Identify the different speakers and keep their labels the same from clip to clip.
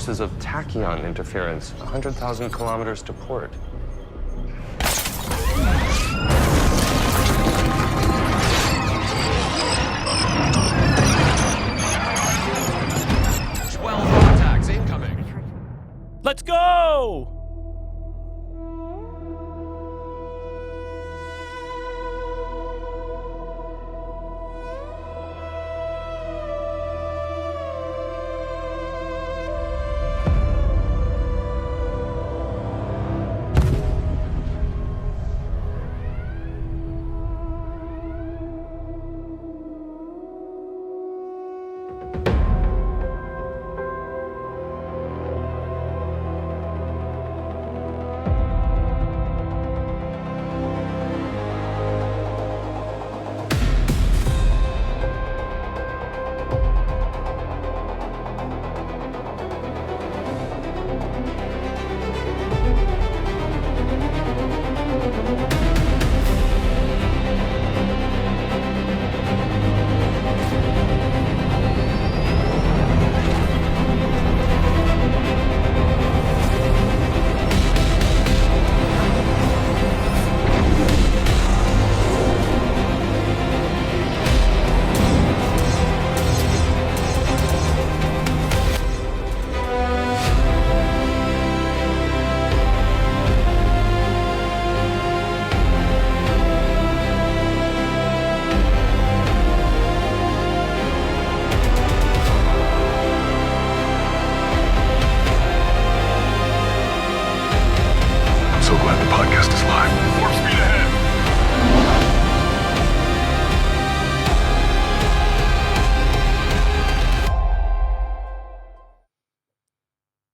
Speaker 1: sources of tachyon interference, 100,000 kilometers to port.
Speaker 2: Let's go!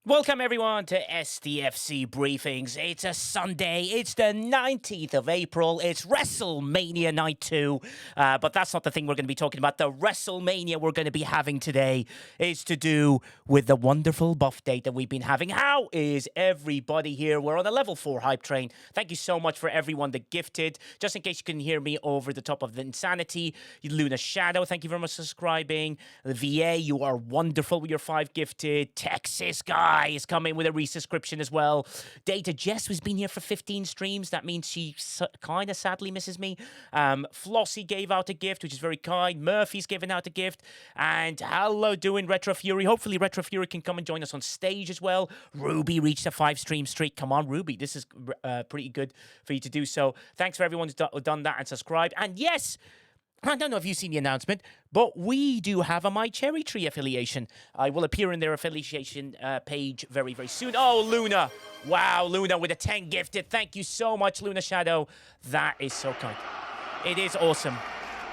Speaker 2: Welcome everyone to STFC Briefings. It's a Sunday. It's the 19th of April. It's WrestleMania Night 2. But that's not the thing we're going to be talking about. The WrestleMania we're going to be having today is to do with the wonderful buff date that we've been having. How is everybody here? We're on a level 4 hype train. Thank you so much for everyone that gifted. Just in case you couldn't hear me over the top of the insanity, Luna Shadow, thank you very much for subscribing. The VA, you are wonderful with your 5 gifted. Texas guy is coming with a resubscription as well. Data Jess has been here for 15 streams. That means she kind of sadly misses me. Flossie gave out a gift, which is very kind. Murphy's given out a gift. And hello doing Retro Fury. Hopefully Retro Fury can come and join us on stage as well. Ruby reached a 5-stream streak. Come on, Ruby. This is pretty good for you to do so. Thanks for everyone who's done that and subscribed. And yes, I don't know if you've seen the announcement, but we do have a My Cherry Tree affiliation. I will appear in their affiliation page very, very soon. Oh, Luna. Wow, Luna with a 10 gifted. Thank you so much, Luna Shadow. That is so kind. It is awesome.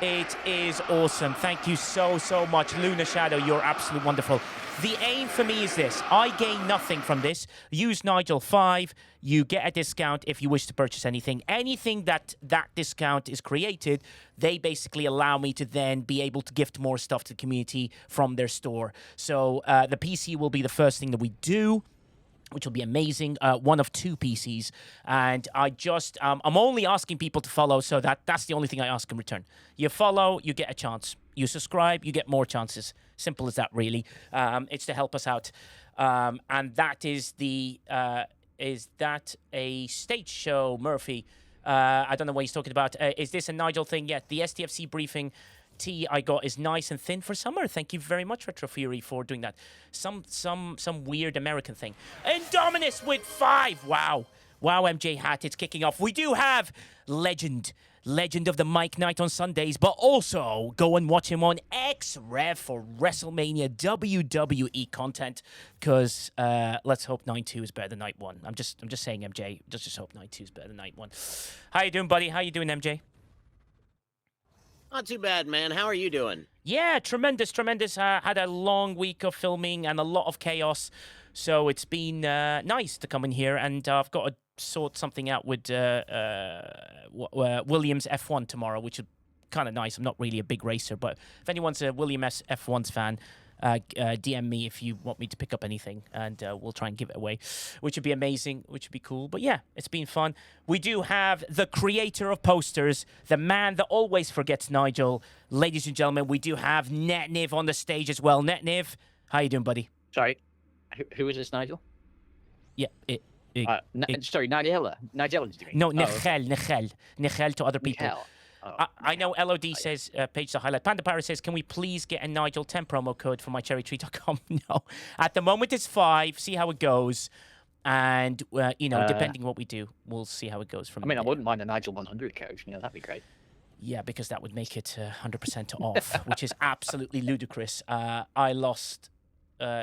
Speaker 2: It is awesome. Thank you so, so much. Luna Shadow, you're absolutely wonderful. The aim for me is this. I gain nothing from this. Use Nigel5. You get a discount if you wish to purchase anything. Anything that discount is created, they basically allow me to then be able to gift more stuff to the community from their store. So the PC will be the first thing that we do, which will be amazing. One of 2 PCs. And I'm only asking people to follow, so that's the only thing I ask in return. You follow, you get a chance. You subscribe, you get more chances. Simple as that, really. It's to help us out. And that is is that a stage show, Murphy? I don't know what he's talking about. Is this a Nigel thing? Yeah, the STFC briefing tea I got is nice and thin for summer. Thank you very much, Retro Fury, for doing that. Some weird American thing. Indominus with 5. Wow. Wow, MJ Hat, it's kicking off. We do have Legend of the Mike Night on Sundays, but also go and watch him on X-Rev for WrestleMania WWE content, because let's hope 9-2 is better than Night 1. I'm just saying, MJ, just hope 9-2 is better than Night 1. How you doing, buddy? How you doing, MJ?
Speaker 3: Not too bad, man. How are you doing?
Speaker 2: Yeah, tremendous. Had a long week of filming and a lot of chaos, so it's been nice to come in here, and I've got to sort something out with Williams F1 tomorrow, which is kind of nice. I'm not really a big racer, but if anyone's a Williams F1's fan, DM me if you want me to pick up anything, and we'll try and give it away, which would be amazing, which would be cool. But yeah, it's been fun. We do have the creator of posters, the man that always forgets Nigel. Ladies and gentlemen, we do have Netniv on the stage as well. Netniv, how you doing, buddy?
Speaker 4: Sorry. Who is this, Nigel?
Speaker 2: Yeah.
Speaker 4: Sorry, Nigella. Nigella, did you mean?
Speaker 2: No,
Speaker 4: Oh, okay.
Speaker 2: Nechel to other people.
Speaker 4: Michael. Oh,
Speaker 2: I know
Speaker 4: Michael.
Speaker 2: LOD says, page to highlight. Panda Pirate says, can we please get a Nigel 10 promo code for mycherrytree.com? No. At the moment, it's 5. See how it goes. And, depending what we do, we'll see how it goes from there.
Speaker 4: I wouldn't mind a Nigel 100 code. That'd be great.
Speaker 2: Yeah, because that would make it 100% off, which is absolutely ludicrous. I lost...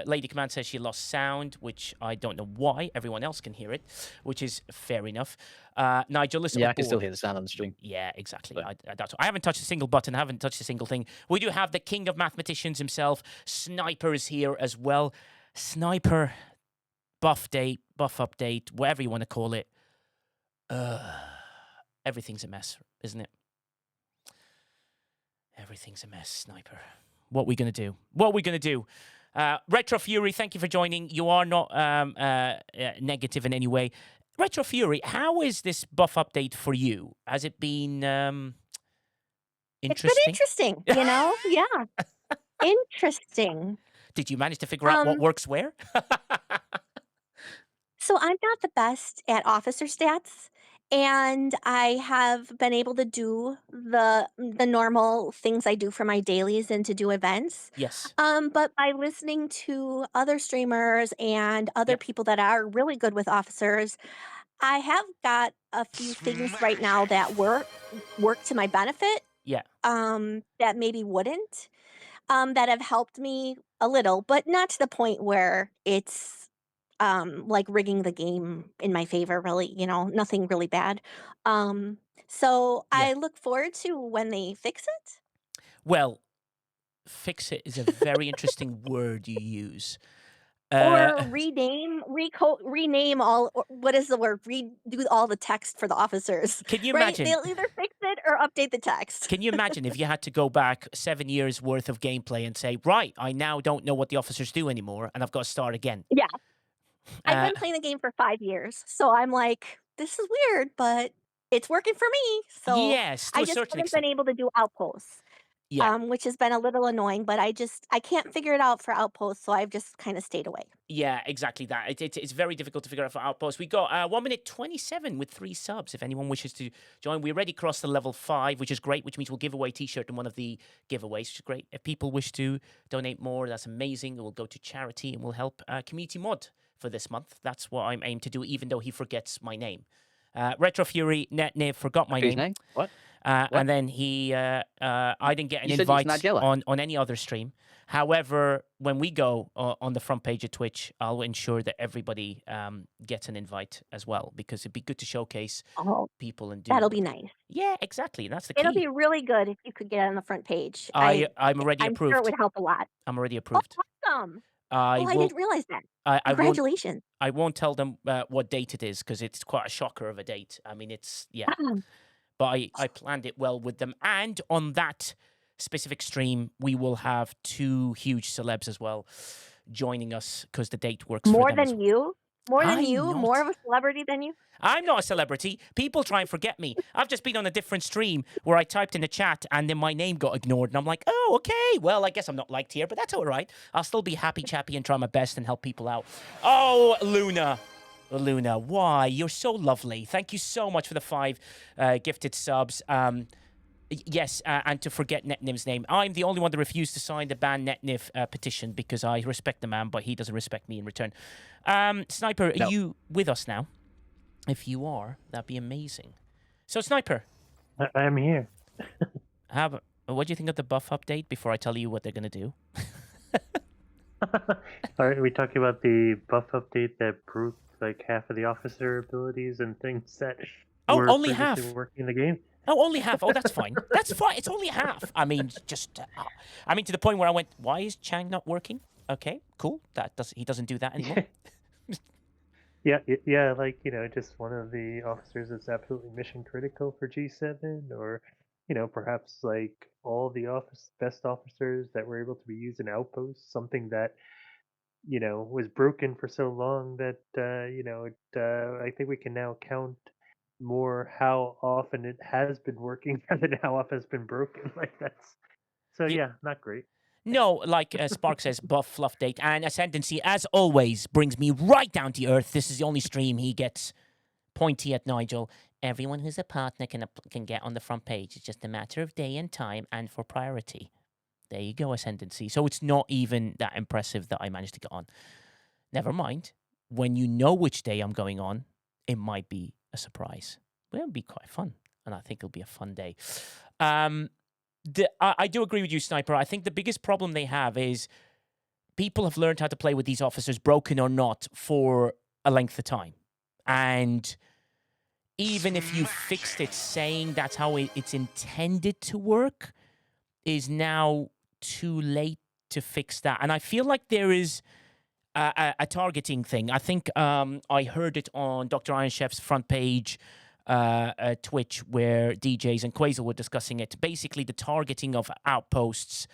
Speaker 2: Lady Command says she lost sound, which I don't know why. Everyone else can hear it, which is fair enough. Nigel, listen.
Speaker 4: Yeah, I can still hear the sound on the stream.
Speaker 2: Yeah, exactly.
Speaker 4: So.
Speaker 2: I haven't touched a single button. I haven't touched a single thing. We do have the king of mathematicians himself. Sniper is here as well. Sniper, buff update, whatever you want to call it. Everything's a mess, isn't it? Everything's a mess, Sniper. What are we going to do? Retro Fury, thank you for joining. You are not negative in any way. Retro Fury, how is this buff update for you? Has it been interesting?
Speaker 5: It's been interesting, Yeah. Interesting.
Speaker 2: Did you manage to figure out what works where?
Speaker 5: So I'm not the best at officer stats, and I have been able to do the normal things I do for my dailies and to do events.
Speaker 2: Yes.
Speaker 5: But by listening to other streamers and other people that are really good with officers, I have got a few things right now that work to my benefit.
Speaker 2: Yeah.
Speaker 5: That maybe wouldn't. That have helped me a little, but not to the point where it's like rigging the game in my favor, really, nothing really bad. So I look forward to when they fix it.
Speaker 2: Well, fix it is a very interesting word you use.
Speaker 5: Or rename all, what is the word? Redo all the text for the officers.
Speaker 2: Can you
Speaker 5: right?
Speaker 2: imagine?
Speaker 5: They'll either fix it or update the text.
Speaker 2: Can you imagine if you had to go back 7 years worth of gameplay and say, right, I now don't know what the officers do anymore, and I've got to start again?
Speaker 5: Yeah. I've been playing the game for 5 years, so I'm like, this is weird, but it's working for me. So
Speaker 2: yes, to
Speaker 5: I
Speaker 2: a
Speaker 5: just
Speaker 2: certain
Speaker 5: haven't
Speaker 2: extent.
Speaker 5: been able to do outposts.
Speaker 2: Yeah.
Speaker 5: Which has been a little annoying, but I can't figure it out for outposts, so I've just kind of stayed away.
Speaker 2: Yeah, exactly that. It's very difficult to figure out for outposts. We got 1 minute 27 with 3 subs. If anyone wishes to join, we already crossed the level 5, which is great, which means we'll give away a t-shirt in one of the giveaways, which is great. If people wish to donate more, that's amazing. It will go to charity and will help Community Mod for this month. That's what I'm aimed to do, even though he forgets my name. Retro Fury, Netniv forgot my name.
Speaker 4: What?
Speaker 2: And then I didn't get an invite on any other stream. However, when we go on the front page of Twitch, I'll ensure that everybody gets an invite as well, because it'd be good to showcase people and do.
Speaker 5: That'll be nice.
Speaker 2: Yeah, exactly. That's the key.
Speaker 5: It'll be really good if you could get on the front page.
Speaker 2: I'm already
Speaker 5: I'm
Speaker 2: approved.
Speaker 5: sure it would help a lot.
Speaker 2: I'm already approved.
Speaker 5: Awesome. I didn't realize that. Congratulations.
Speaker 2: I won't tell them what date it is, because it's quite a shocker of a date. I mean, it's, yeah. But I planned it well with them. And on that specific stream, we will have 2 huge celebs as well joining us, because the date works
Speaker 5: more
Speaker 2: for them.
Speaker 5: Than you? More than you? More of a celebrity than you?
Speaker 2: I'm not a celebrity. People try and forget me. I've just been on a different stream where I typed in the chat and then my name got ignored. And I'm like, oh, okay. Well, I guess I'm not liked here, but that's all right. I'll still be happy, chappy, and try my best and help people out. Oh, Luna. Luna, why? You're so lovely. Thank you so much for the 5 gifted subs. Yes, and to forget Netniv's name. I'm the only one that refused to sign the ban Netniv petition, because I respect the man, but he doesn't respect me in return. Sniper, are you with us now? If you are, that'd be amazing. So, Sniper.
Speaker 6: I am here.
Speaker 2: What do you think of the buff update before I tell you what they're going to do?
Speaker 6: Are we talking about the buff update that broke like half of the officer abilities and things that were
Speaker 2: only half
Speaker 6: working in the game?
Speaker 2: Oh, only half. Oh, that's fine. That's fine. It's only half. I mean, to the point where I went, why is Chang not working? Okay, cool. He doesn't do that anymore.
Speaker 6: Yeah, like, just one of the officers that's absolutely mission critical for G7, or, perhaps like all the best officers that were able to be used in outposts, something that, was broken for so long that, I think we can now count more how often it has been working rather than how often it's been broken. Like, that's so yeah, not great.
Speaker 2: No, like Spark says, buff fluff date. And Ascendancy, as always, brings me right down to earth. This is the only stream he gets pointy at Nigel. Everyone who's a partner can get on the front page. It's just a matter of day and time and for priority. There you go, Ascendancy. So it's not even that impressive that I managed to get on. Never mind. When you know which day I'm going on, it might be a surprise. Well, it'll be quite fun. And I think it'll be a fun day. I do agree with you, Sniper. I think the biggest problem they have is people have learned how to play with these officers, broken or not, for a length of time. And even if you fixed it, saying that's how it's intended to work is now too late to fix that. And I feel like there is a targeting thing. I think I heard it on Dr. Iron Chef's front page Twitch, where DJs and Quasar were discussing it. Basically, the targeting of outposts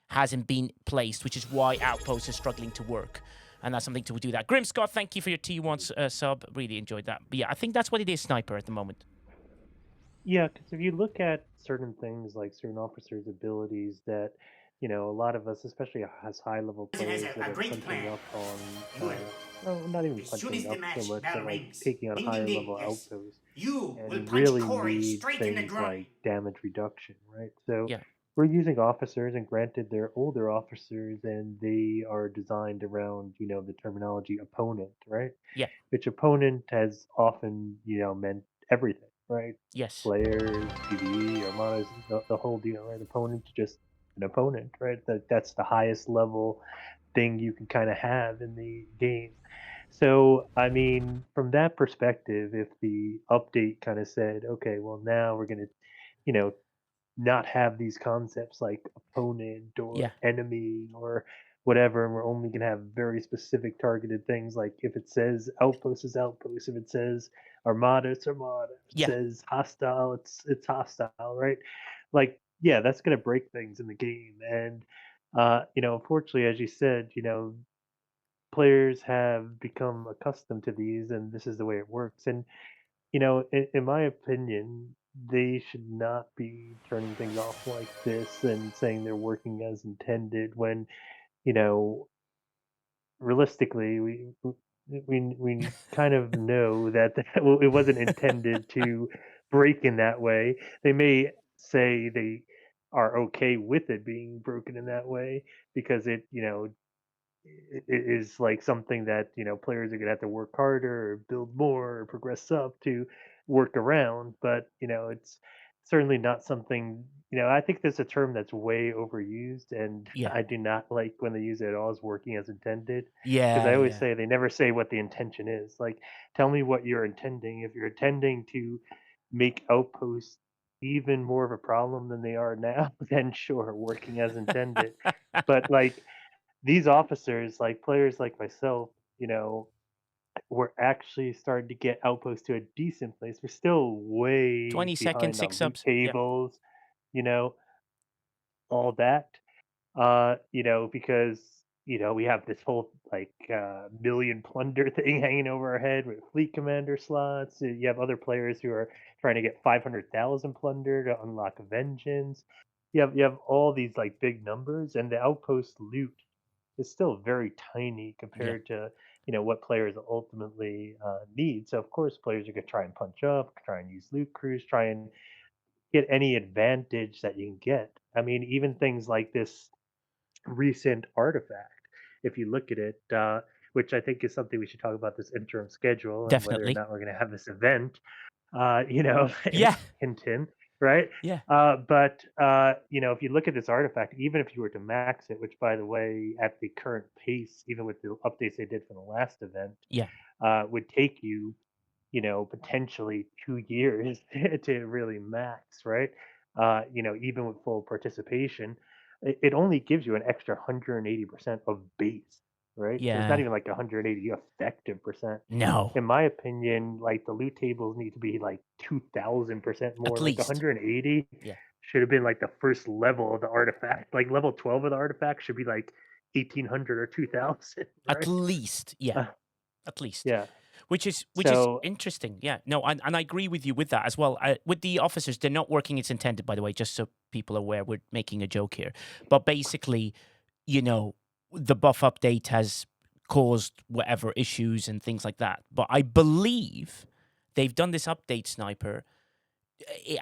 Speaker 2: hasn't been placed, which is why outposts are struggling to work. And that's something to do that. Grim Scott, thank you for your T1 sub. Really enjoyed that. But yeah, I think that's what it is, Sniper, at the moment.
Speaker 6: Yeah, because if you look at certain things like certain officers' abilities that, you know, a lot of us, especially as high-level players that are punching up on, no, not even punching up so much, but like taking on higher-level outposts, and really need things like damage reduction, right? So
Speaker 2: Yeah.
Speaker 6: we're using officers, and granted, they're older officers, and they are designed around, you know, the terminology opponent, right?
Speaker 2: Yeah.
Speaker 6: Which opponent has often, you know, meant everything, right?
Speaker 2: Yes.
Speaker 6: Players, PvE, Armadas, the whole deal, right? Opponent's just an opponent, right? That's the highest level thing you can kind of have in the game. So, I mean, from that perspective, if the update kind of said, okay, well, now we're going to, you know, not have these concepts like opponent or
Speaker 2: Yeah.
Speaker 6: enemy or whatever, and we're only going to have very specific targeted things like if it says outpost is outpost, if it says armada it's armada, if it
Speaker 2: Yeah.
Speaker 6: says hostile it's hostile, right? Like, yeah, that's going to break things in the game. And you know, unfortunately, as you said, you know, players have become accustomed to these, and this is the way it works. And you know, in my opinion, they should not be turning things off like this and saying they're working as intended when, you know, realistically, we kind of know that it wasn't intended to break in that way. They may say they are okay with it being broken in that way because it, you know, it is like something that, you know, players are gonna have to work harder or build more or progress up to work around. But you know, it's certainly not something, you know, I think there's a term that's way overused, and
Speaker 2: Yeah.
Speaker 6: I do not like when they use it at all as working as intended, because
Speaker 2: Yeah.
Speaker 6: I always
Speaker 2: Yeah.
Speaker 6: say they never say what the intention is. Like, tell me what you're intending. If you're intending to make outposts even more of a problem than they are now, then sure, working as intended. But like, these officers, like players like myself, you know, we're actually starting to get outposts to a decent place. We're still way
Speaker 2: 20 seconds,
Speaker 6: behind
Speaker 2: 6
Speaker 6: on loot
Speaker 2: subs. Yep.
Speaker 6: tables, you know, all that. You know, because you know we have this whole like million plunder thing hanging over our head with fleet commander slots. You have other players who are trying to get 500,000 plunder to unlock vengeance. You have all these like big numbers, and the outpost loot is still very tiny
Speaker 2: Yeah.
Speaker 6: compared to, you know, what players ultimately need. So of course players are going to try and punch up, try and use loot crews, try and get any advantage that you can get. I mean, even things like this recent artifact, if you look at it, which I think is something we should talk about, this interim schedule and whether or
Speaker 2: Definitely.
Speaker 6: not we're going to have this event. You know,
Speaker 2: Yeah.
Speaker 6: hint, hint, right?
Speaker 2: Yeah.
Speaker 6: But you know, if you look at this artifact, even if you were to max it, which by the way, at the current pace, even with the updates they did for the last event,
Speaker 2: Yeah.
Speaker 6: would take you, you know, potentially 2 years to really max, right? You know, even with full participation, it only gives you an extra 180% of base, right? So it's not
Speaker 2: Yeah.
Speaker 6: even like 180 effective percent.
Speaker 2: No.
Speaker 6: In my opinion, like the loot tables need to be like 2,000% more.
Speaker 2: At
Speaker 6: Like
Speaker 2: least.
Speaker 6: 180
Speaker 2: Yeah.
Speaker 6: should have been like the first level of the artifact. Like level 12 of the artifact should be like 1,800 or 2,000,
Speaker 2: At
Speaker 6: right?
Speaker 2: least. Yeah.
Speaker 6: Uh,
Speaker 2: At least.
Speaker 6: yeah.
Speaker 2: Which is
Speaker 6: So
Speaker 2: interesting. Yeah. No, and I agree with you with that as well. With the officers, they're not working as intended, by the way, just so people are aware. We're making a joke here. But basically, the buff update has caused whatever issues and things like that. But I believe they've done this update, Sniper,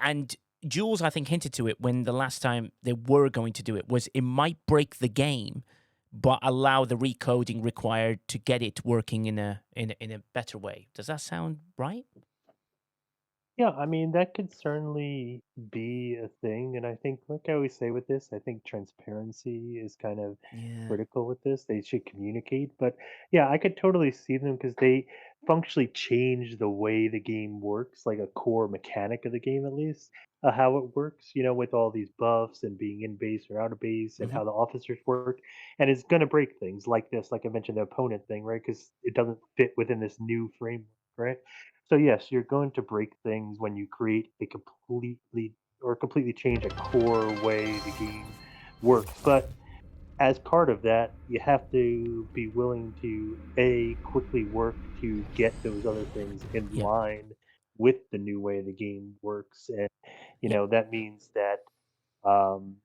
Speaker 2: and Jules, I think, hinted to it when the last time they were going to do it, was it might break the game, but allow the recoding required to get it working in a better way. Does that sound right?
Speaker 6: Yeah, I mean, that could certainly be a thing. And I think, like I always say with this, I think transparency is kind of
Speaker 2: Yeah.
Speaker 6: critical with this. They should communicate. But yeah, I could totally see them because they functionally change the way the game works, like a core mechanic of the game, at least, how it works, with all these buffs and being in base or out of base and
Speaker 2: Hmm.
Speaker 6: how the officers work. And it's going to break things like this, like I mentioned, the opponent thing, right? Because it doesn't fit within this new framework, right? So yes, you're going to break things when you create a completely change a core way the game works. But as part of that, you have to be willing to quickly work to get those other things in
Speaker 2: Yeah.
Speaker 6: line with the new way the game works. And
Speaker 2: Yeah.
Speaker 6: that means that um,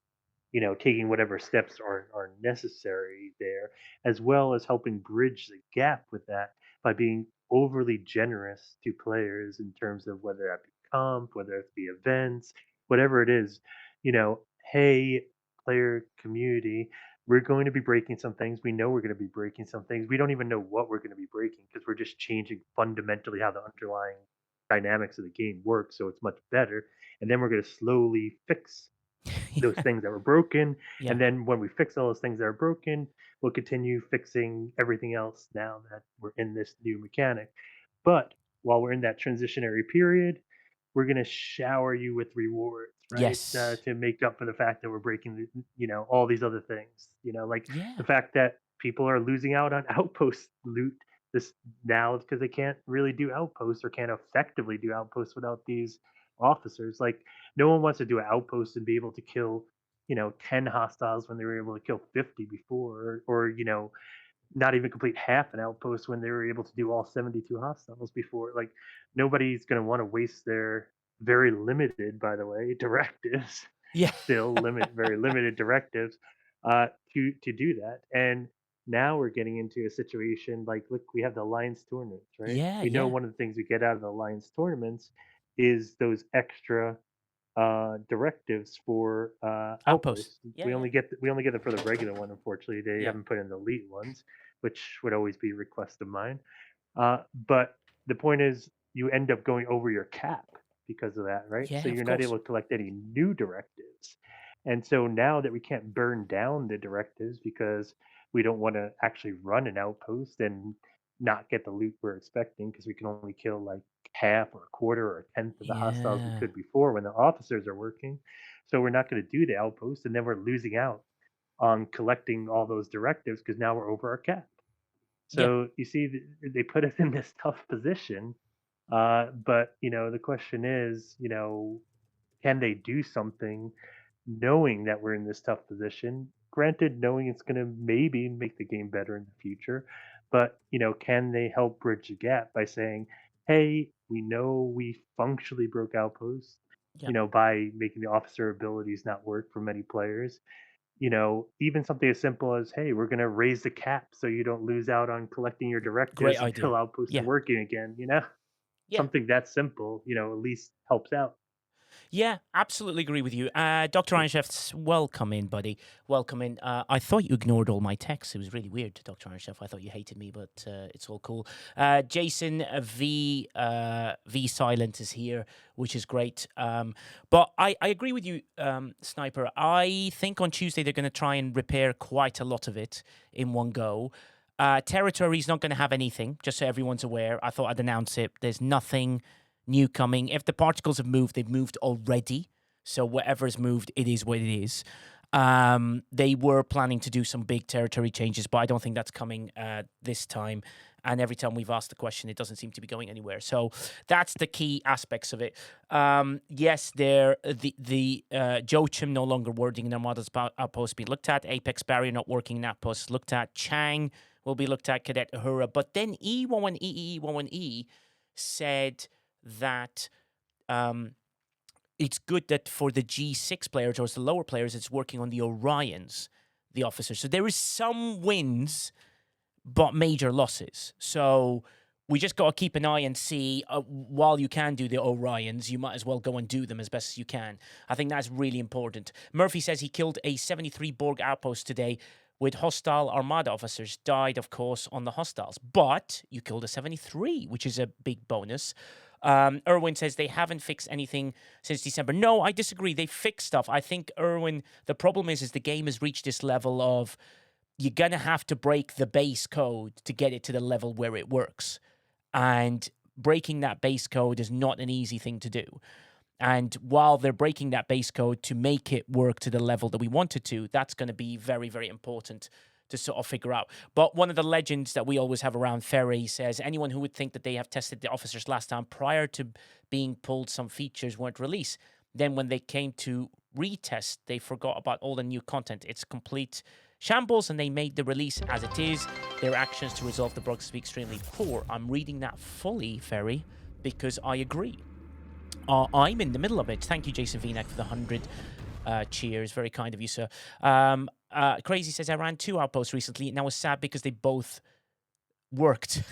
Speaker 6: taking whatever steps are necessary there, as well as helping bridge the gap with that by being overly generous to players in terms of whether that be comp, whether it be events, whatever it is. Hey, player community, we're going to be breaking some things. We know we're going to be breaking some things. We don't even know what we're going to be breaking because we're just changing fundamentally how the underlying dynamics of the game work. So it's much better. And then we're going to slowly fix those things that were broken.
Speaker 2: Yeah.
Speaker 6: And then when we fix all those things that are broken, we'll continue fixing everything else now that we're in this new mechanic. But while we're in that transitionary period, we're going to shower you with rewards, right?
Speaker 2: Yes.
Speaker 6: To make up for the fact that we're breaking, all these other things, like the
Speaker 2: Yeah.
Speaker 6: fact that people are losing out on outpost loot this now because they can't really do outposts or can't effectively do outposts without these officers. Like no one wants to do an outpost and be able to kill 10 hostiles when they were able to kill 50 before, or not even complete half an outpost when they were able to do all 72 hostiles before. Like nobody's going to want to waste their very limited, by the way, directives,
Speaker 2: Yeah.
Speaker 6: still very limited directives, to do that. And now we're getting into a situation like, look, we have the alliance tournaments, right?
Speaker 2: Yeah.
Speaker 6: We know
Speaker 2: Yeah.
Speaker 6: one of the things we get out of the alliance tournaments is those extra directives for
Speaker 2: Outpost.
Speaker 6: outposts.
Speaker 2: Yeah.
Speaker 6: We only get them for the regular one. Unfortunately, they
Speaker 2: Yeah.
Speaker 6: haven't put in the elite ones, which would always be a request of mine. But the point is, you end up going over your cap because of that, right? So
Speaker 2: Yeah. Of
Speaker 6: you're not
Speaker 2: course.
Speaker 6: able to collect any new directives. And so now that we can't burn down the directives because we don't want to actually run an outpost and not get the loot we're expecting because we can only kill like half or a quarter or a tenth of the hostiles we
Speaker 2: Yeah.
Speaker 6: could before when the officers are working. So we're not going to do the outpost, and then we're losing out on collecting all those directives because now we're over our cap.
Speaker 2: Yeah.
Speaker 6: So you see, they put us in this tough position. But the question is, can they do something knowing that we're in this tough position? Granted, knowing it's going to maybe make the game better in the future, but can they help bridge the gap by saying, "Hey, we know we functionally broke outposts,
Speaker 2: Yeah.
Speaker 6: by making the officer abilities not work for many players." Even something as simple as, "Hey, we're going to raise the cap so you don't lose out on collecting your
Speaker 2: Great
Speaker 6: directives until
Speaker 2: idea.
Speaker 6: outposts are
Speaker 2: Yeah.
Speaker 6: working again."
Speaker 2: Yeah.
Speaker 6: Something that simple, at least helps out.
Speaker 2: Yeah, absolutely agree with you. Dr. Ironchef, welcome in, buddy. Welcome in. I thought you ignored all my texts. It was really weird, Dr. Ironchef. I thought you hated me, but it's all cool. Jason V Silent is here, which is great. But I agree with you, Sniper. I think on Tuesday they're going to try and repair quite a lot of it in one go. Territory's not going to have anything, just so everyone's aware. I thought I'd announce it. There's nothing new coming. If the particles have moved, they've moved already. So whatever's moved, it is what it is. They were planning to do some big territory changes, but I don't think that's coming this time. And every time we've asked the question, it doesn't seem to be going anywhere. So that's the key aspects of it. Yes, the Joachim no longer wording in Armada's outpost being looked at. Apex Barrier not working in outpost looked at. Chang will be looked at. Cadet Uhura. But then E11E said that it's good that for the G6 players or the lower players, it's working on the Orions. the officers. So there is some wins, but major losses. So we just got to keep an eye and see, while you can do the Orions, you might as well go and do them as best as you can. I think that's really important. Murphy says he killed a 73 Borg outpost today with hostile Armada officers. Died, of course, on the hostiles. But you killed a 73, which is a big bonus. Erwin says they haven't fixed anything since December. No, I disagree. They fixed stuff. I think, Erwin, the problem is the game has reached this level of you're going to have to break the base code to get it to the level where it works. And breaking that base code is not an easy thing to do. And while they're breaking that base code to make it work to the level that we want it to, that's going to be very, very important to sort of figure out. But one of the legends that we always have around Ferry says anyone who would think that they have tested the officers last time prior to being pulled, some features weren't released. Then when they came to retest, they forgot about all the new content. It's complete shambles, and they made the release as it is. Their actions to resolve the bugs be extremely poor. I'm reading that fully, Ferry, because I agree. I'm in the middle of it. Thank you, Jason Vinak, for the 100 cheers. Very kind of you, sir. Crazy says, I ran 2 outposts recently, and I was sad because they both worked.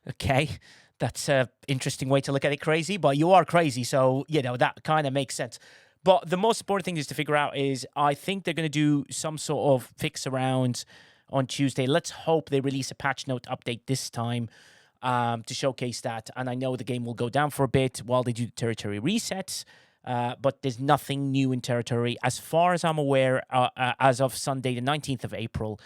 Speaker 2: Okay, that's an interesting way to look at it, Crazy, but you are crazy, so, that kind of makes sense. But the most important thing is to figure out is I think they're going to do some sort of fix around on Tuesday. Let's hope they release a patch note update this time to showcase that. And I know the game will go down for a bit while they do the territory resets. But there's nothing new in territory. As far as I'm aware, as of Sunday, the 19th of April,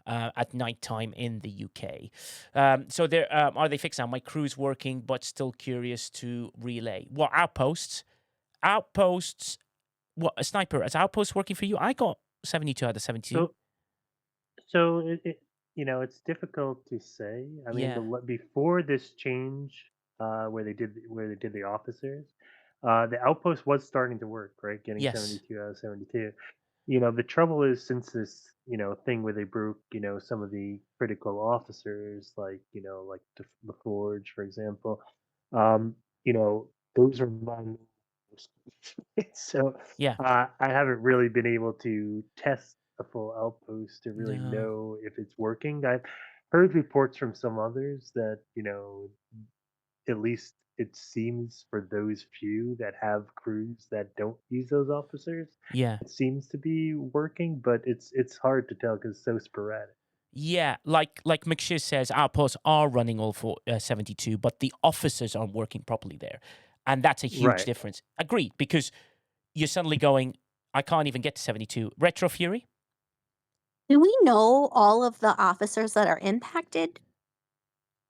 Speaker 2: at nighttime in the UK. So there are they fixed now? My crew's working, but still curious to relay. What, outposts? Outposts. What, a sniper? Is outposts working for you? I got 72 out of 72.
Speaker 6: So it's difficult to say. I mean,
Speaker 2: Yeah.
Speaker 6: before this change, where they did the officers, the outpost was starting to work, right? Getting
Speaker 2: Yes.
Speaker 6: 72 out of 72. The trouble is since this thing where they broke some of the critical officers, like like the Forge, for example, um, those are non. So
Speaker 2: Yeah.
Speaker 6: I haven't really been able to test a full outpost to really
Speaker 2: No.
Speaker 6: know if it's working. I've heard reports from some others that at least it seems for those few that have crews that don't use those officers,
Speaker 2: Yeah.
Speaker 6: it seems to be working, but it's hard to tell because it's so sporadic.
Speaker 2: Yeah, like McShiz says, outposts are running all for 72, but the officers aren't working properly there. And that's a huge
Speaker 6: Right.
Speaker 2: difference. Agreed, because you're suddenly going, I can't even get to 72. Retro Fury?
Speaker 5: Do we know all of the officers that are impacted?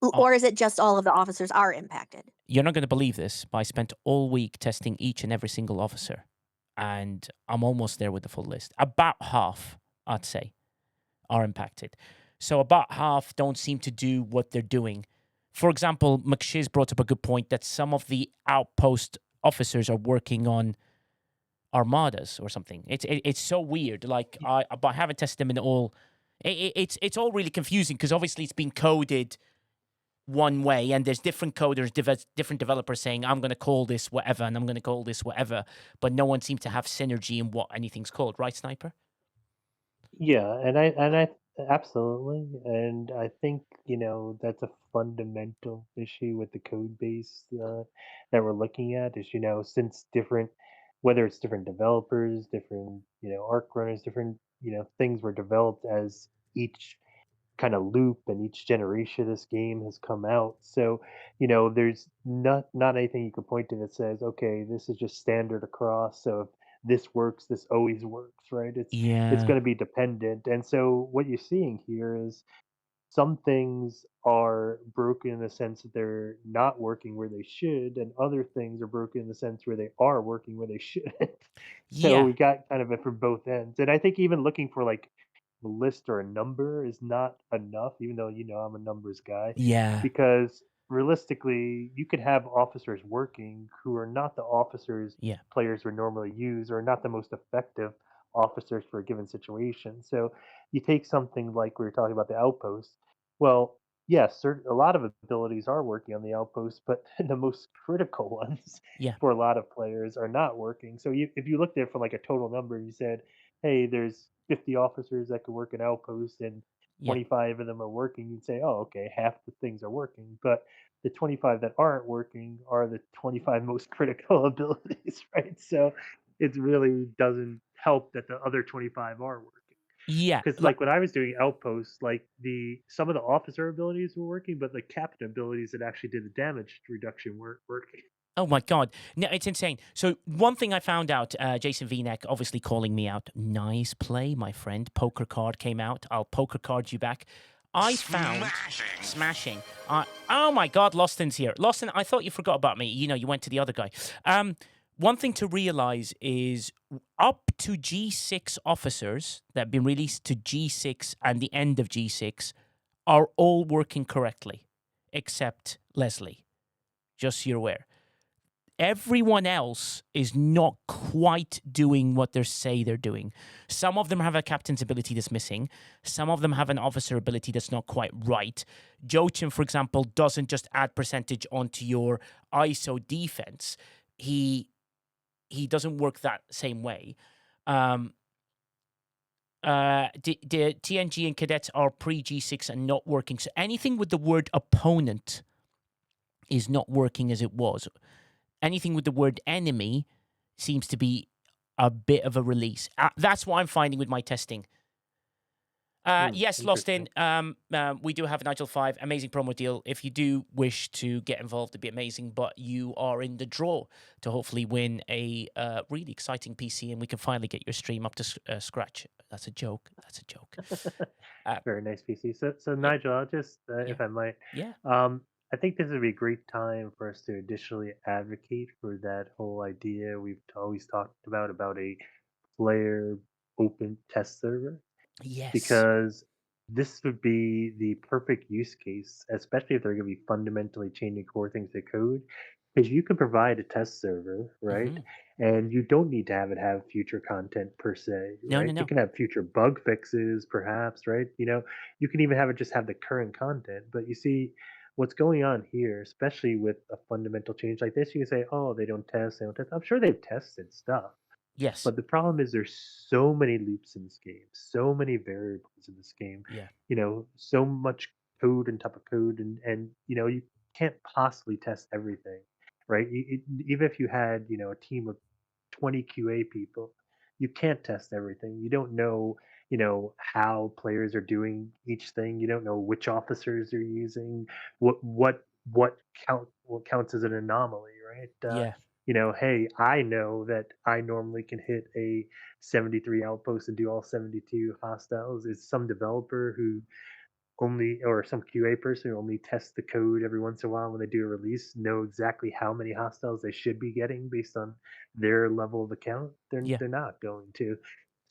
Speaker 2: Oh,
Speaker 5: Or is it just all of the officers are impacted?
Speaker 2: you're not going to believe this, but I spent all week testing each and every single officer. And I'm almost there with the full list. About half, I'd say, are impacted. So about half don't seem to do what they're doing. For example, McShiz brought up a good point that some of the outpost officers are working on armadas or something. It's so weird. Like but I haven't tested them in all. It's all really confusing because obviously it's been coded one way, and there's different coders, different developers saying I'm going to call this whatever, and I'm going to call this whatever, but no one seems to have synergy in what anything's called, right, Sniper?
Speaker 6: Yeah, and I absolutely, and I think that's a fundamental issue with the code base that we're looking at. Is since different, whether it's different developers, different arc runners, different things were developed as each kind of loop and each generation of this game has come out. So there's not anything you can point to that says, okay, this is just standard across. So if this works, this always works, right? It's
Speaker 2: Yeah.
Speaker 6: going to be dependent. And so what you're seeing here is some things are broken in the sense that they're not working where they should, and other things are broken in the sense where they are working where they should. So
Speaker 2: Yeah.
Speaker 6: we got kind of it from both ends. And I think even looking for like a list or a number is not enough, even though I'm a numbers guy,
Speaker 2: Yeah.
Speaker 6: because realistically, you could have officers working who are not the officers
Speaker 2: Yeah.
Speaker 6: players would normally use, or not the most effective officers for a given situation. So you take something like we were talking about the outpost. Well, yes, a lot of abilities are working on the outpost, but the most critical ones
Speaker 2: Yeah.
Speaker 6: for a lot of players are not working. So if you looked at it from like a total number, you said, hey, there's 50 officers that could work an outpost and
Speaker 2: Yeah.
Speaker 6: 25 of them are working, you'd say, oh, okay, half the things are working. But the 25 that aren't working are the 25 most critical abilities, right? So it really doesn't help that the other 25 are working.
Speaker 2: Yeah.
Speaker 6: Because like when I was doing outposts, like the some of the officer abilities were working, but the captain abilities that actually did the damage reduction weren't working.
Speaker 2: Oh my God. No, it's insane. So one thing I found out, Jason V-neck obviously calling me out. Nice play, my friend. Poker card came out. I'll poker card you back. I found smashing. Oh my God, Loston's here. Loston, I thought you forgot about me. You know, you went to the other guy. One thing to realize is up to G6 officers that have been released to G6 and the end of G6 are all working correctly, except Leslie. Just so you're aware. Everyone else is not quite doing what they say they're doing. Some of them have a captain's ability that's missing. Some of them have an officer ability that's not quite right. Jochen, for example, doesn't just add percentage onto your ISO defense. He doesn't work that same way. The TNG and cadets are pre-G6 and not working. So anything with the word opponent is not working as it was. Anything with the word enemy seems to be a bit of a release. That's what I'm finding with my testing. Yes, Lost in. We do have a Nigel 5 amazing promo deal. If you do wish to get involved, it'd be amazing. But you are in the draw to hopefully win a really exciting PC, and we can finally get your stream up to scratch. That's a joke. That's a joke.
Speaker 6: Very nice PC. So
Speaker 2: Yeah.
Speaker 6: Nigel, I'll just, if I might,
Speaker 2: Yeah.
Speaker 6: I think this would be a great time for us to additionally advocate for that whole idea we've always talked about a player open test server,
Speaker 2: Yes.
Speaker 6: because this would be the perfect use case, especially if they're going to be fundamentally changing core things to code. Because you can provide a test server, right?
Speaker 2: Mm-hmm.
Speaker 6: And you don't need to have it have future content per se,
Speaker 2: No, no,
Speaker 6: right? It
Speaker 2: no.
Speaker 6: can have future bug fixes, perhaps, right? You can even have it just have the current content. But you see, what's going on here, especially with a fundamental change like this, you can say, oh, they don't test. I'm sure they've tested stuff,
Speaker 2: Yes.
Speaker 6: but the problem is there's so many loops in this game, so many variables in this game,
Speaker 2: Yeah.
Speaker 6: so much code on top of code, and you can't possibly test everything, right? Even if you had a team of 20 QA people, you can't test everything. You don't know, how players are doing each thing. You don't know which officers they're using, what counts as an anomaly, right?
Speaker 2: Yeah.
Speaker 6: Hey, I know that I normally can hit a 73 outpost and do all 72 hostiles. Is some developer who only, or some QA person who only tests the code every once in a while when they do a release, know exactly how many hostiles they should be getting based on their level of account?
Speaker 2: Yeah.
Speaker 6: They're not going to.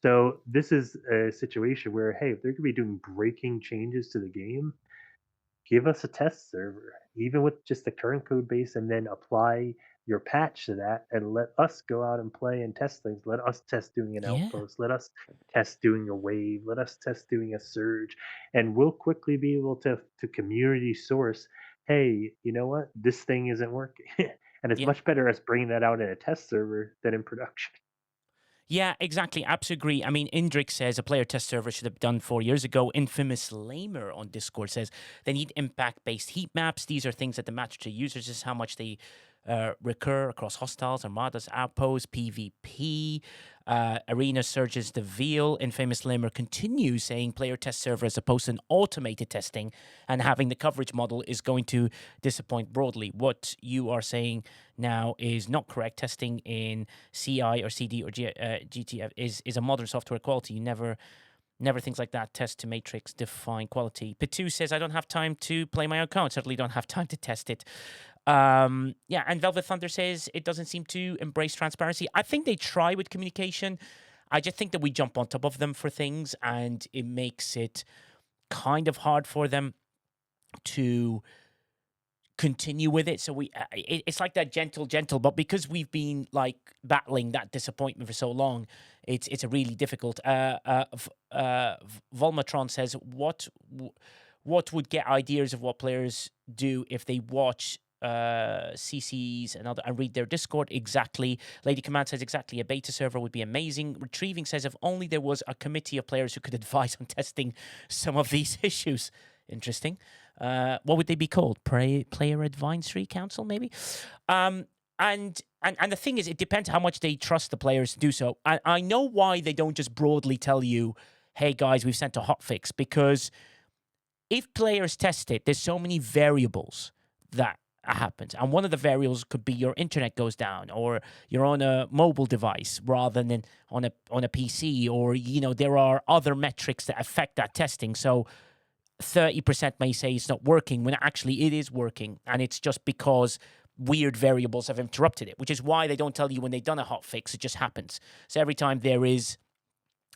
Speaker 6: So this is a situation where, hey, if they're going to be doing breaking changes to the game, give us a test server, even with just the current code base, and then apply your patch to that and let us go out and play and test things. Let us test doing an
Speaker 2: Yeah.
Speaker 6: outpost. Let us test doing a wave. Let us test doing a surge. And we'll quickly be able to community source, hey, you know what? This thing isn't working. And it's
Speaker 2: Yeah.
Speaker 6: much better us bringing that out in a test server than in production.
Speaker 2: Yeah, exactly. Absolutely agree. I mean, Indrik says a player test server should have done 4 years ago. Infamous Lamer on Discord says they need impact-based heat maps. These are things that the match to users is how much they recur across hostiles, armadas, outposts, PvP, arena surges, the veal. Infamous Lamer continues saying player test server as opposed to an automated testing and having the coverage model is going to disappoint broadly. What you are saying now is not correct. Testing in CI or CD or GTF is a modern software quality. You never things like that test to matrix define quality. Pitu says, I don't have time to play my own code. Certainly don't have time to test it. Yeah, and Velvet Thunder says it doesn't seem to embrace transparency. I think they try with communication. I just think that we jump on top of them for things, and it makes it kind of hard for them to continue with it. So it's like that gentle, but because we've been like battling that disappointment for so long, it's a really difficult. Volmatron says, what would get ideas of what players do if they watch CCs and read their Discord. Exactly. Lady Command says exactly. A beta server would be amazing. Retrieving says if only there was a committee of players who could advise on testing some of these issues. Interesting. What would they be called? Player Advisory Council, maybe? And the thing is, it depends how much they trust the players to do so. I know why they don't just broadly tell you, hey, guys, we've sent a hotfix, because if players test it, there's so many variables that happens. And one of the variables could be your internet goes down, or you're on a mobile device rather than on a PC, or, there are other metrics that affect that testing. So 30% may say it's not working when actually it is working, and it's just because weird variables have interrupted it, which is why they don't tell you when they've done a hotfix. It just happens. So every time there is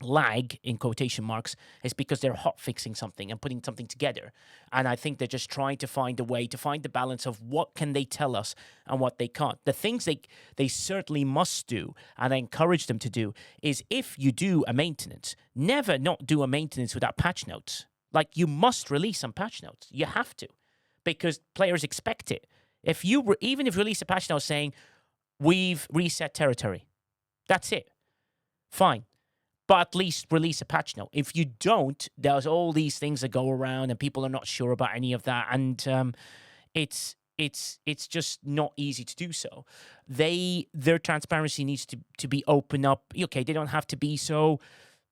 Speaker 2: lag, in quotation marks, is because they're hotfixing something and putting something together. And I think they're just trying to find a way to find the balance of what can they tell us and what they can't. The things they certainly must do, and I encourage them to do, is if you do a maintenance, never not do a maintenance without patch notes. Like, you must release some patch notes. You have to, because players expect it. Even if you release a patch note saying, we've reset territory, that's it. Fine. But at least release a patch note. If you don't, there's all these things that go around and people are not sure about any of that. And it's just not easy to do so. Their transparency needs to be open up. Okay, they don't have to be so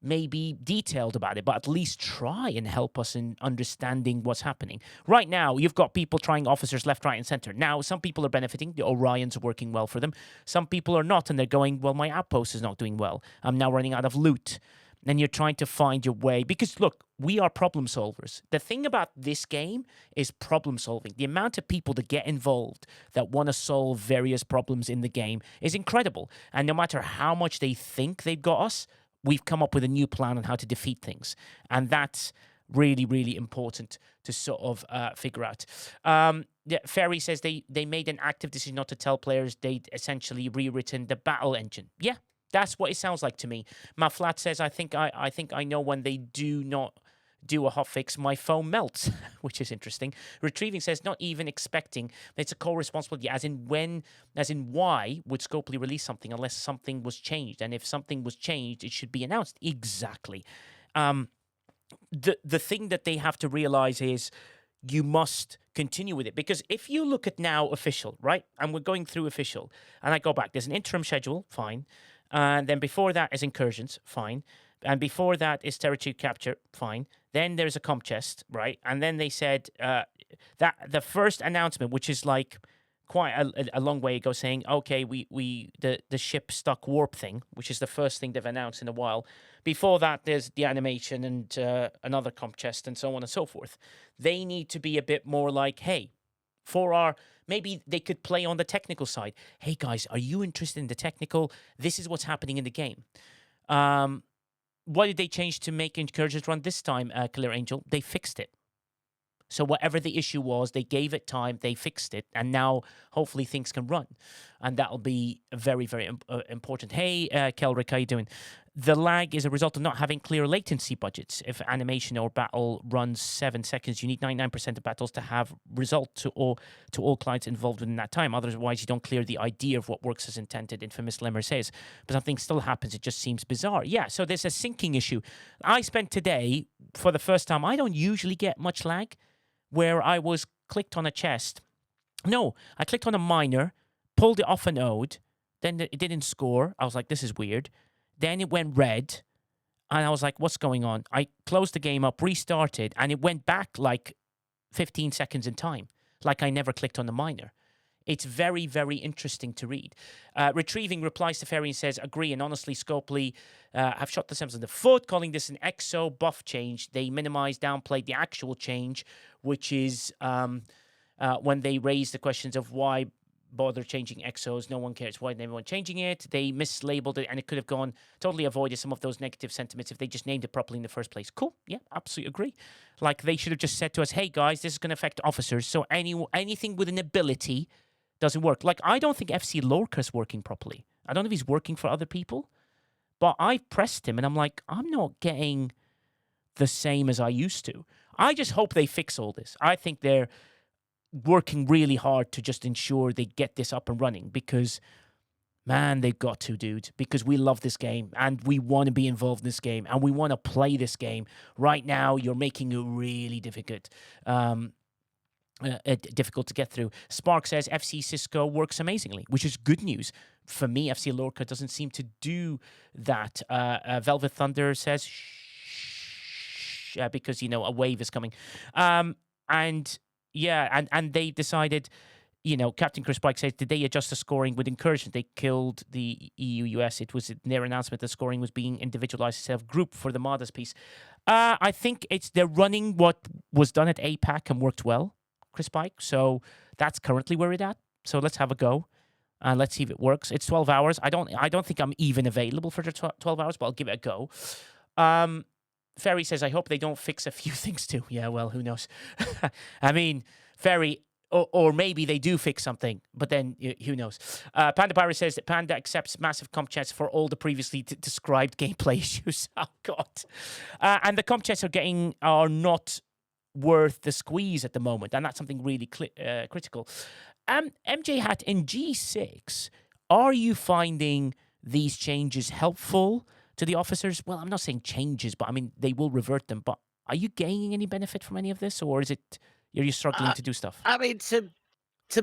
Speaker 2: maybe detailed about it, but at least try and help us in understanding what's happening. Right now, you've got people trying officers left, right, and center. Now, some people are benefiting. The Orions are working well for them. Some people are not, and they're going, well, my outpost is not doing well. I'm now running out of loot. And you're trying to find your way. Because, look, we are problem solvers. The thing about this game is problem solving. The amount of people that get involved that want to solve various problems in the game is incredible. And no matter how much they think they've got us, we've come up with a new plan on how to defeat things. And that's really, really important to sort of figure out. Ferry says they made an active decision not to tell players they'd essentially rewritten the battle engine. Yeah, that's what it sounds like to me. Maflat says, I think I know when they do not do a hotfix, my phone melts, which is interesting. Retrieving says, not even expecting. It's a co-responsibility, as in why would Scopely release something unless something was changed? And if something was changed, it should be announced. Exactly. The thing that they have to realize is you must continue with it. Because if you look at now official, right? And we're going through official, and I go back, there's an interim schedule, fine. And then before that is incursions, fine. And before that is territory capture, fine. Then there's a comp chest, right? And then they said that the first announcement, which is like quite a long way ago, saying, okay, the ship stuck warp thing, which is the first thing they've announced in a while. Before that, there's the animation and another comp chest and so on and so forth. They need to be a bit more like, hey, maybe they could play on the technical side. Hey, guys, are you interested in the technical? This is what's happening in the game. What did they change to make incursions run this time, Killer Angel? They fixed it. So whatever the issue was, they gave it time, they fixed it, and now hopefully things can run. And that'll be very, very important. Hey, Kelric, how you doing? The lag is a result of not having clear latency budgets. If animation or battle runs 7 seconds, you need 99% of battles to have result to all clients involved within that time. Otherwise, you don't clear the idea of what works as intended, Infamous Lemmer says. But something still happens. It just seems bizarre. Yeah, so there's a syncing issue. I spent today, for the first time, I don't usually get much lag, where I was clicked on a chest. No, I clicked on a miner, pulled it off a node, then it didn't score. I was like, this is weird. Then it went red, and I was like, what's going on? I closed the game up, restarted, and it went back like 15 seconds in time, like I never clicked on the miner. It's very, very interesting to read. Retrieving replies to Ferry and says, agree, and honestly, Scopely have shot themselves in the foot, calling this an EXO buff change. They minimized, downplayed the actual change, which is when they raised the questions of why bother changing EXOs, no one cares. Why everyone changing it? They mislabeled it, and it could have totally avoided some of those negative sentiments if they just named it properly in the first place. Cool, yeah, absolutely agree. Like, they should have just said to us, hey guys, this is going to affect officers, so anything with an ability doesn't work. Like, I don't think FC Lorca's working properly. I don't know if he's working for other people, but I pressed him, and I'm like, I'm not getting the same as I used to. I just hope they fix all this. I think they're working really hard to just ensure they get this up and running because, man, they've got to, dude, because we love this game and we want to be involved in this game and we want to play this game. Right now, you're making it really difficult. Difficult to get through. Spark says FC Cisco works amazingly, which is good news. For me, FC Lorca doesn't seem to do that. Velvet Thunder says, shh, because, a wave is coming. And they decided, Captain Chris Pike says, did they adjust the scoring with encouragement? They killed the EU-US. It was in their announcement the scoring was being individualized instead of group for the Madas piece. I think they're running what was done at APAC and worked well, Chris Pike. So that's currently where it's at. So let's have a go. And let's see if it works. It's 12 hours. I don't think I'm even available for the 12 hours, but I'll give it a go. Ferry says, I hope they don't fix a few things too. Yeah, well, who knows? I mean, Ferry, or maybe they do fix something, but then who knows? Panda Pirate says that Panda accepts massive comp chats for all the previously described gameplay issues. Oh, God. And the comp chats are not worth the squeeze at the moment, and that's something really critical. MJ Hat, in G6, are you finding these changes helpful to the officers? Well, I'm not saying changes, but I mean, they will revert them. But are you gaining any benefit from any of this, or are you struggling to do stuff?
Speaker 3: I mean, to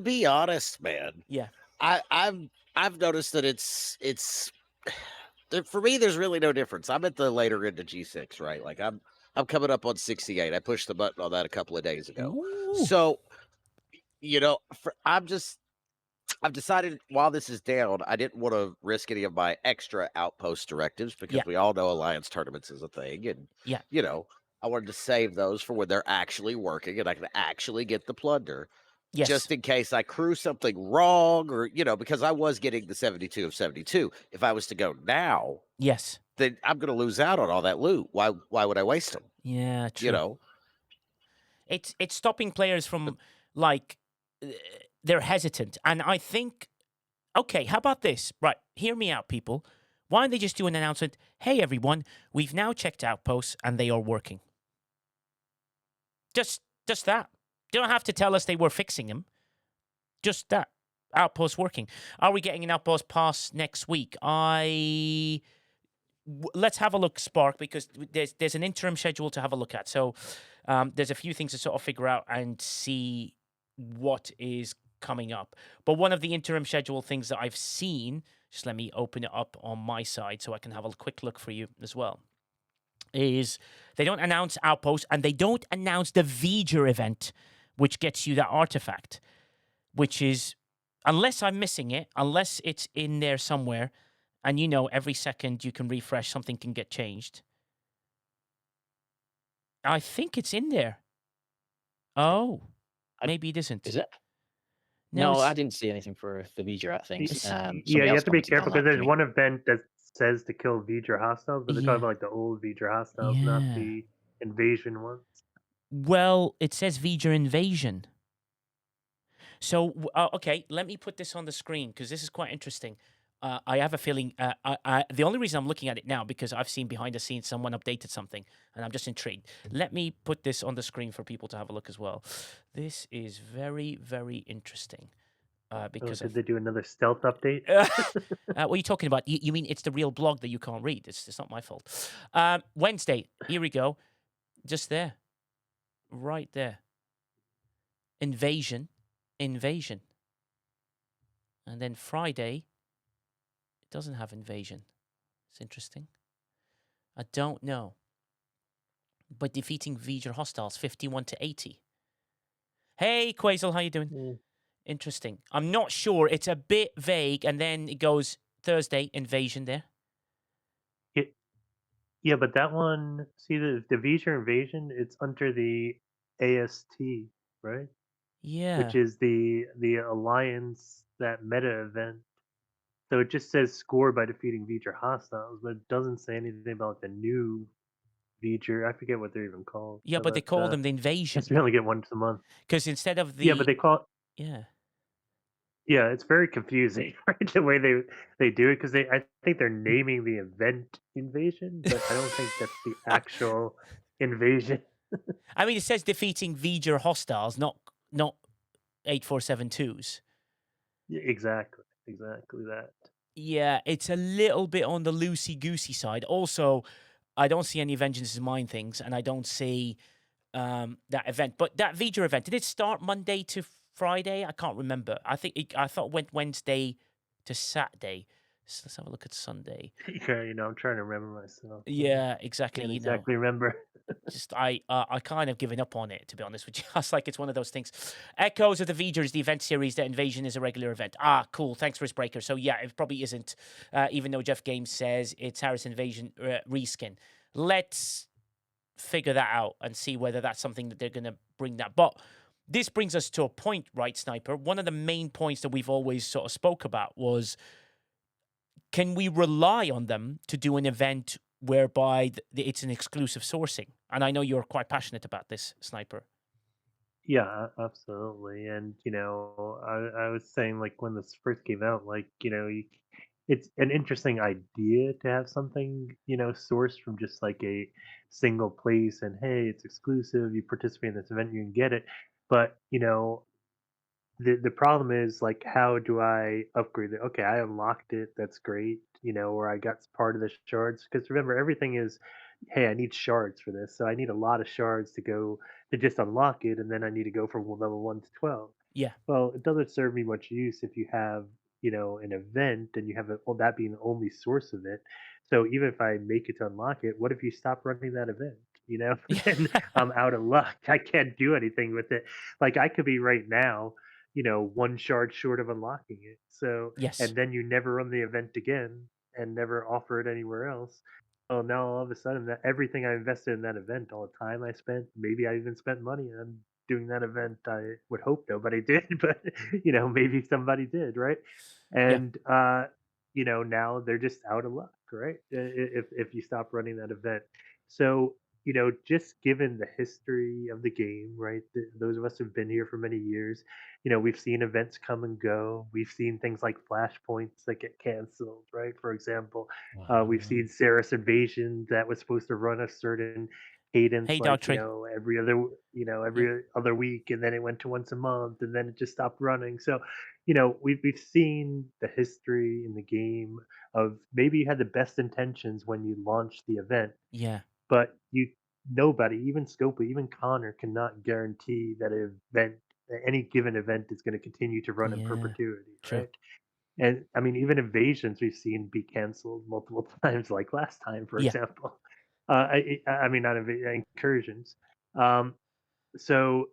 Speaker 3: be honest, man.
Speaker 2: Yeah.
Speaker 3: I've noticed that it's for me. There's really no difference. I'm at the later end of G6, right? Like I'm coming up on 68. I pushed the button on that a couple of days ago.
Speaker 2: Ooh.
Speaker 3: So, I've decided while this is down, I didn't want to risk any of my extra outpost directives because we all know Alliance tournaments is a thing. And, I wanted to save those for when they're actually working and I can actually get the plunder.
Speaker 2: Yes.
Speaker 3: Just in case I crew something wrong or, because I was getting the 72 of 72. If I was to go now,
Speaker 2: yes,
Speaker 3: then I'm going to lose out on all that loot. Why would I waste them?
Speaker 2: Yeah, true. It's stopping players from, they're hesitant. And I think, okay, how about this? Right, hear me out, people. Why don't they just do an announcement? Hey, everyone, we've now checked outposts and they are working. Just that. You don't have to tell us they were fixing them. Just that. Outpost working. Are we getting an outpost pass next week? Let's have a look, Spark, because there's an interim schedule to have a look at. So there's a few things to sort of figure out and see what is coming up. But one of the interim schedule things that I've seen, just let me open it up on my side so I can have a quick look for you as well, is they don't announce outposts and they don't announce the V'ger event, which gets you that artifact, which is, unless I'm missing it, unless it's in there somewhere, and every second you can refresh, something can get changed. I think it's in there. Oh, maybe it isn't.
Speaker 4: Is it?
Speaker 2: No,
Speaker 4: I didn't see anything for the V'ger things.
Speaker 6: You have to be careful because there's one event that says to kill V'ger hostiles, but they're talking about the old V'ger hostiles, not the invasion ones.
Speaker 2: Well, it says V'ger invasion. So, okay, let me put this on the screen because this is quite interesting. I have a feeling, the only reason I'm looking at it now because I've seen behind the scenes someone updated something and I'm just intrigued. Let me put this on the screen for people to have a look as well. This is very, very interesting. Because
Speaker 6: did they do another stealth update?
Speaker 2: What are you talking about? You mean it's the real blog that you can't read? It's not my fault. Wednesday, here we go. Just there. Right there. Invasion. And then Friday, it doesn't have invasion. It's interesting. I don't know. But defeating V'ger hostiles, 51 to 80. Hey, Quazel, how you doing? Interesting. I'm not sure. It's a bit vague, and then it goes Thursday, invasion there.
Speaker 6: Yeah, but that one, see the V'ger invasion, it's under the AST, right?
Speaker 2: Yeah.
Speaker 6: Which is the Alliance, that meta event. So it just says score by defeating V'ger hostiles, but it doesn't say anything about the new V'ger. I forget what they're even called.
Speaker 2: Yeah, but they call them the invasion.
Speaker 6: We only get once a month.
Speaker 2: Because instead of the...
Speaker 6: Yeah, but they call it...
Speaker 2: Yeah.
Speaker 6: Yeah, it's very confusing, right? The way they do it, because I think they're naming the event invasion, but I don't think that's the actual invasion.
Speaker 2: I mean, it says defeating V'ger hostiles, not 8472s.
Speaker 6: Yeah, exactly that.
Speaker 2: Yeah, it's a little bit on the loosey-goosey side. Also, I don't see any Vengeance is Mine things, and I don't see that event. But that Vija event, did it start Monday to Friday? I can't remember. I thought it went Wednesday to Saturday. So let's have a look at Sunday.
Speaker 6: Yeah, I'm trying to remember myself.
Speaker 2: Yeah, exactly.
Speaker 6: Can't exactly remember.
Speaker 2: Just I kind of given up on it, to be honest with you. I was like, it's one of those things. Echoes of the V'ger is the event series. The Invasion is a regular event. Ah, cool. Thanks, Riskbreaker. So yeah, it probably isn't. Even though Jeff Games says it's Harris Invasion reskin. Let's figure that out and see whether that's something that they're going to bring that. But this brings us to a point, right, Sniper? One of the main points that we've always sort of spoke about was, can we rely on them to do an event whereby it's an exclusive sourcing? And I know you're quite passionate about this, Sniper.
Speaker 6: Yeah, absolutely. And I was saying, like, when this first came out, like, it's an interesting idea to have something sourced from just like a single place, and hey, it's exclusive. You participate in this event, you can get it. But the problem is, like, how do I upgrade it? Okay, I unlocked it. That's great. Or I got part of the shards. Because remember, everything is, hey, I need shards for this, so I need a lot of shards to go to just unlock it, and then I need to go from level 1 to 12.
Speaker 2: Yeah.
Speaker 6: Well, it doesn't serve me much use if you have an event and you have well, that being the only source of it. So even if I make it to unlock it, what if you stop running that event? Then I'm out of luck. I can't do anything with it. Like, I could be right now, one shard short of unlocking it. So,
Speaker 2: Yes.
Speaker 6: and then you never run the event again and never offer it anywhere else. Well, now all of a sudden, that everything I invested in that event, all the time I spent, maybe I even spent money on doing that event. I would hope nobody did, but maybe somebody did, right? And now they're just out of luck, right? If you stop running that event. So, just given the history of the game, right? Those of us who've been here for many years, we've seen events come and go. We've seen things like flashpoints that get canceled, right? For example, we've seen Saris Invasion that was supposed to run a certain cadence,
Speaker 2: Hey,
Speaker 6: like,
Speaker 2: Dogtree.
Speaker 6: every other week, and then it went to once a month, and then it just stopped running. So, we've seen the history in the game of, maybe you had the best intentions when you launched the event,
Speaker 2: Yeah.
Speaker 6: but nobody, even Scopely, even Connor, cannot guarantee that any given event is going to continue to run in perpetuity,
Speaker 2: True.
Speaker 6: right? And I mean, even invasions we've seen be canceled multiple times, like last time, for example. I mean, not incursions. So,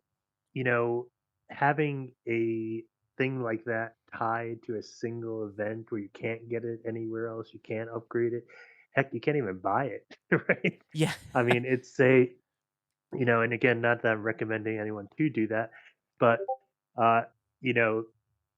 Speaker 6: having a thing like that tied to a single event where you can't get it anywhere else, you can't upgrade it. Heck, you can't even buy it, right?
Speaker 2: Yeah.
Speaker 6: I mean, and again, not that I'm recommending anyone to do that, but uh, you know,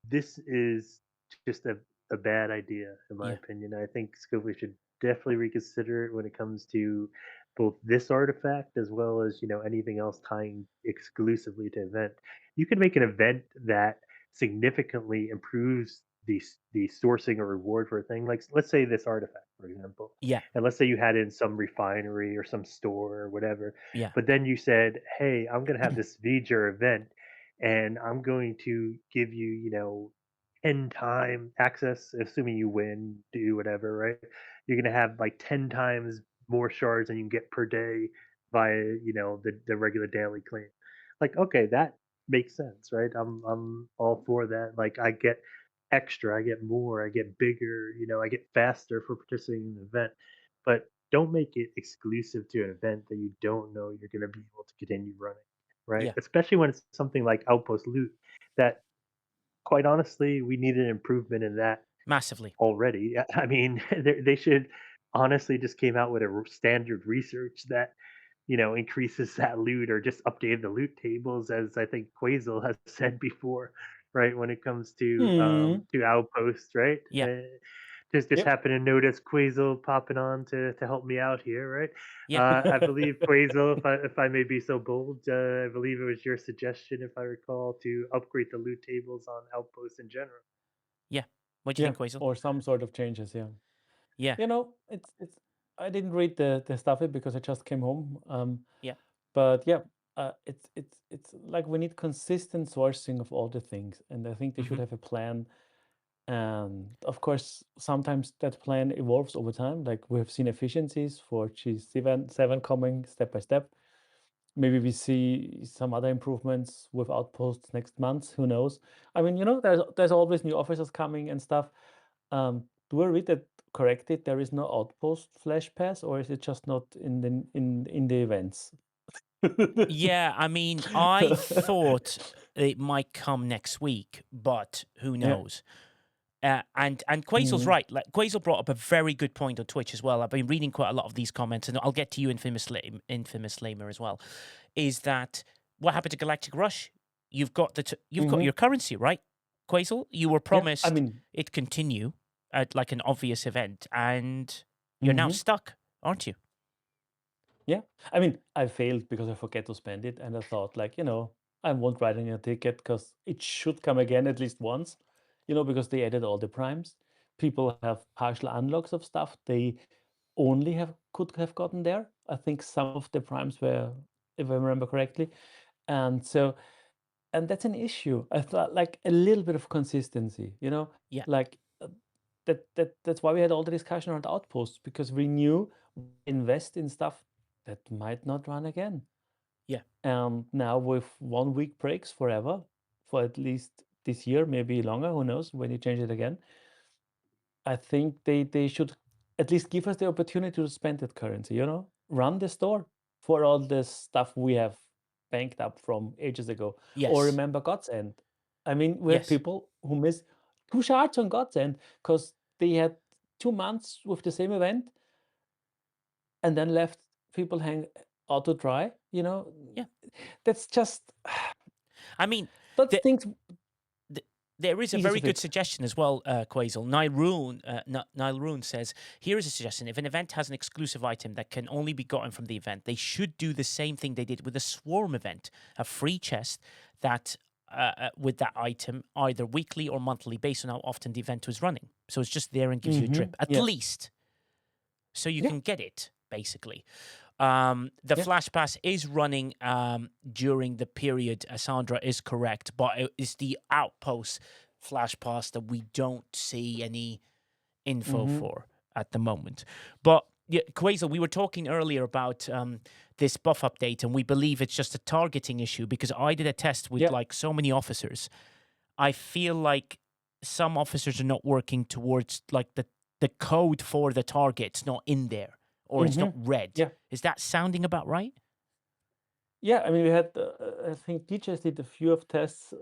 Speaker 6: this is just a bad idea, in my opinion. I think Scopely should definitely reconsider it when it comes to both this artifact as well as anything else tying exclusively to event. You can make an event that significantly improves the sourcing or reward for a thing. Like, let's say this artifact, for example,
Speaker 2: Yeah.
Speaker 6: and let's say you had it in some refinery or some store or whatever.
Speaker 2: Yeah.
Speaker 6: But then you said, "Hey, I'm going to have this V'ger event, and I'm going to give you, 10-time access, assuming you win, do whatever, right? You're going to have like 10 times more shards than you can get per day via, the regular daily claim." Like, okay, that makes sense, right? I'm all for that. Like, I get extra, I get more, I get bigger, I get faster for participating in the event. But don't make it exclusive to an event that you don't know you're going to be able to continue running, right?
Speaker 2: Yeah.
Speaker 6: Especially when it's something like Outpost Loot that, quite honestly, we need an improvement in that
Speaker 2: Massively.
Speaker 6: already. I mean, they should honestly just came out with a standard research that increases that loot, or just updated the loot tables, as I think Quasel has said before, right? When it comes to Outpost, right?
Speaker 2: Yeah.
Speaker 6: Just happen to notice Quasel popping on to help me out here, right?
Speaker 2: Yeah.
Speaker 6: I believe Quasel, if I may be so bold, I believe it was your suggestion, if I recall, to upgrade the loot tables on Outposts in general.
Speaker 2: Yeah. What do you think, Quasel?
Speaker 7: Or some sort of changes, yeah.
Speaker 2: Yeah.
Speaker 7: It's I didn't read the stuff it because I just came home.
Speaker 2: Yeah.
Speaker 7: But yeah, it's like we need consistent sourcing of all the things, and I think they should
Speaker 2: Mhm.
Speaker 7: have a plan. And of course, sometimes that plan evolves over time. Like we have seen efficiencies for G7 coming step by step. Maybe we see some other improvements with outposts next month. Who knows? I mean, there's always new officers coming and stuff. Do I read that correctly? There is no outpost flash pass, or is it just not in the events?
Speaker 2: Yeah, I mean, I thought it might come next week, but who
Speaker 7: Yeah.
Speaker 2: knows? And Quazel's
Speaker 7: Mhm.
Speaker 2: right. Like Quazel brought up a very good point on Twitch as well. I've been reading quite a lot of these comments, and I'll get to you, Infamous Lamer, as well. Is that what happened to Galactic Rush? You've got you've got
Speaker 7: Mhm.
Speaker 2: your currency, right, Quazel? You were
Speaker 7: Yeah. I
Speaker 2: promised
Speaker 7: mean,
Speaker 2: it continue at like an obvious event, and you're now
Speaker 7: mhm.
Speaker 2: stuck, aren't you?
Speaker 7: Yeah. I mean, I failed because I forget to spend it, and I thought, like, I won't write any ticket because it should come again at least once, because they added all the primes. People have partial unlocks of stuff they only could have gotten there. I think some of the primes were, if I remember correctly. And so, and that's an issue. I thought like a little bit of consistency,
Speaker 2: Yeah.
Speaker 7: like that's why we had all the discussion around outposts, because we knew we invest in stuff that might not run again.
Speaker 2: Yeah.
Speaker 7: And now with 1 week breaks forever, for at least this year, maybe longer, who knows when you change it again. I think they should at least give us the opportunity to spend that currency, run the store for all the stuff we have banked up from ages ago. Or
Speaker 2: Yes.
Speaker 7: remember God's End. I mean, we have
Speaker 2: Yes.
Speaker 7: people who miss 2 shards on God's End because they had 2 months with the same event and then left people hang out to dry,
Speaker 2: Yeah.
Speaker 7: That's just
Speaker 2: I mean,
Speaker 7: those
Speaker 2: the,
Speaker 7: things
Speaker 2: there is a
Speaker 7: easy to
Speaker 2: very good
Speaker 7: fix.
Speaker 2: suggestion as well, Quazel. Nile Rune says, here is a suggestion. If an event has an exclusive item that can only be gotten from the event, they should do the same thing they did with the Swarm event, a free chest that with that item, either weekly or monthly, based on how often the event was running. So it's just there and gives you a drip, at
Speaker 7: Yeah.
Speaker 2: least, so you
Speaker 7: Yeah.
Speaker 2: can get it, basically. The
Speaker 7: Yeah.
Speaker 2: Flash Pass is running during the period. Sandra is correct, but it's the Outpost Flash Pass that we don't see any info for at the moment. But yeah, Quazel, we were talking earlier about this buff update, and we believe it's just a targeting issue because I did a test with like so many officers. I feel like some officers are not working towards like the code for the target's not in there, or it's not red.
Speaker 7: Yeah.
Speaker 2: Is that sounding about right?
Speaker 7: Yeah, I mean, we had, I think DJs did a few of tests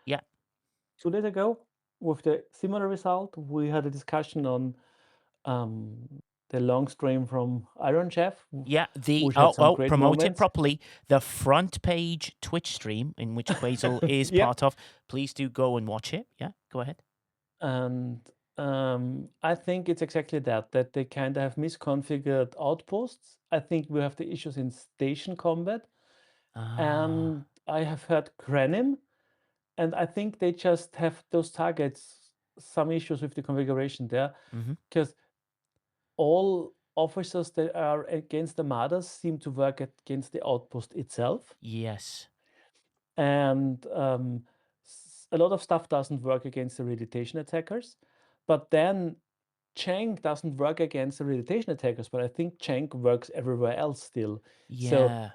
Speaker 2: Yeah.
Speaker 7: 2 days ago with the similar result. We had a discussion on the long stream from Iron Chef,
Speaker 2: Yeah,
Speaker 7: which had some great
Speaker 2: promote it
Speaker 7: moments.
Speaker 2: properly. The front page Twitch stream in which Quazel is
Speaker 7: Yeah.
Speaker 2: part of. Please do go and watch it. Yeah, go ahead.
Speaker 7: And I think it's exactly that they kind of have misconfigured outposts. I think we have the issues in station combat. And I have heard Granim, and I think they just have those targets, some issues with the configuration there, because all officers that are against the Armadas seem to work against the outpost itself.
Speaker 2: Yes.
Speaker 7: And a lot of stuff doesn't work against the reeditation attackers. But then Chang doesn't work against the reeditation attackers, but I think Chang works everywhere else still.
Speaker 2: Yeah.
Speaker 7: So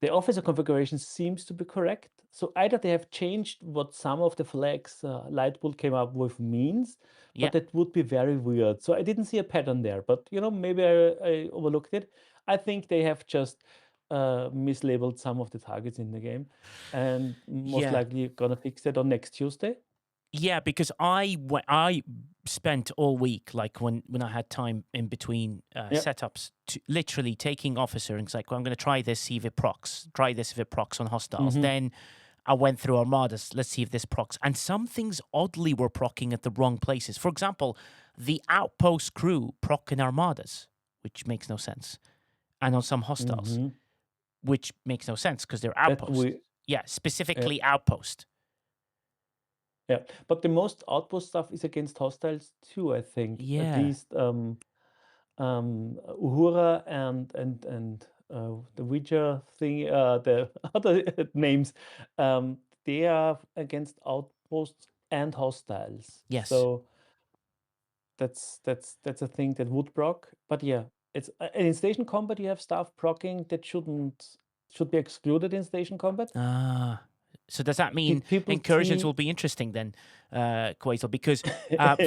Speaker 7: the officer configuration seems to be correct. So either they have changed what some of the flags Lightbolt came up with means, but that would be very weird. So I didn't see a pattern there, but maybe I overlooked it. I think they have just mislabeled some of the targets in the game, and most likely gonna fix it on next Tuesday.
Speaker 2: Yeah, because I spent all week, like when I had time in between setups, literally taking officer and it's like, well, I'm going to try this, see if it procs. Try this if it procs on hostiles. Then I went through Armadas. Let's see if this procs. And some things oddly were procking at the wrong places. For example, the Outpost crew proc in Armadas, which makes no sense, and on some hostiles, which makes no sense because they're Outpost. Specifically Outpost.
Speaker 7: Yeah, but the most outpost stuff is against hostiles too, I think. At least Uhura and the Ouija thing, the other names, they are against outposts and hostiles.
Speaker 2: Yes.
Speaker 7: So that's a thing that would proc. But yeah, it's in station combat you have stuff procking that should be excluded in station combat.
Speaker 2: So does that mean
Speaker 7: Did people
Speaker 2: incursions
Speaker 7: see?
Speaker 2: will be interesting then, Quasel? Because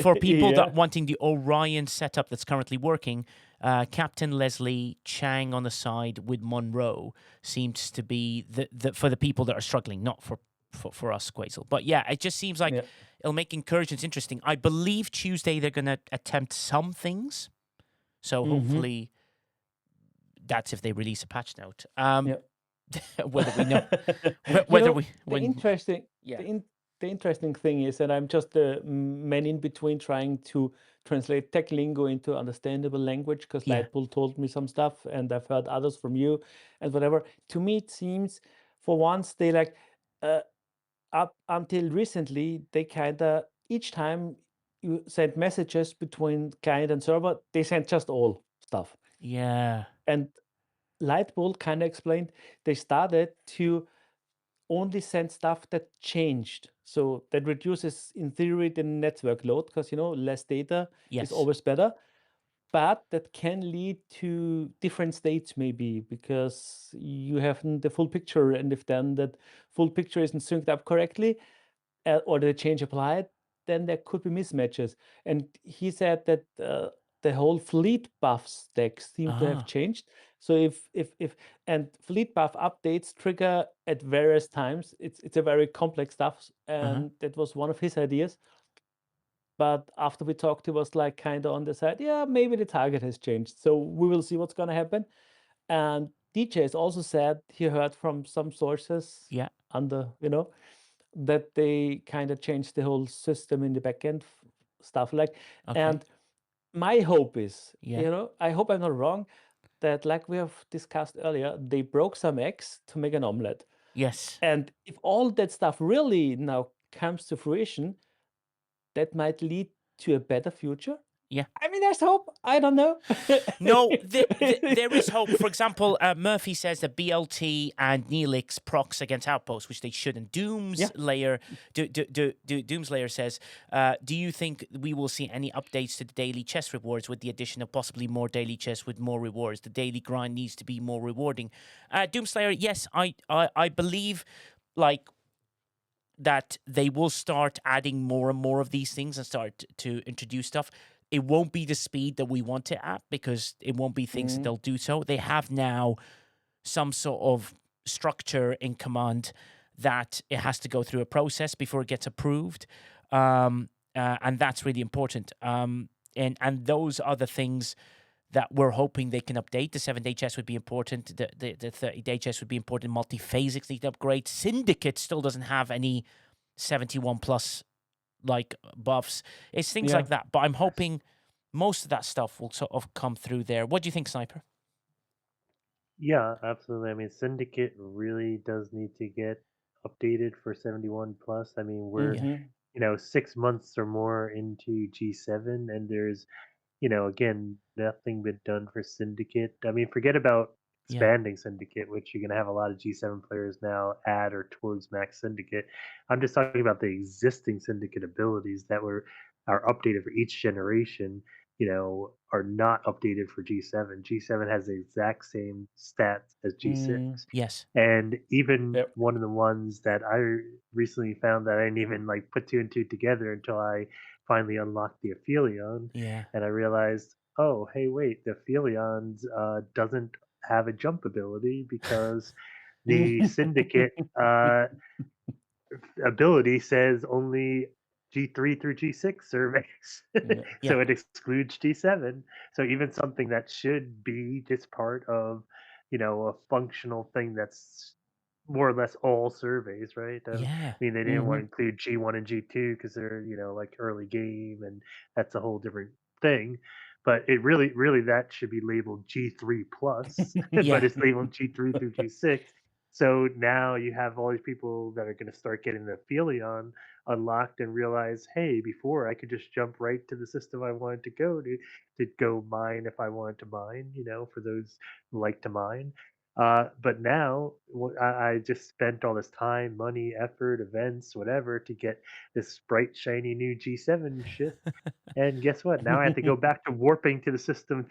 Speaker 2: for people that
Speaker 7: Yeah.
Speaker 2: wanting the Orion setup that's currently working, Captain Leslie Chang on the side with Monroe seems to be the for the people that are struggling, not for us, Quasel. But yeah, it just seems like
Speaker 7: Yeah.
Speaker 2: it'll make incursions interesting. I believe Tuesday they're going to attempt some things. So hopefully that's if they release a patch note.
Speaker 7: Yeah.
Speaker 2: Whether we know
Speaker 7: You
Speaker 2: whether
Speaker 7: know,
Speaker 2: we
Speaker 7: the interesting
Speaker 2: yeah.
Speaker 7: the interesting thing is that I'm just the man in between trying to translate tech lingo into understandable language because
Speaker 2: Yeah.
Speaker 7: Lightbull told me some stuff and I've heard others from you and whatever. To me, it seems for once they like up until recently they kind of each time you send messages between client and server, they sent just all stuff.
Speaker 2: Yeah.
Speaker 7: And Lightbull kind of explained they started to only send stuff that changed. So that reduces, in theory, the network load because, less data is
Speaker 2: Yes.
Speaker 7: always better. But that can lead to different states maybe because you haven't the full picture. And if then that full picture isn't synced up correctly or the change applied, then there could be mismatches. And he said that the whole fleet buff stack seemed to have changed. So if and fleet buff updates trigger at various times, it's a very complex stuff, and that was one of his ideas. But after we talked, he was like kind of on the side, yeah, maybe the target has changed. So we will see what's going to happen. And DJ has also said he heard from some sources under, that they kind of changed the whole system in the backend stuff like. And my hope is, I hope I'm not wrong, that like we have discussed earlier, they broke some eggs to make an omelette.
Speaker 2: Yes.
Speaker 7: And if all that stuff really now comes to fruition, that might lead to a better future.
Speaker 2: Yeah.
Speaker 7: I mean, there's hope. I don't know.
Speaker 2: No, there is hope. For example, Murphy says that BLT and Neelix procs against Outposts, which they shouldn't. Doomslayer says, do you think we will see any updates to the daily chess rewards with the addition of possibly more daily chess with more rewards? The daily grind needs to be more rewarding. Doomslayer, yes, I believe like that they will start adding more and more of these things and start to introduce stuff. It won't be the speed that we want it at because it won't be things that they'll do so. They have now some sort of structure in command that it has to go through a process before it gets approved. And that's really important. And those are the things that we're hoping they can update. The 7-day chess would be important. The 30-day chess would be important. Multiphasics need to upgrade. Syndicate still doesn't have any 71 plus like buffs. It's things like that. But I'm hoping most of that stuff will sort of come through there. What do you think, Sniper?
Speaker 6: Yeah, absolutely. I mean, Syndicate really does need to get updated for 71 plus. I mean, we're 6 months or more into G7, and there's again, nothing been done for Syndicate. I mean, forget about expanding Syndicate, which you're going to have a lot of G7 players now add or towards max Syndicate. I'm just talking about the existing Syndicate abilities that are updated for each generation. Are not updated for G7. G7 has the exact same stats as G6.
Speaker 2: Yes.
Speaker 6: And even one of the ones that I recently found that I didn't even like put two and two together until I finally unlocked the Aphelion.
Speaker 2: Yeah.
Speaker 6: And I realized, oh, hey, wait, the Aphelion doesn't have a jump ability because the Syndicate ability says only G3 through G6 surveys. So it excludes G7. So even something that should be just part of, a functional thing that's more or less all surveys, right? I mean, they didn't want to include G1 and G2 because they're, like early game and that's a whole different thing. But it really that should be labeled G3 plus, but it's labeled G3 through G6. So now you have all these people that are going to start getting the Aphelion unlocked and realize, hey, before I could just jump right to the system I wanted to go mine if I wanted to mine, for those who like to mine. But now I just spent all this time, money, effort, events, whatever, to get this bright, shiny new G7 ship. And guess what? Now I have to go back to warping to the system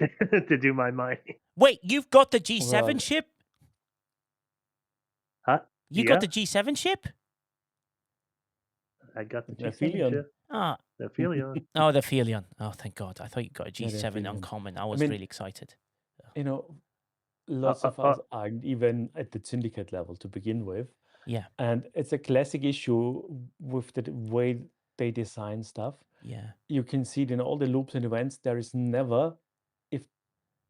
Speaker 6: to do my mining.
Speaker 2: Wait, you've got the G7
Speaker 7: Well,
Speaker 2: ship?
Speaker 6: Huh?
Speaker 2: You got
Speaker 6: Yeah,
Speaker 2: the G7 ship?
Speaker 6: I got the
Speaker 7: the
Speaker 6: G7
Speaker 7: Aphelion.
Speaker 6: ship,
Speaker 2: Ah,
Speaker 6: the Aphelion.
Speaker 2: oh, the Aphelion. Oh, thank God. I thought you got a
Speaker 7: Yeah, the
Speaker 2: G7
Speaker 7: Aphelion.
Speaker 2: uncommon. I
Speaker 7: I
Speaker 2: was
Speaker 7: mean,
Speaker 2: really excited.
Speaker 7: you know,
Speaker 6: Uh,
Speaker 7: lots
Speaker 6: uh,
Speaker 7: of
Speaker 6: uh,
Speaker 7: us aren't even at the syndicate level to begin with.
Speaker 2: Yeah,
Speaker 7: And it's a classic issue with the way they design stuff.
Speaker 2: yeah,
Speaker 7: You can see it in all the loops and events. There is never, if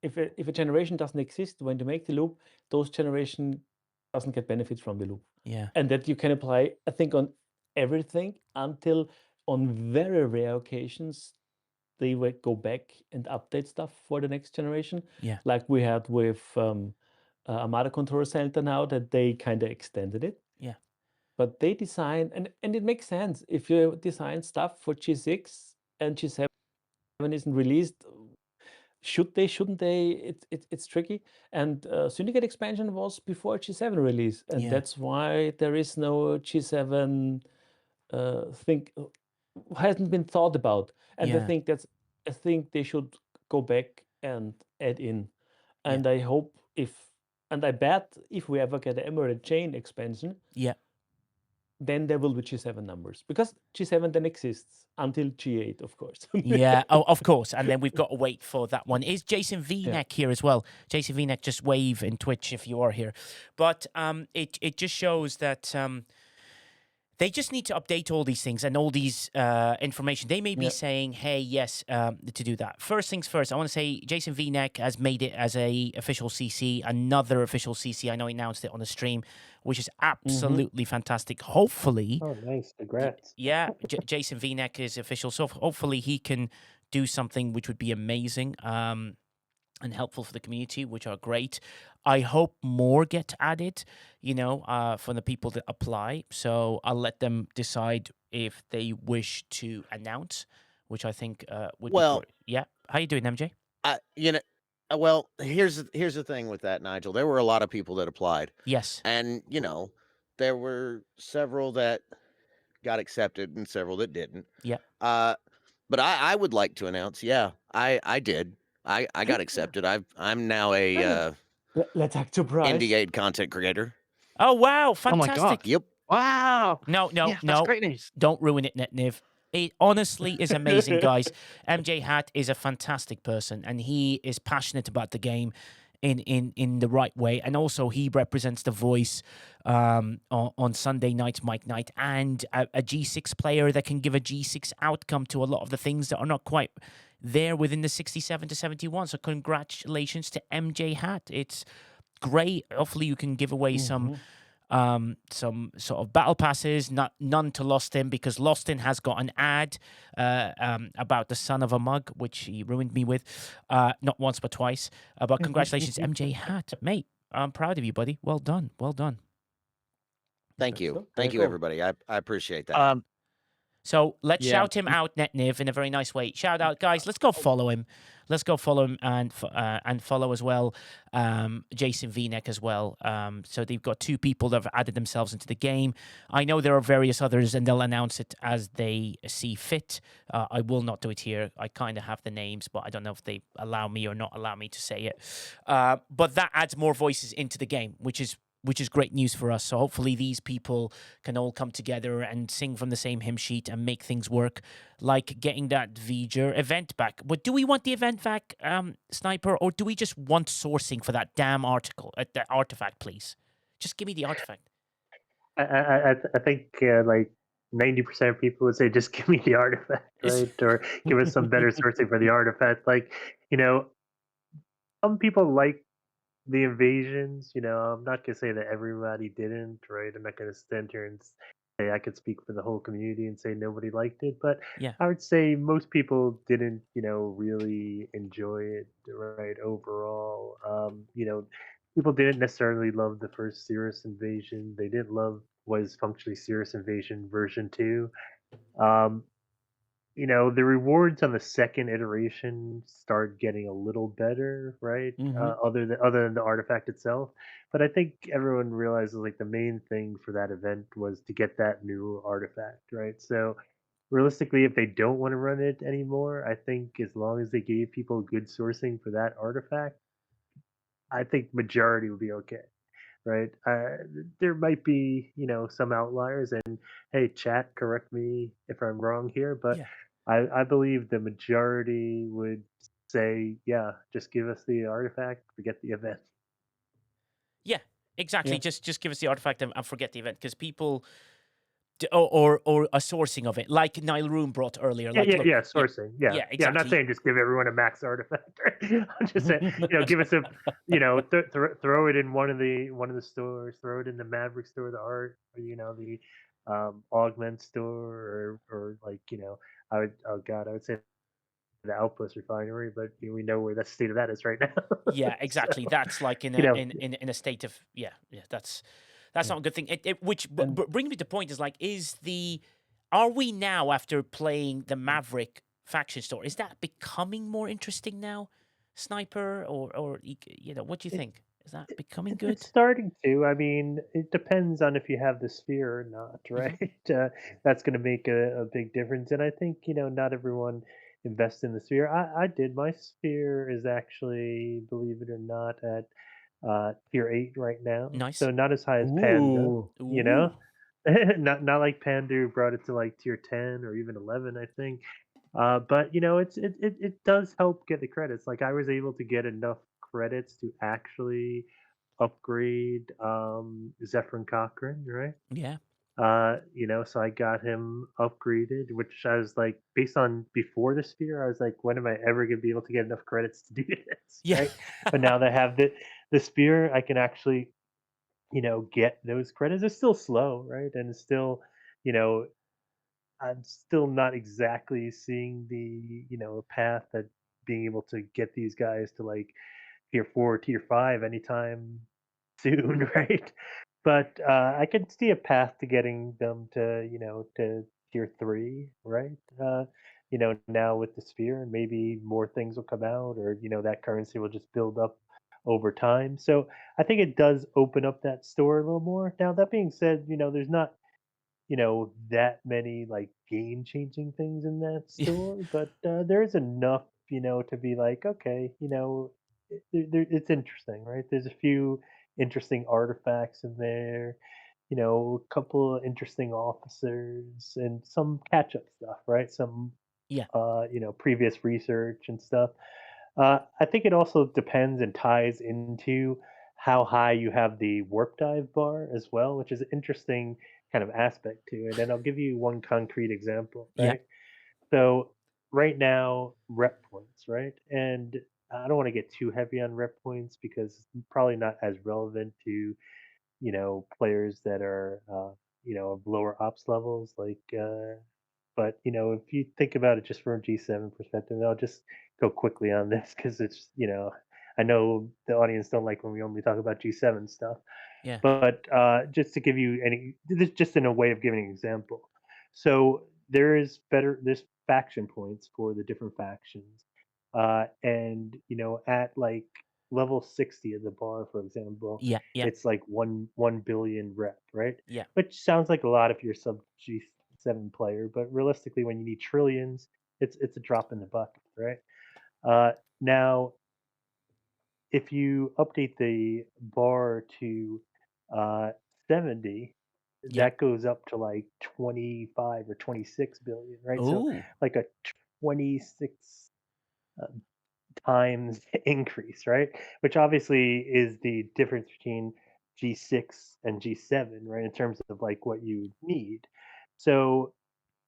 Speaker 7: if a generation doesn't exist when you make the loop, those generation doesn't get benefits from the loop.
Speaker 2: yeah,
Speaker 7: And that you can apply, I think, on everything until on very rare occasions they will go back and update stuff for the next generation,
Speaker 2: yeah,
Speaker 7: like we had with Armada Control Center now that they kind of extended it.
Speaker 2: yeah,
Speaker 7: But they design, and it makes sense if you design stuff for G6 and G7 isn't released. Should they? Shouldn't they? It's tricky. And Syndicate expansion was before G7 release, and
Speaker 2: yeah,
Speaker 7: that's why there is no G7 thing hasn't been thought about. And
Speaker 2: yeah,
Speaker 7: I think they should go back and add in.
Speaker 2: yeah,
Speaker 7: And I hope and I bet if we ever get an Emerald Chain expansion,
Speaker 2: yeah.
Speaker 7: then there will be G7 numbers because G7 then exists until G8, of course.
Speaker 2: Yeah, oh, of course. And then we've got to wait for that one. Is Jason
Speaker 7: Yeah.
Speaker 2: V-Neck here as well? Jason V-Neck, just wave in Twitch if you are here. But it just shows that they just need to update all these things and all these information. They may be
Speaker 7: Yeah.
Speaker 2: saying, hey, yes, to do that. First things first, I want to say Jason V-Neck has made it as a official CC, another official CC. I know he announced it on the stream, which is absolutely fantastic. Hopefully,
Speaker 6: Oh, nice. Congrats.
Speaker 2: yeah, Jason V-Neck is official. So hopefully he can do something which would be amazing. And helpful for the community, which are great. I hope more get added, for the people that apply. So I'll let them decide if they wish to announce, which I think would be
Speaker 3: Well,
Speaker 2: great. Yeah. How you doing, MJ?
Speaker 3: well, here's the thing with that, Nigel. There were a lot of people that applied,
Speaker 2: Yes.
Speaker 3: and there were several that got accepted and several that didn't.
Speaker 2: Yeah.
Speaker 3: But I would like to announce, yeah, I did. I got accepted. I'm now a
Speaker 7: Let's act surprised.
Speaker 3: Indie content creator.
Speaker 2: Oh, wow.
Speaker 4: Oh my God.
Speaker 2: Fantastic.
Speaker 3: Yep.
Speaker 4: Wow.
Speaker 2: No,
Speaker 4: Yeah, that's great news.
Speaker 2: Don't ruin it, Niv. It honestly is amazing, guys. MJ Hat is a fantastic person, and he is passionate about the game in the right way. And also, he represents the voice on Sunday nights, Mike Night, and a G6 player that can give a G6 outcome to a lot of the things that are not quite there within the 67 to 71. So congratulations to MJ Hat. It's great. Hopefully, you can give away some sort of battle passes, none to Lostin, because Lostin has got an ad about the son of a mug, which he ruined me with, not once but twice. But congratulations, MJ Hat, mate. I'm proud of you, buddy. Well done, well done.
Speaker 3: Thank you,
Speaker 7: So,
Speaker 3: thank
Speaker 7: very
Speaker 3: you,
Speaker 7: cool.
Speaker 3: everybody. I appreciate that.
Speaker 2: So let's
Speaker 4: Yeah.
Speaker 2: shout him out, Netniv, in a very nice way. Shout out, guys. Let's go follow him. Let's go follow him and follow as well Jason V-Neck as well. So they've got two people that have added themselves into the game. I know there are various others, and they'll announce it as they see fit. I will not do it here. I kind of have the names, but I don't know if they allow me or not allow me to say it. But that adds more voices into the game, which is great news for us. So hopefully these people can all come together and sing from the same hymn sheet and make things work, like getting that V'ger event back. But do we want the event back, Sniper, or do we just want sourcing for that damn that artifact, please? Just give me the artifact.
Speaker 6: I think like 90% of people would say just give me the artifact, right? Or give us some better sourcing for the artifact. Like, some people like the invasions. I'm not gonna say that everybody didn't, right? I'm not gonna stand here and say I could speak for the whole community and say nobody liked it, but
Speaker 2: Yeah.
Speaker 6: I would say most people didn't, really enjoy it, right? Overall, people didn't necessarily love the first Cirrus invasion. They didn't love what is functionally Cirrus invasion version 2. Um, the rewards on the second iteration start getting a little better, right?
Speaker 2: Hmm.
Speaker 6: Other than the artifact itself. But I think everyone realizes like the main thing for that event was to get that new artifact, right? So realistically, if they don't want to run it anymore, I think as long as they gave people good sourcing for that artifact, I think majority will be okay, right? There might be, some outliers, and hey, chat, correct me if I'm wrong here, but
Speaker 2: Yeah.
Speaker 6: I believe the majority would say, yeah, just give us the artifact, forget the event.
Speaker 2: Yeah, exactly.
Speaker 7: Yeah.
Speaker 2: Just give us the artifact and forget the event because people or a sourcing of it, like Nile Room brought earlier.
Speaker 6: Yeah,
Speaker 2: Like,
Speaker 6: yeah,
Speaker 2: look,
Speaker 6: yeah,
Speaker 2: yeah,
Speaker 6: sourcing. Yeah,
Speaker 2: yeah,
Speaker 6: yeah. I'm not
Speaker 2: exactly.
Speaker 6: saying just give everyone a max artifact. Right? I'm just saying, give us a, throw it in one of the stores, throw it in the Maverick store, the art, or, the augment store, or like, I would, oh god, I would say the Outpost refinery, but we know where the state of that is right now.
Speaker 2: Yeah,
Speaker 6: So,
Speaker 2: exactly. That's like in
Speaker 6: you
Speaker 2: a
Speaker 6: know,
Speaker 2: in a state of yeah. That's
Speaker 7: Yeah.
Speaker 2: not a good thing. Which
Speaker 7: And
Speaker 2: brings me to the point is like, are we now after playing the Maverick faction store? Is that becoming more interesting now, Sniper, or what do you
Speaker 6: it,
Speaker 2: think? Is that becoming
Speaker 6: it's
Speaker 2: good?
Speaker 6: starting to. I mean, it depends on if you have the sphere or not,
Speaker 2: Hmm.
Speaker 6: right? That's going to make a big difference. And I think, not everyone invests in the sphere. I did. My sphere is actually, believe it or not, at tier 8 right now.
Speaker 2: Nice.
Speaker 6: So not as high as Panda,
Speaker 7: ooh,
Speaker 6: you know?
Speaker 2: Ooh.
Speaker 6: Not like Panda who brought it to like tier 10 or even 11, I think. But it does help get the credits. Like I was able to get enough credits to actually upgrade Zephyrin Cochrane, right?
Speaker 2: Yeah.
Speaker 6: So I got him upgraded, which I was like, based on before the sphere, I was like, when am I ever gonna be able to get enough credits to do this,
Speaker 2: Yeah.
Speaker 6: right? But now that I have the spear, I can actually, get those credits. It's still slow, right? And it's still, you know, I'm still not exactly seeing the, path that being able to get these guys to like tier 4, tier 5 anytime soon, right? But I can see a path to getting them to, to tier 3, right? Now with the sphere, and maybe more things will come out, or that currency will just build up over time. So I think it does open up that store a little more. Now that being said, there's not that many like game changing things in that
Speaker 2: Yeah.
Speaker 6: store, but there's enough, to be like, okay, it's interesting, right? There's a few interesting artifacts in there, a couple of interesting officers and some catch up stuff, right? Some,
Speaker 2: Yeah.
Speaker 6: previous research and stuff. I think it also depends and ties into how high you have the warp dive bar as well, which is an interesting kind of aspect to it. And I'll give you one concrete example,
Speaker 2: Yeah.
Speaker 6: right? So right now, rep points, right? And I don't want to get too heavy on rep points because it's probably not as relevant to, players that are, of lower ops levels, like, but if you think about it just from a G7 perspective, and I'll just go quickly on this because it's, I know the audience don't like when we only talk about G7 stuff,
Speaker 2: Yeah.
Speaker 6: but just to give you this just in a way of giving an example. So there's faction points for the different factions, and at like level 60 of the bar, for example,
Speaker 2: Yeah. Yeah.
Speaker 6: it's like 1 billion rep, right?
Speaker 2: Yeah.
Speaker 6: Which sounds like a lot if you're sub G7 player, but realistically, when you need trillions, it's a drop in the bucket, right? Now, if you update the bar to uh, 70,
Speaker 2: Yeah.
Speaker 6: that goes up to like 25 or 26 billion, right? So
Speaker 2: Ooh.
Speaker 6: like a 26 uh, times increase, right? Which obviously is the difference between G6 and G7, right? In terms of like what you need. So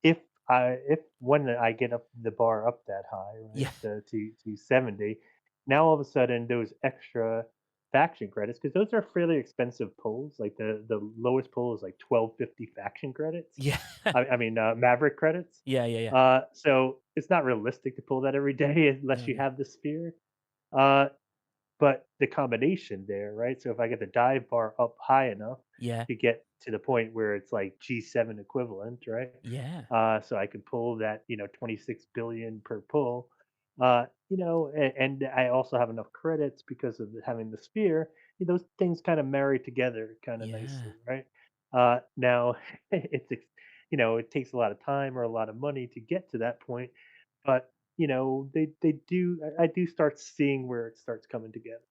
Speaker 6: if if when I get up the bar up that high, right,
Speaker 2: Yeah.
Speaker 6: to 70, now all of a sudden those extra faction credits, because those are fairly expensive pulls. Like the lowest pull is like 1250 faction credits.
Speaker 2: Yeah.
Speaker 6: I mean Maverick credits.
Speaker 2: Yeah. Yeah. Yeah.
Speaker 6: So it's not realistic to pull that every day unless
Speaker 2: No.
Speaker 6: you
Speaker 2: No.
Speaker 6: have the sphere. Uh, but the combination there, right? So if I get the dive bar up high enough
Speaker 2: Yeah.
Speaker 6: to get to the point where it's like G7 equivalent, right?
Speaker 2: Yeah.
Speaker 6: So I could pull that, 26 billion per pull. And I also have enough credits because of having the sphere. Those things kind of marry together kind of
Speaker 2: Yeah.
Speaker 6: nicely, right? Now it takes a lot of time or a lot of money to get to that point, but they do. I do start seeing where it starts coming together.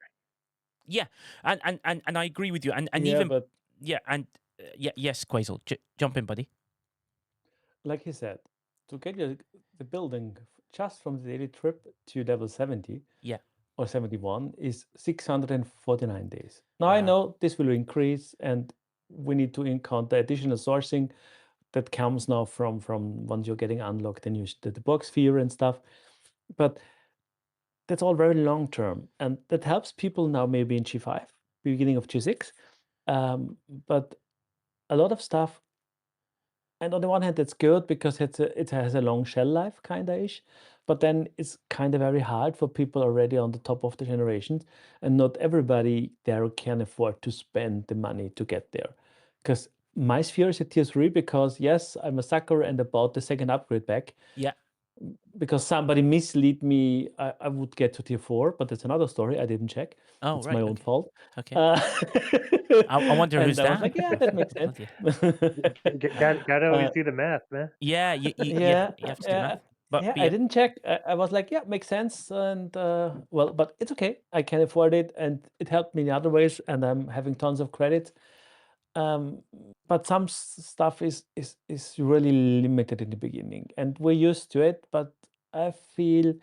Speaker 2: Yeah. And I agree with you. And
Speaker 7: Yeah,
Speaker 2: even
Speaker 7: but
Speaker 2: yeah, and yes, Quasel, jump in, buddy.
Speaker 7: like he said, to get the building just from the daily trip to level 70
Speaker 2: Yeah.
Speaker 7: or 71 is 649 days. Now I
Speaker 2: Wow.
Speaker 7: know this will increase and we need to encounter additional sourcing that comes now from once you're getting unlocked and you the box sphere and stuff. But that's all very long term, and that helps people now maybe in G5, beginning of G6. But a lot of stuff, and on the one hand, that's good because it has a long shell life, kind of ish. But then it's kind of very hard for people already on the top of the generations, and not everybody there can afford to spend the money to get there. Because my sphere is a tier 3 because yes, I'm a sucker and I bought the second upgrade back.
Speaker 2: Yeah.
Speaker 7: Because somebody mislead me, I would get to tier 4, but that's another story. I didn't check.
Speaker 2: Oh,
Speaker 7: It's
Speaker 2: right.
Speaker 7: my own
Speaker 2: Okay.
Speaker 7: fault.
Speaker 2: Okay.
Speaker 7: Uh,
Speaker 2: I wonder who's
Speaker 7: and I was
Speaker 2: that.
Speaker 7: like, yeah, that makes sense.
Speaker 2: Bloody-
Speaker 6: Gotta always
Speaker 7: Uh,
Speaker 6: do the math, man.
Speaker 2: Yeah.
Speaker 7: yeah,
Speaker 2: You have to do the math. But
Speaker 7: yeah, I
Speaker 2: yeah.
Speaker 7: didn't check. I was like, yeah, makes sense. And well, but it's okay. I can afford it, and it helped me in other ways. And I'm having tons of credit. Um, but some stuff is really limited in the beginning, and we're used to it. But I feel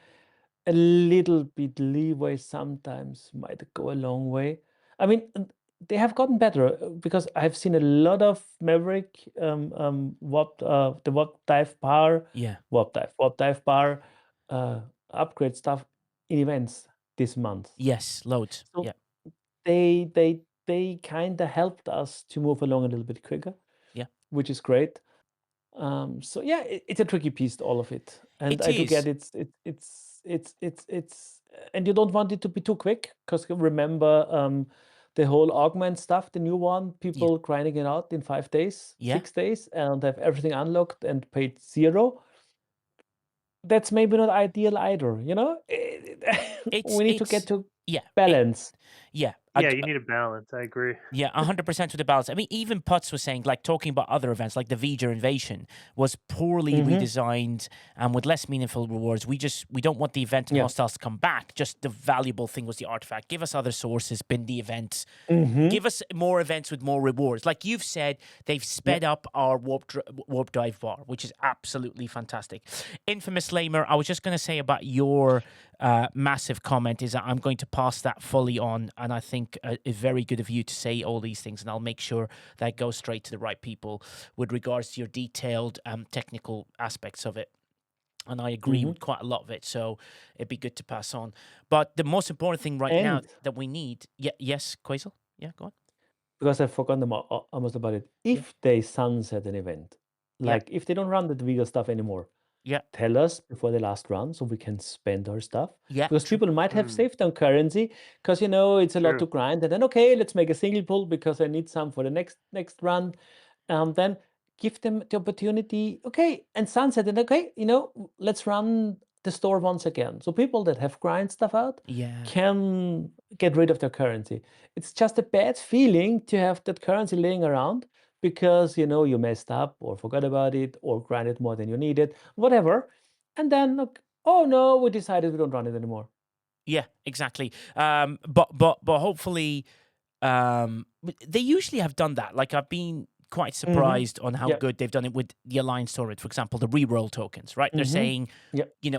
Speaker 7: a little bit leeway sometimes might go a long way. I mean, they have gotten better because I've seen a lot of Maverick, the warp dive bar,
Speaker 2: Yeah.
Speaker 7: warp dive bar uh, upgrade stuff in events this month.
Speaker 2: Yes. Loads.
Speaker 7: So
Speaker 2: Yeah.
Speaker 7: they kind of helped us to move along a little bit quicker.
Speaker 2: Yeah.
Speaker 7: Which is great. So yeah, it's a tricky piece, all of it, and
Speaker 2: It
Speaker 7: I do
Speaker 2: is.
Speaker 7: get and you don't want it to be too quick because remember the whole augment stuff, the new one,
Speaker 2: Yeah.
Speaker 7: people grinding it out in 5 days,
Speaker 2: Yeah.
Speaker 7: 6 days, and have everything unlocked and paid 0. That's maybe not ideal either,
Speaker 2: It's
Speaker 7: we need to get to
Speaker 2: yeah.
Speaker 7: balance.
Speaker 2: Yeah.
Speaker 6: Yeah, you need a balance. I agree.
Speaker 2: Yeah, 100% with the balance. I mean, even Putz was saying, like, talking about other events, like the V'ger Invasion was poorly redesigned and with less meaningful rewards. We don't want the event and
Speaker 7: Yeah.
Speaker 2: hostiles to come back. Just the valuable thing was the artifact. Give us other sources, bin the events. Give us more events with more rewards. Like you've said, they've sped up our warp dive bar, which is absolutely fantastic. Infamous Lamer, I was just going to say about your massive comment is that I'm going to pass that fully on, and I think it's very good of you to say all these things, and I'll make sure that goes straight to the right people with regards to your detailed technical aspects of it. And I agree with quite a lot of it, so it'd be good to pass on. But the most important thing right now that we need, yes, Quasel? Yeah, go on.
Speaker 7: Because I've forgotten almost about it. If they sunset an event, like if they don't run the Vigo stuff anymore, tell us before the last run so we can spend our stuff.
Speaker 2: Yeah,
Speaker 7: because people might have saved on currency because it's a lot to grind, and then okay, let's make a single pull because I need some for the next run. Then give them the opportunity, okay, and sunset, and okay, let's run the store once again. So people that have grind stuff out can get rid of their currency. It's just a bad feeling to have that currency laying around because you messed up or forgot about it or grinded more than you needed, whatever. And then look, oh no, we decided we don't run it anymore.
Speaker 2: Yeah, exactly. But hopefully, they usually have done that. Like I've been quite surprised on how good they've done it with the Alliance storage, for example, the reroll tokens, right? They're saying,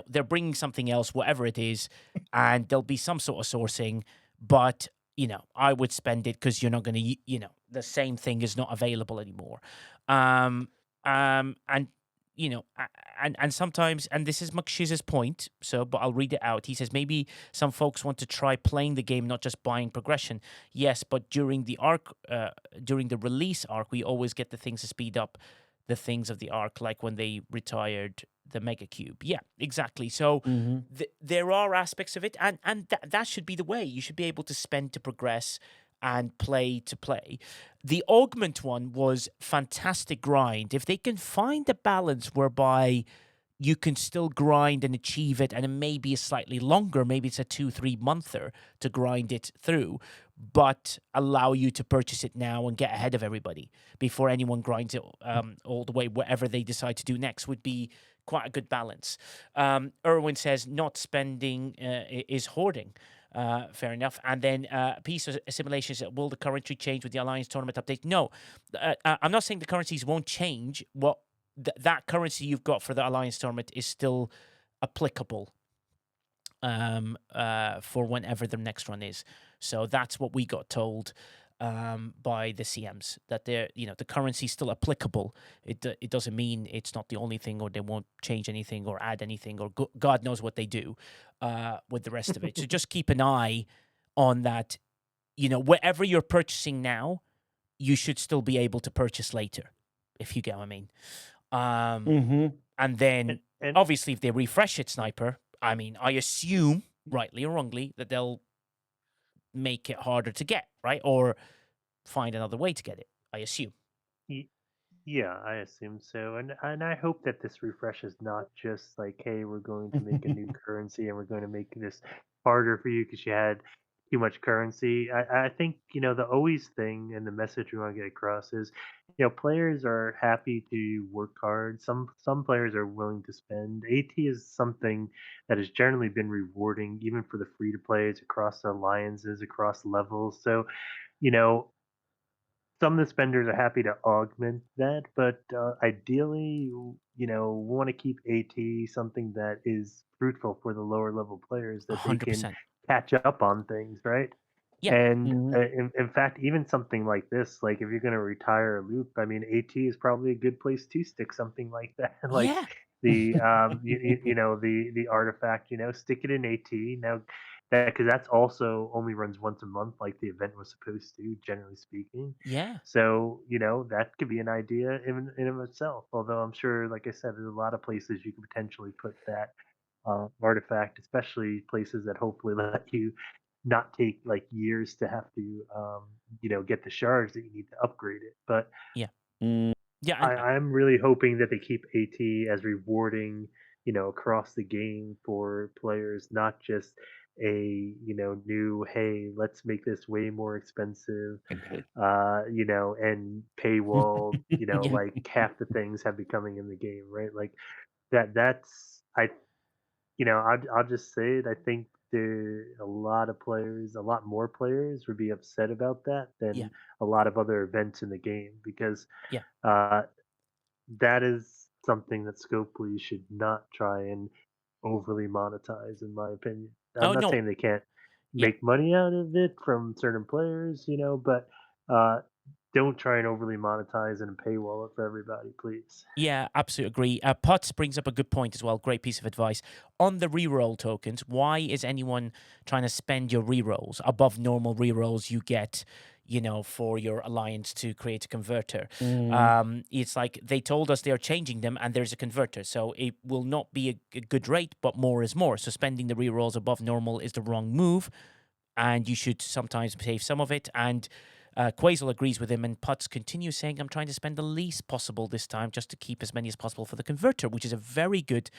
Speaker 2: they're bringing something else, whatever it is, and there'll be some sort of sourcing, but, I would spend it because you're not going to, the same thing is not available anymore. And and sometimes, and this is Makshiz's point, but I'll read it out. He says, maybe some folks want to try playing the game, not just buying progression. Yes, but during the arc, during the release arc, we always get the things to speed up the things of the arc, like when they retired the Mega Cube. Yeah, exactly. So there are aspects of it, and that should be the way. You should be able to spend to progress and play to play. The augment one was fantastic grind. If they can find a balance whereby you can still grind and achieve it, and it may be a slightly longer, maybe it's a 2-3 monther to grind it through, but allow you to purchase it now and get ahead of everybody before anyone grinds it all the way, whatever they decide to do next, would be quite a good balance. Erwin says not spending is hoarding. Fair enough. And then piece of assimilation says, will the currency change with the Alliance tournament update? No, I'm not saying the currencies won't change. What that currency you've got for the Alliance tournament is still applicable for whenever the next run is. So that's what we got told by the CMs, that they're, the currency is still applicable. It doesn't mean it's not the only thing, or they won't change anything or add anything, or God knows what they do with the rest of it. So just keep an eye on that. Whatever you're purchasing now, you should still be able to purchase later, if you get what I mean. And then, obviously, if they refresh it, Sniper, I mean, I assume, rightly or wrongly, that they'll make it harder to get, right? Or find another way to get it, I assume.
Speaker 6: Yeah, I assume so. And I hope that this refresh is not just like, hey, we're going to make a new currency and we're going to make this harder for you because you had too much currency. I think, the always thing and the message we want to get across is, players are happy to work hard. Some players are willing to spend. AT is something that has generally been rewarding, even for the free to plays across the alliances, across levels. So, you know, some of the spenders are happy to augment that, but ideally, we want to keep AT something that is fruitful for the lower level players, that they can
Speaker 2: 100%.
Speaker 6: catch up on things, right?
Speaker 2: Yeah.
Speaker 6: And in fact, even something like this, like if you're going to retire a loop, I mean, AT is probably a good place to stick something like that, like
Speaker 2: Yeah.
Speaker 6: the the artifact, stick it in AT now. That, because that's also only runs once a month, like the event was supposed to, generally speaking.
Speaker 2: Yeah.
Speaker 6: So that could be an idea in of itself. Although I'm sure, like I said, there's a lot of places you could potentially put that artifact, especially places that hopefully let you not take like years to have to get the shards that you need to upgrade it. But
Speaker 2: Yeah. Yeah. And,
Speaker 6: I'm really hoping that they keep AT as rewarding, across the game for players, not just a new, hey, let's make this way more expensive, and paywall,
Speaker 2: yeah.
Speaker 6: like half the things have been coming in the game, right? Like that's I'll just say it. I think there a lot of players, a lot more players would be upset about that
Speaker 2: Yeah.
Speaker 6: than a lot of other events in the game, because
Speaker 2: Yeah.
Speaker 6: uh, that is something that Scopely should not try and overly monetize, in my opinion. I'm
Speaker 2: Oh,
Speaker 6: not
Speaker 2: no.
Speaker 6: saying they can't
Speaker 2: Yeah.
Speaker 6: make money out of it from certain players, but uh, don't try and overly monetize and paywall it for everybody, please.
Speaker 2: Yeah, absolutely agree. Potts brings up a good point as well. Great piece of advice. On the reroll tokens, why is anyone trying to spend your rerolls above normal rerolls you get, for your alliance to create a converter? It's like they told us they're changing them and there's a converter. So it will not be a good rate, but more is more. So spending the rerolls above normal is the wrong move, and you should sometimes save some of it. And Quasel agrees with him, and Putz continues saying, I'm trying to spend the least possible this time just to keep as many as possible for the converter, which is a very good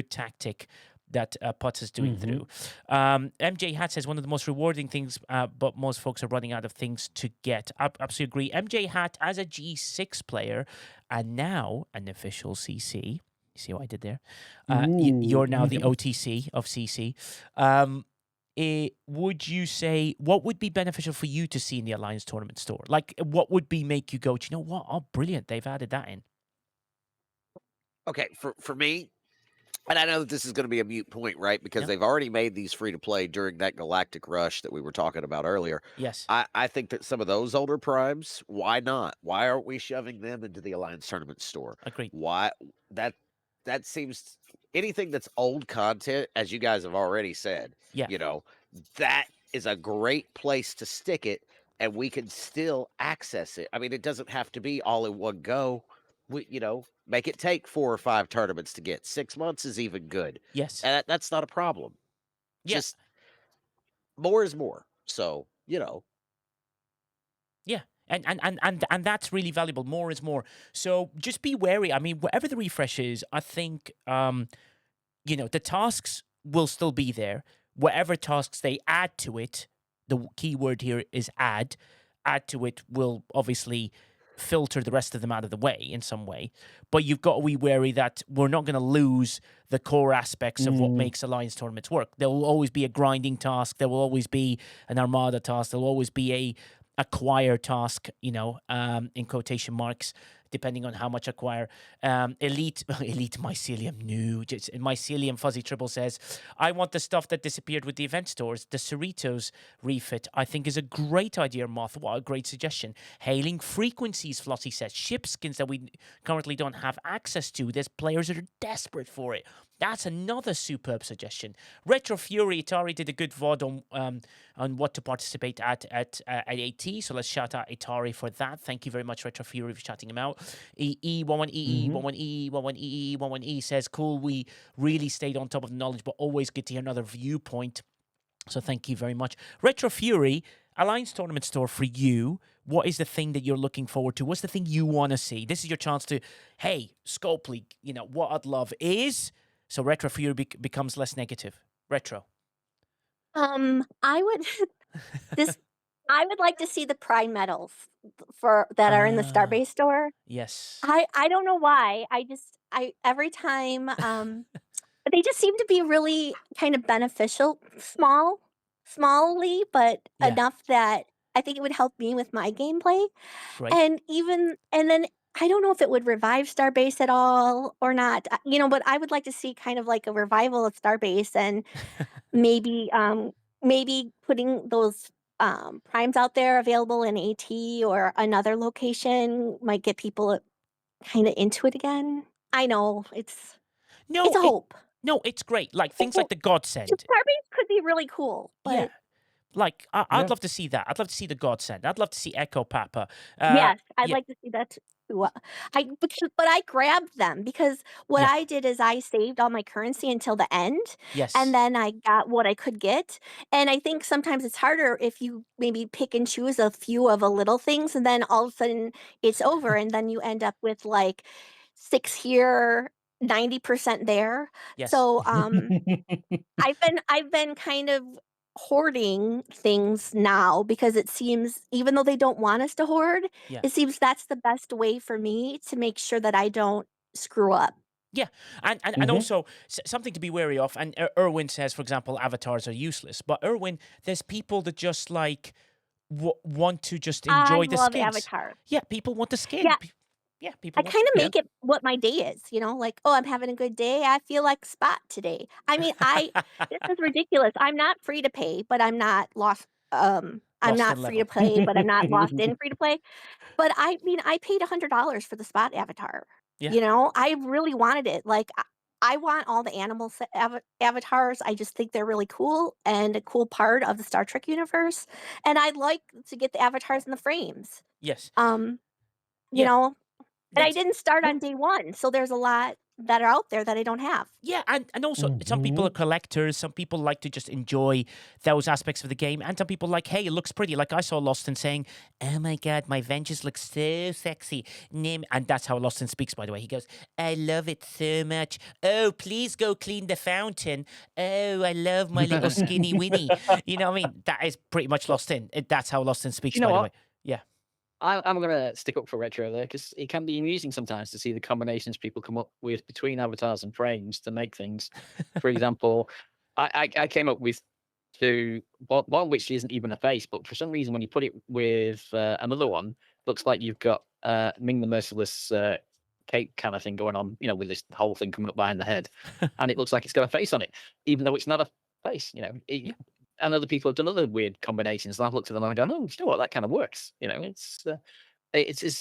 Speaker 2: tactic that Putz is doing through. MJ Hat says, one of the most rewarding things, but most folks are running out of things to get. I absolutely agree. MJ Hat, as a G6 player, and now an official CC, you see what I did there? You're now the OTC of CC. Would you say, what would be beneficial for you to see in the Alliance Tournament store? Like, what would make you go, do you know what? Oh, brilliant, they've added that in.
Speaker 3: Okay, for me, and I know that this is going to be a mute point, right? Because they've already made these free to play during that Galactic Rush that we were talking about earlier.
Speaker 2: Yes.
Speaker 3: I think that some of those older primes, why not? Why aren't we shoving them into the Alliance Tournament store?
Speaker 2: Agreed.
Speaker 3: Why that seems, anything that's old content, as you guys have already said, that is a great place to stick it, and we can still access it. I mean, it doesn't have to be all in one go. make it take 4 or 5 tournaments to get. 6 months is even good.
Speaker 2: Yes.
Speaker 3: And that's not a problem.
Speaker 2: Yeah.
Speaker 3: Just more is more. So,
Speaker 2: Yeah. And that's really valuable. More is more. So just be wary. I mean, whatever the refresh is, I think the tasks will still be there. Whatever tasks they add to it, the key word here is add to it will obviously filter the rest of them out of the way in some way. But you've got to be wary that we're not going to lose the core aspects of what makes Alliance tournaments work. There will always be a grinding task. There will always be an Armada task. There will always be a acquire task, in quotation marks, depending on how much acquire. Elite mycelium, no. Mycelium Fuzzy Triple says, I want the stuff that disappeared with the event stores. The Cerritos refit, I think, is a great idea, Moth. What a great suggestion. Hailing frequencies, Flossie says. Ship skins that we currently don't have access to. There's players that are desperate for it. That's another superb suggestion. Retro Fury, Atari did a good VOD on what to participate at AT. So let's shout out Atari for that. Thank you very much, Retro Fury, for shouting him out. E11EE11E11E11E says, cool, we really stayed on top of the knowledge, but always good to hear another viewpoint. So thank you very much. Retro Fury, Alliance Tournament Store for you. What is the thing that you're looking forward to? What's the thing you want to see? This is your chance to, hey, Scope League, what I'd love is... So Retro Fury becomes less negative. Retro.
Speaker 5: I would I would like to see the Prime medals that are in the Starbase store.
Speaker 2: Yes.
Speaker 5: I don't know why. Every time they just seem to be really kind of beneficial, smally, but enough that I think it would help me with my gameplay.
Speaker 2: Right.
Speaker 5: And then I don't know if it would revive Starbase at all or not, but I would like to see kind of like a revival of Starbase and maybe putting those primes out there available in AT or another location might get people kind of into it again. I know it's a hope.
Speaker 2: No, it's great. Like things like the Godsend.
Speaker 5: Starbase could be really cool, but
Speaker 2: yeah. Like, I'd love to see that. I'd love to see the Godsend. I'd love to see Echo Papa.
Speaker 5: Yes, I'd like to see that too. But I grabbed them because what I did is I saved all my currency until the end.
Speaker 2: Yes.
Speaker 5: And then I got what I could get. And I think sometimes it's harder if you maybe pick and choose a few of a little things and then all of a sudden it's over and then you end up with like 6 here, 90% there.
Speaker 2: Yes.
Speaker 5: So I've been kind of hoarding things now because it seems, even though they don't want us to hoard, it seems that's the best way for me to make sure that I don't screw up.
Speaker 2: Yeah, and also something to be wary of. And Erwin says, for example, avatars are useless. But Erwin, there's people that just like want to just enjoy the skins.
Speaker 5: I love avatars.
Speaker 2: Yeah, people want the skin. Yeah, people.
Speaker 5: I kind of make it what my day is, like, oh, I'm having a good day. I feel like Spot today. I mean, this is ridiculous. I'm not free to pay, but I'm not lost. I'm not free to play, but I'm not lost in free to play. But I mean, I paid $100 for the Spot avatar.
Speaker 2: Yeah.
Speaker 5: I really wanted it. Like, I want all the animal avatars. I just think they're really cool and a cool part of the Star Trek universe. And I'd like to get the avatars in the frames.
Speaker 2: Yes.
Speaker 5: You know. And I didn't start on day one, so there's a lot that are out there that I don't have.
Speaker 2: Yeah, and also some people are collectors. Some people like to just enjoy those aspects of the game. And some people like, hey, it looks pretty. Like I saw Loston saying, oh my God, my Vengeance looks so sexy. And that's how Loston speaks, by the way. He goes, I love it so much. Oh, please go clean the fountain. Oh, I love my little skinny Winnie. You know what I mean? That is pretty much Loston. That's how Loston speaks, by the way. Yeah.
Speaker 4: I'm going to stick up for Retro there because it can be amusing sometimes to see the combinations people come up with between avatars and frames to make things. For example, I came up with one which isn't even a face, but for some reason when you put it with another one, looks like you've got Ming the Merciless cape kind of thing going on, with this whole thing coming up behind the head, and it looks like it's got a face on it, even though it's not a face. And other people have done other weird combinations. And I've looked at them and gone, oh, you know what? That kind of works. It's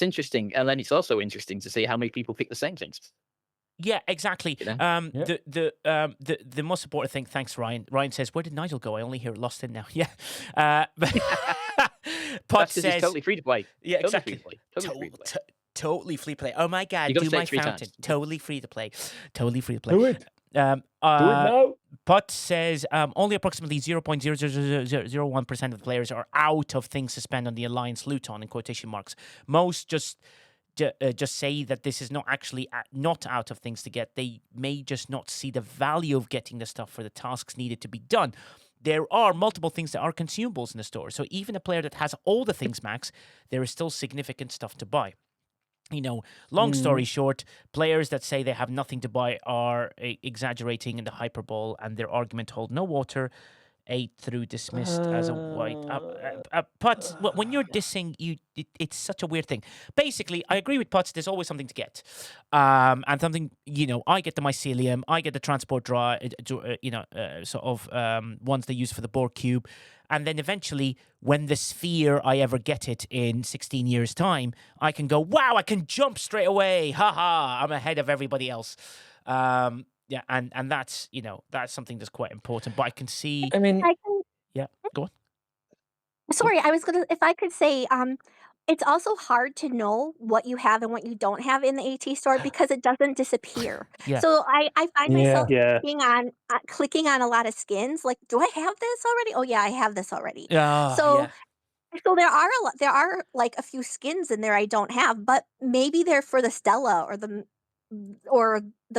Speaker 4: interesting. And then it's also interesting to see how many people pick the same things.
Speaker 2: Yeah, exactly. The most important thing, thanks, Ryan. Ryan says, where did Nigel go? I only hear Lost in now. Yeah. Pot says,
Speaker 4: he's totally free to play.
Speaker 2: Yeah,
Speaker 4: totally
Speaker 2: exactly.
Speaker 4: Free to play.
Speaker 2: totally free to play. Oh my God,
Speaker 4: You got to
Speaker 2: do
Speaker 4: say
Speaker 2: my
Speaker 4: it 3
Speaker 2: fountain.
Speaker 4: times.
Speaker 2: Totally free to play. Totally free to play.
Speaker 7: Do it. Do it now.
Speaker 2: Putt says only approximately 0.0001% of the players are out of things to spend on the Alliance loot on, in quotation marks. Most just say that this is not actually not out of things to get. They may just not see the value of getting the stuff for the tasks needed to be done. There are multiple things that are consumables in the store. So even a player that has all the things max, there is still significant stuff to buy. Long story short, players that say they have nothing to buy are exaggerating in the hyperbole, and their argument hold no water. 8 through dismissed as a white Putz. When you're dissing, it's such a weird thing. Basically, I agree with Putz. There's always something to get, and something I get the mycelium, I get the transport draw, ones they use for the Borg cube, and then eventually, when the sphere I ever get it in 16 years' time, I can go, wow, I can jump straight away. Ha! I'm ahead of everybody else. Yeah, and that's that's something that's quite important. But I can see.
Speaker 7: I mean,
Speaker 2: Yeah, go on.
Speaker 5: Sorry, I was gonna, if I could say, it's also hard to know what you have and what you don't have in the AT store because it doesn't disappear.
Speaker 2: Yeah.
Speaker 5: So I find myself
Speaker 6: Yeah.
Speaker 5: clicking on a lot of skins. Like, do I have this already? Oh yeah, I have this already.
Speaker 2: Yeah.
Speaker 5: So there are like a few skins in there I don't have, but maybe they're for the Stella or the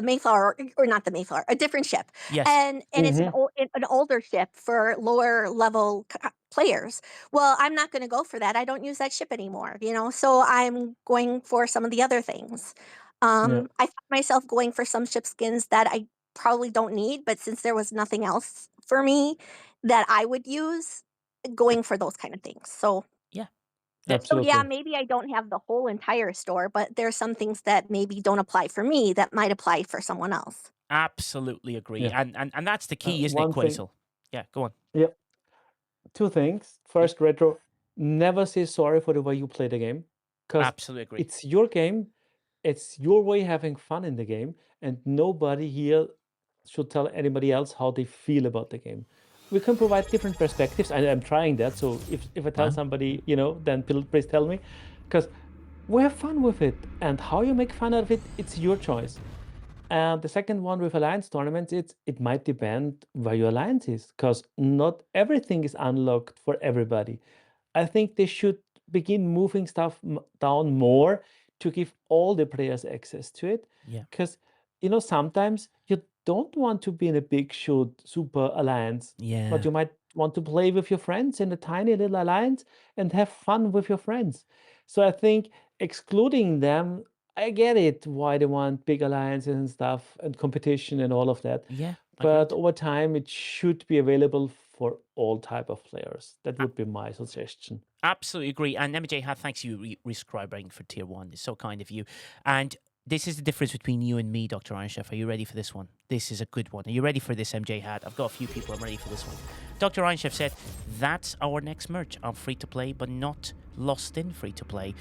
Speaker 5: Mayflower, or not the Mayflower, a different ship.
Speaker 2: Yes.
Speaker 5: And it's an older ship for lower level players. Well, I'm not going to go for that. I don't use that ship anymore, so I'm going for some of the other things. I find myself going for some ship skins that I probably don't need, but since there was nothing else for me that I would use, going for those kind of things. So
Speaker 7: absolutely.
Speaker 5: so yeah, maybe I don't have the whole entire store, but there's some things that maybe don't apply for me that might apply for someone else.
Speaker 2: Absolutely agree.
Speaker 7: Yeah.
Speaker 2: And that's the key, isn't it,
Speaker 7: one thing-
Speaker 2: Quazel? Yeah, go on.
Speaker 7: Yep. 2 things. First, Retro, never say sorry for the way you play the game, because
Speaker 2: Absolutely agree.
Speaker 7: it's your game, it's your way having fun in the game, and nobody here should tell anybody else how they feel about the game. We can provide different perspectives, and I'm trying that. So if I tell somebody, then please tell me, because we have fun with it, and how you make fun out of it, it's your choice. And the second one with alliance tournaments, it might depend where your alliance is, because not everything is unlocked for everybody. I think they should begin moving stuff down more to give all the players access to it.
Speaker 2: Yeah.
Speaker 7: Because sometimes you don't want to be in a big shoot super alliance,
Speaker 2: Yeah.
Speaker 7: but you might want to play with your friends in a tiny little alliance and have fun with your friends. So I think excluding them, I get it why they want big alliances and stuff and competition and all of that.
Speaker 2: Yeah.
Speaker 7: But over time, it should be available for all type of players. That would be my suggestion.
Speaker 2: Absolutely agree. And MJ Hat, thanks you rescribing for tier 1. It's so kind of you. And this is the difference between you and me, Dr. Iron Chef. Are you ready for this one? This is a good one. Are you ready for this, MJ Hat? I've got a few people. I'm ready for this one. Dr. Iron Chef said, that's our next merch. I'm free to play, but not lost in free to play.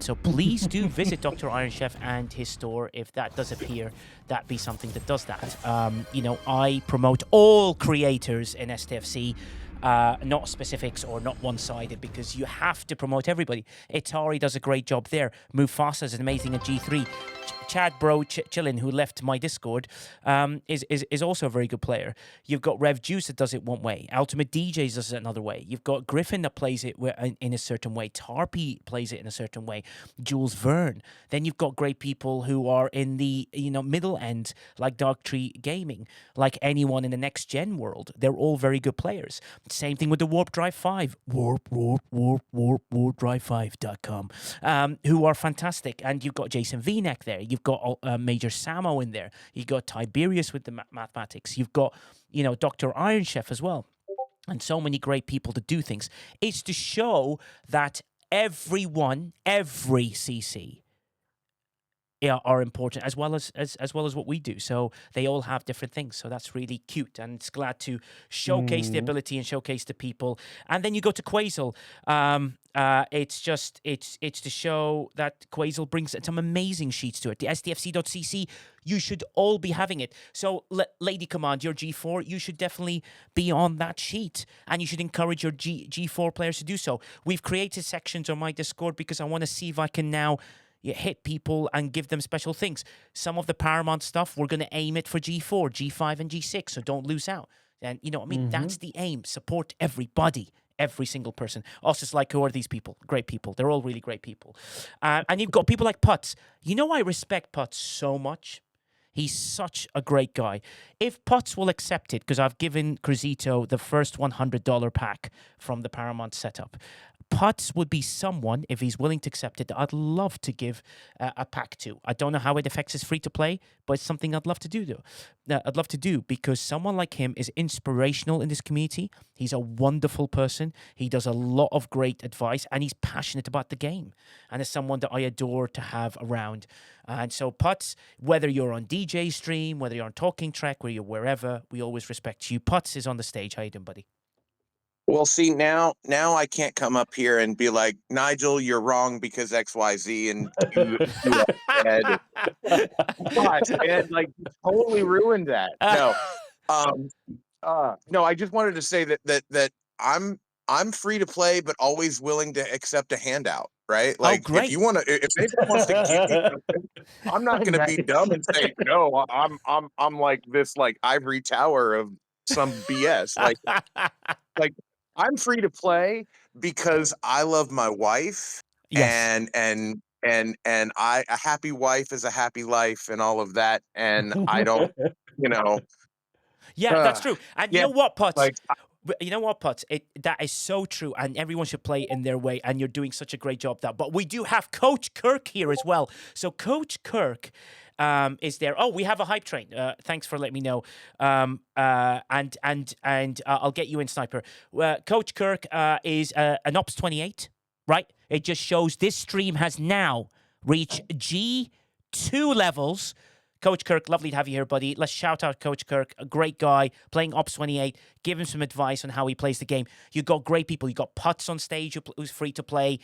Speaker 2: So please do visit Dr. Iron Chef and his store. If that does appear, that be something that does that. I promote all creators in STFC. Not specifics or not one-sided, because you have to promote everybody. Atari does a great job there. Mufasa is amazing at G3. Chad Bro Chillin, who left my Discord, is also a very good player. You've got Rev Juice that does it one way. Ultimate DJs does it another way. You've got Griffin that plays it in a certain way. Tarpy plays it in a certain way. Jules Verne. Then you've got great people who are in the middle end, like Dark Tree Gaming, like anyone in the next gen world. They're all very good players. Same thing with the Warp Drive 5. warpdrive5.com, who are fantastic. And you've got Jason V-Neck there. You've got Major Samo in there. You've got Tiberius with the mathematics. You've got, Dr. Iron Chef as well. And so many great people to do things. It's to show that every CC are important, as well as what we do. So they all have different things. So that's really cute, and it's glad to showcase the ability and showcase the people. And then you go to Quazel. It's to show that Quazel brings some amazing sheets to it. The STFC.cc, you should all be having it. So Lady Command, your G4, you should definitely be on that sheet, and you should encourage your G4 players to do so. We've created sections on my Discord because I want to see if I can now you hit people and give them special things. Some of the Paramount stuff, we're going to aim it for G4, G5, and G6, so don't lose out. And you know what I mean? That's the aim. Support everybody. Every single person. Also, it's like, who are these people? Great people. They're all really great people. And you've got people like Putz. You know, I respect Putz so much. He's such a great guy. If Putz will accept it, because I've given Cruzito the first $100 pack from the Paramount setup, Putz would be someone, if he's willing to accept it, I'd love to give a pack to. I don't know how it affects his free-to-play, but it's something I'd love to do, I'd love to do, because someone like him is inspirational in this community. He's a wonderful person. He does a lot of great advice, and he's passionate about the game. And is someone that I adore to have around. And so, Putz, whether you're on DJ Stream, whether you're on Talking Trek, whether you're wherever, we always respect you. Putz is on the stage. How you doing, buddy?
Speaker 8: Well, see, now I can't come up here and be like, Nigel, you're wrong because XYZ, and you said, gosh, man, like totally ruined that. No, I just wanted to say that I'm free to play, but always willing to accept a handout. Right? Like, if you want to, if anyone wants to give me something, I'm not going to be dumb and say no. I'm like this, like ivory tower of some BS. Like. I'm free to play because I love my wife, and a happy wife is a happy life, and all of that. And I don't,
Speaker 2: Yeah, that's true. And you know what, Putz? You know what, Putz? That is so true, and everyone should play in their way, and you're doing such a great job that. But we do have Coach Kirk here as well. So Coach Kirk is there. Oh, we have a hype train. Thanks for letting me know. And I'll get you in, Sniper. Coach Kirk is an Ops 28, right? It just shows this stream has now reached G2 levels. Coach Kirk, lovely to have you here, buddy. Let's shout out Coach Kirk, a great guy, playing Ops 28. Give him some advice on how he plays the game. You got great people. You got Putz on stage who's free to play,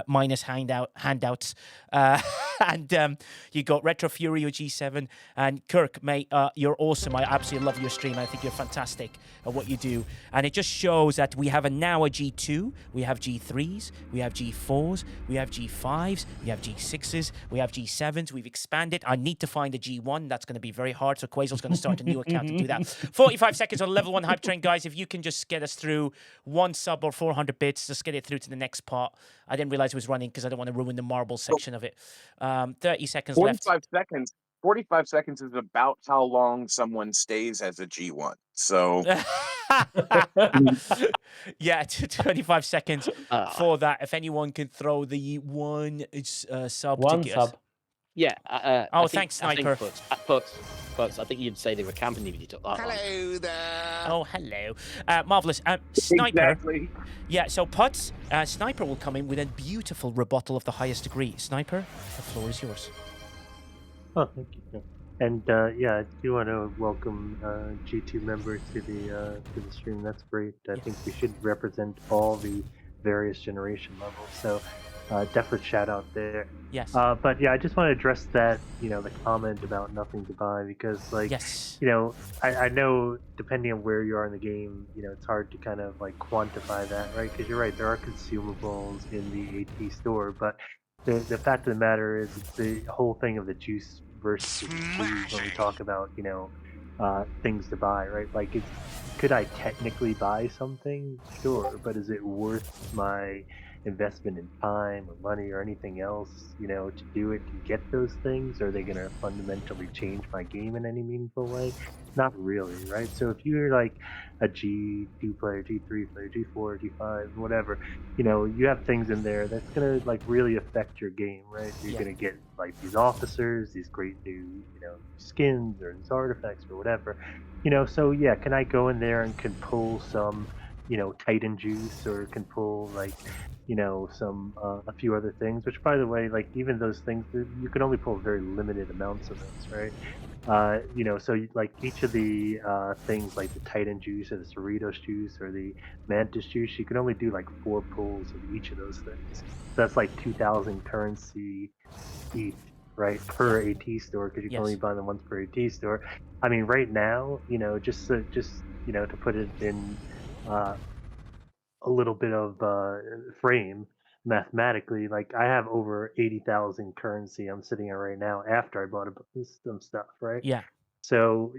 Speaker 2: minus handouts. And you got Retro Fury with G7. And Kirk, mate, you're awesome. I absolutely love your stream. I think you're fantastic at what you do. And it just shows that we have now a G2, we have G3s, we have G4s, we have G5s, we have G6s, we have G7s. We've expanded. I need to find a G1. That's going to be very hard. So Quazel's going to start a new account to do that. 45 seconds on level 1 hype train, guys. If you can just get us through 1 sub or 400 bits, just get it through to the next part. I didn't realize it was running because I don't want to ruin the marble section of it. 30 seconds
Speaker 8: 45
Speaker 2: left.
Speaker 8: seconds. 45 seconds is about how long someone stays as a G1. So
Speaker 2: yeah, 25 seconds for that. If anyone can throw the one sub.
Speaker 7: One sub.
Speaker 4: Yeah.
Speaker 2: Thanks, Sniper.
Speaker 4: Putz, I think you'd say they were camping if you took that.
Speaker 8: hello there.
Speaker 2: Oh, hello. Marvelous. Sniper.
Speaker 8: Exactly.
Speaker 2: Yeah, so Putz, Sniper will come in with a beautiful rebuttal of the highest degree. Sniper, the floor is yours.
Speaker 6: Oh, thank you. And I do want to welcome G2 members to the stream. That's great. I think we should represent all the various generation levels. So definitely shout out there.
Speaker 2: Yes.
Speaker 6: But yeah, I just want to address that, the comment about nothing to buy, because I know depending on where you are in the game, it's hard to kind of like quantify that, right? Because you're right, there are consumables in the AT store, but the fact of the matter is the whole thing of the juice versus the squeeze when we talk about, things to buy, right? Like, could I technically buy something? Sure, but is it worth my investment in time or money or anything else, to do it to get those things? Are they going to fundamentally change my game in any meaningful way? Not really, right? So if you're like a G2 player, G3 player, G4, G5, whatever, you have things in there that's going to like really affect your game, right? You're going to get like these officers, these great new, skins or these artifacts or whatever, so yeah, can I go in there and can pull some, Titan juice, or can pull like, some a few other things, which by the way, like even those things, you can only pull very limited amounts of those, right? So like each of the things like the Titan juice or the Cerritos juice or the Mantis juice, you can only do like 4 pulls of each of those things. So that's like 2,000 currency each, right, per AT store, because you can only buy them once per AT store. I mean, right now, just to put it in a little bit of frame, mathematically, like I have over 80,000 currency I'm sitting on right now after I bought some stuff, right?
Speaker 2: Yeah.
Speaker 6: So,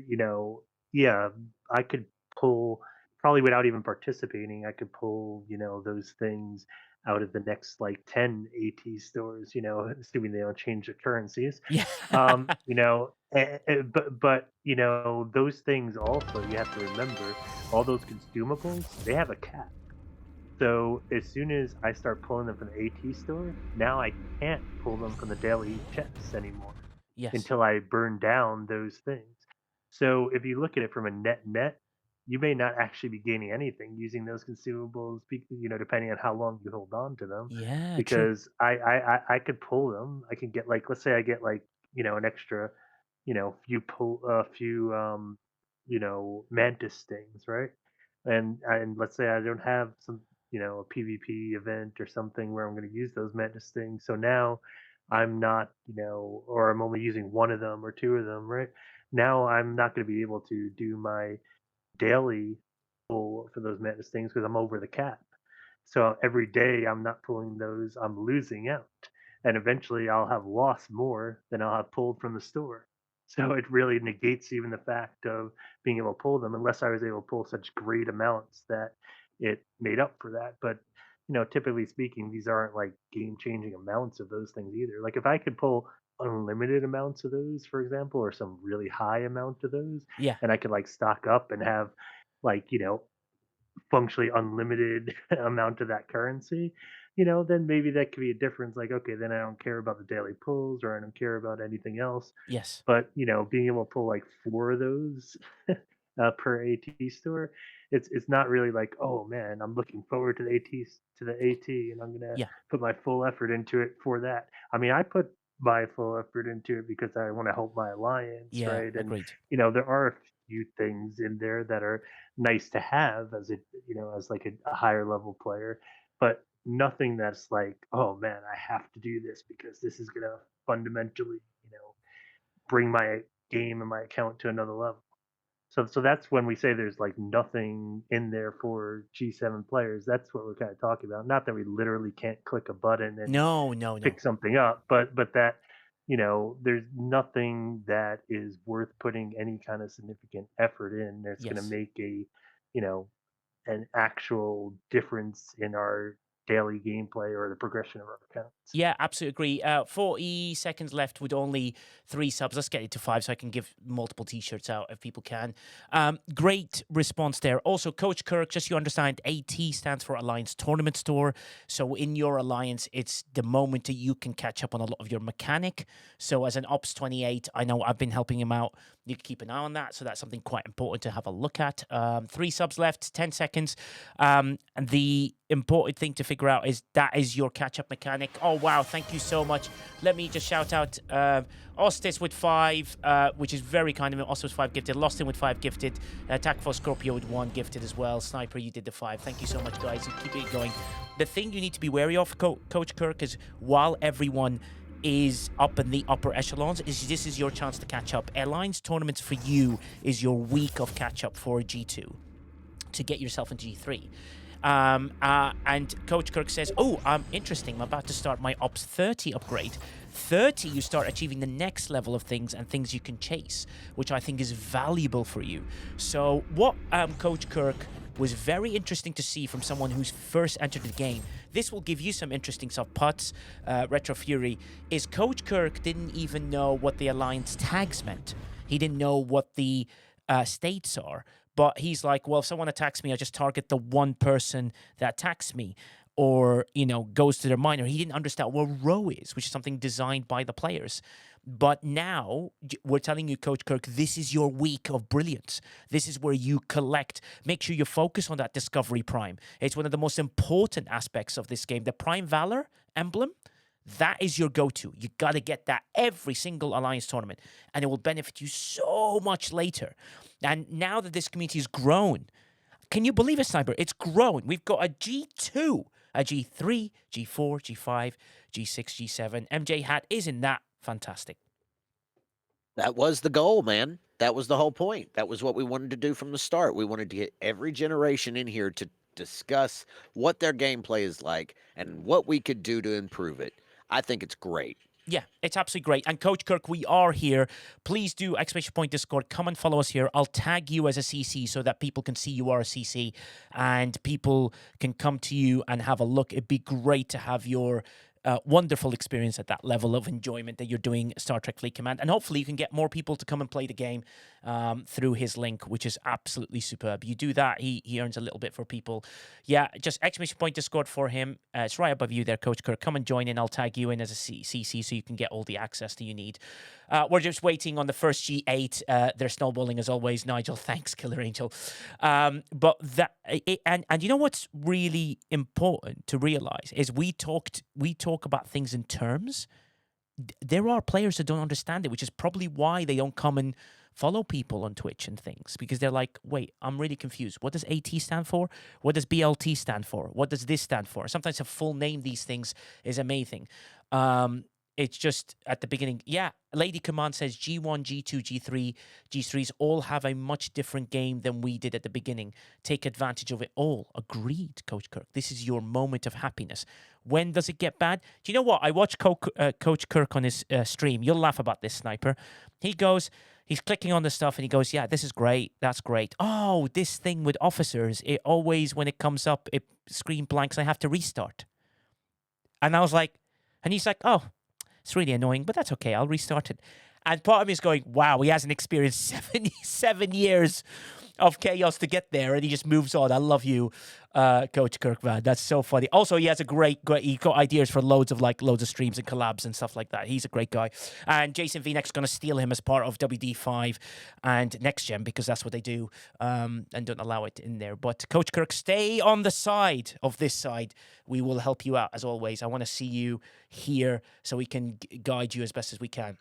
Speaker 6: yeah, I could pull probably without even participating, I could pull, those things out of the next like 10 AT stores, assuming they don't change the currencies.
Speaker 2: Yeah.
Speaker 6: But those things also you have to remember all those consumables, they have a cap. So as soon as I start pulling them from the AT store, now I can't pull them from the daily chests anymore
Speaker 2: Yes.
Speaker 6: until I burn down those things. So if you look at it from a net, you may not actually be gaining anything using those consumables, depending on how long you hold on to them.
Speaker 2: Yeah, true.
Speaker 6: Because I could pull them. I can get like, let's say I get like, an extra, few mantis stings, right? And let's say I don't have some, a PvP event or something where I'm going to use those mantis things. So now I'm not, or I'm only using one of them or two of them, right? Now I'm not going to be able to do my daily pull for those mantis things because I'm over the cap. So every day I'm not pulling those, I'm losing out. And eventually I'll have lost more than I'll have pulled from the store. So it really negates even the fact of being able to pull them unless I was able to pull such great amounts that it made up for that. But typically speaking, these aren't like game changing amounts of those things either. Like if I could pull unlimited amounts of those, for example, or some really high amount of those,
Speaker 2: Yeah.
Speaker 6: and I could like stock up and have like, functionally unlimited amount of that currency, then maybe that could be a difference. Like, okay, then I don't care about the daily pulls or I don't care about anything else.
Speaker 2: Yes.
Speaker 6: But being able to pull like four of those per AT store, it's not really like, oh man, I'm looking forward to the AT, and I'm gonna
Speaker 2: Yeah.
Speaker 6: put my full effort into it for that. I mean, I put my full effort into it because I want to help my alliance,
Speaker 2: Yeah.
Speaker 6: right? And
Speaker 2: Agreed.
Speaker 6: there are a few things in there that are nice to have as as like a higher level player, but nothing that's like, oh man, I have to do this because this is gonna fundamentally, bring my game and my account to another level. So that's when we say there's like nothing in there for G7 players. That's what we're kind of talking about. Not that we literally can't click a button and
Speaker 2: No, no, no.
Speaker 6: pick something up, but that there's nothing that is worth putting any kind of significant effort in that's going to
Speaker 2: Yes.
Speaker 6: make you know an actual difference in our daily gameplay or the progression of our accounts.
Speaker 2: Yeah, absolutely agree. 40 seconds left with only 3 subs. Let's get it to 5 so I can give multiple t-shirts out if people can. Great response there. Also, Coach Kirk, just so you understand, AT stands for Alliance Tournament Store. So in your alliance, it's the moment that you can catch up on a lot of your mechanic. So as an Ops 28, I know I've been helping him out. You can keep an eye on that. So that's something quite important to have a look at. 3 subs left, 10 seconds. And the important thing to figure out is that is your catch-up mechanic. Oh, wow. Thank you so much. Let me just shout out Ostis with 5, which is very kind of him. Ostis with 5 gifted. Lost him with 5 gifted. Attack for Scorpio with 1 gifted as well. Sniper, you did the 5. Thank you so much, guys. You keep it going. The thing you need to be wary of, Coach Kirk, is while everyone is up in the upper echelons, this is your chance to catch up. Alliance tournaments for you is your week of catch-up for G2 to get yourself into G3. And Coach Kirk says, oh, interesting. I'm about to start my Ops 30 upgrade. 30, you start achieving the next level of things and things you can chase, which I think is valuable for you. So what Coach Kirk was very interesting to see from someone who's first entered the game. This will give you some interesting stuff. Putz, Retro Fury, is Coach Kirk didn't even know what the Alliance tags meant. He didn't know what the states are. But he's like, well, if someone attacks me, I just target the one person that attacks me or, goes to their minor. He didn't understand what row is, which is something designed by the players. But now we're telling you, Coach Kirk, this is your week of brilliance. This is where you collect. Make sure you focus on that Discovery Prime. It's one of the most important aspects of this game. The Prime Valor emblem, that is your go-to. You got to get that every single Alliance tournament, and it will benefit you so much later. And now that this community has grown, can you believe it, Sniper? It's grown. We've got a G2, a G3, G4, G5, G6, G7. MJ Hat, isn't that fantastic?
Speaker 3: That was the goal, man. That was the whole point. That was what we wanted to do from the start. We wanted to get every generation in here to discuss what their gameplay is like and what we could do to improve it. I think it's great.
Speaker 2: Yeah, it's absolutely great. And Coach Kirk, we are here. Please do exclamation point Discord. Come and follow us here. I'll tag you as a CC so that people can see you are a CC and people can come to you and have a look. It'd be great to have your wonderful experience at that level of enjoyment that you're doing Star Trek Fleet Command. And hopefully you can get more people to come and play the game through his link, which is absolutely superb. You do that, he earns a little bit for people. Yeah, just exclamation point Discord for him. It's right above you there, Coach Kirk. Come and join in. I'll tag you in as a CC so you can get all the access that you need. We're just waiting on the first G8. They're snowballing as always. Nigel, thanks, Killer Angel. But that and you know what's really important to realize is we talk about things in terms. There are players that don't understand it, which is probably why they don't come and follow people on Twitch and things, because they're like, wait, I'm really confused. What does AT stand for? What does BLT stand for? What does this stand for? Sometimes a full name these things is amazing. It's just at the beginning. Yeah, Lady Command says G1, G2, G3, G3s all have a much different game than we did at the beginning. Take advantage of it all. Agreed, Coach Kirk. This is your moment of happiness. When does it get bad? Do you know what? I watched Coach Kirk on his stream. You'll laugh about this, Sniper. He's clicking on the stuff and he goes, yeah, this is great. That's great. Oh, this thing with officers, it always, when it comes up, it screen blanks. I have to restart. And I was like, and he's like, oh, it's really annoying, but that's okay. I'll restart it. And part of me is going, wow, he hasn't experienced 77 years of chaos to get there, and he just moves on. I love you, Coach Kirk, man. That's so funny. Also, he has he got ideas for loads of streams and collabs and stuff like that. He's a great guy. And Jason V-Neck's going to steal him as part of WD5 and Next Gen, because that's what they do, and don't allow it in there. But Coach Kirk, stay on the side of this side. We will help you out, as always. I want to see you here so we can guide you as best as we can.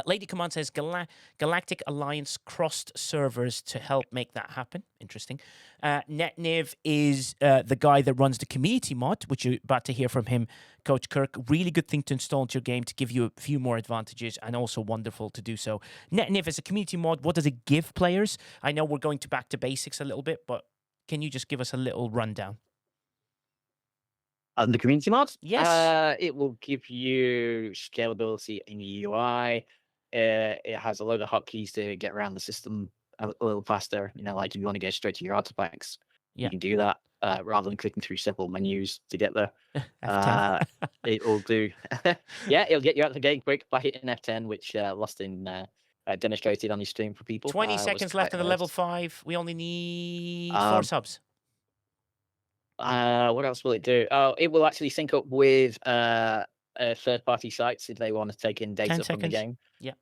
Speaker 2: Lady Command says Galactic Alliance crossed servers to help make that happen. Interesting. NetNiv is the guy that runs the community mod, which you're about to hear from him, Coach Kirk. Really good thing to install into your game to give you a few more advantages, and also wonderful to do so. NetNiv is a community mod. What does it give players? I know we're going back to basics a little bit, but can you just give us a little rundown?
Speaker 4: The community mod?
Speaker 2: Yes.
Speaker 4: It will give you scalability in the UI. It has a load of hotkeys to get around the system a little faster. Like if you want to get straight to your artifacts, you can do that rather than clicking through several menus to get there. It will do. Yeah, it'll get you out of the game quick by hitting F10, which Lostin demonstrated on his stream for people.
Speaker 2: 20 seconds left in the level 5. We only need 4 subs.
Speaker 4: What else will it do? Oh, it will actually sync up with third-party sites if they want to take in data from the game.
Speaker 2: Yeah.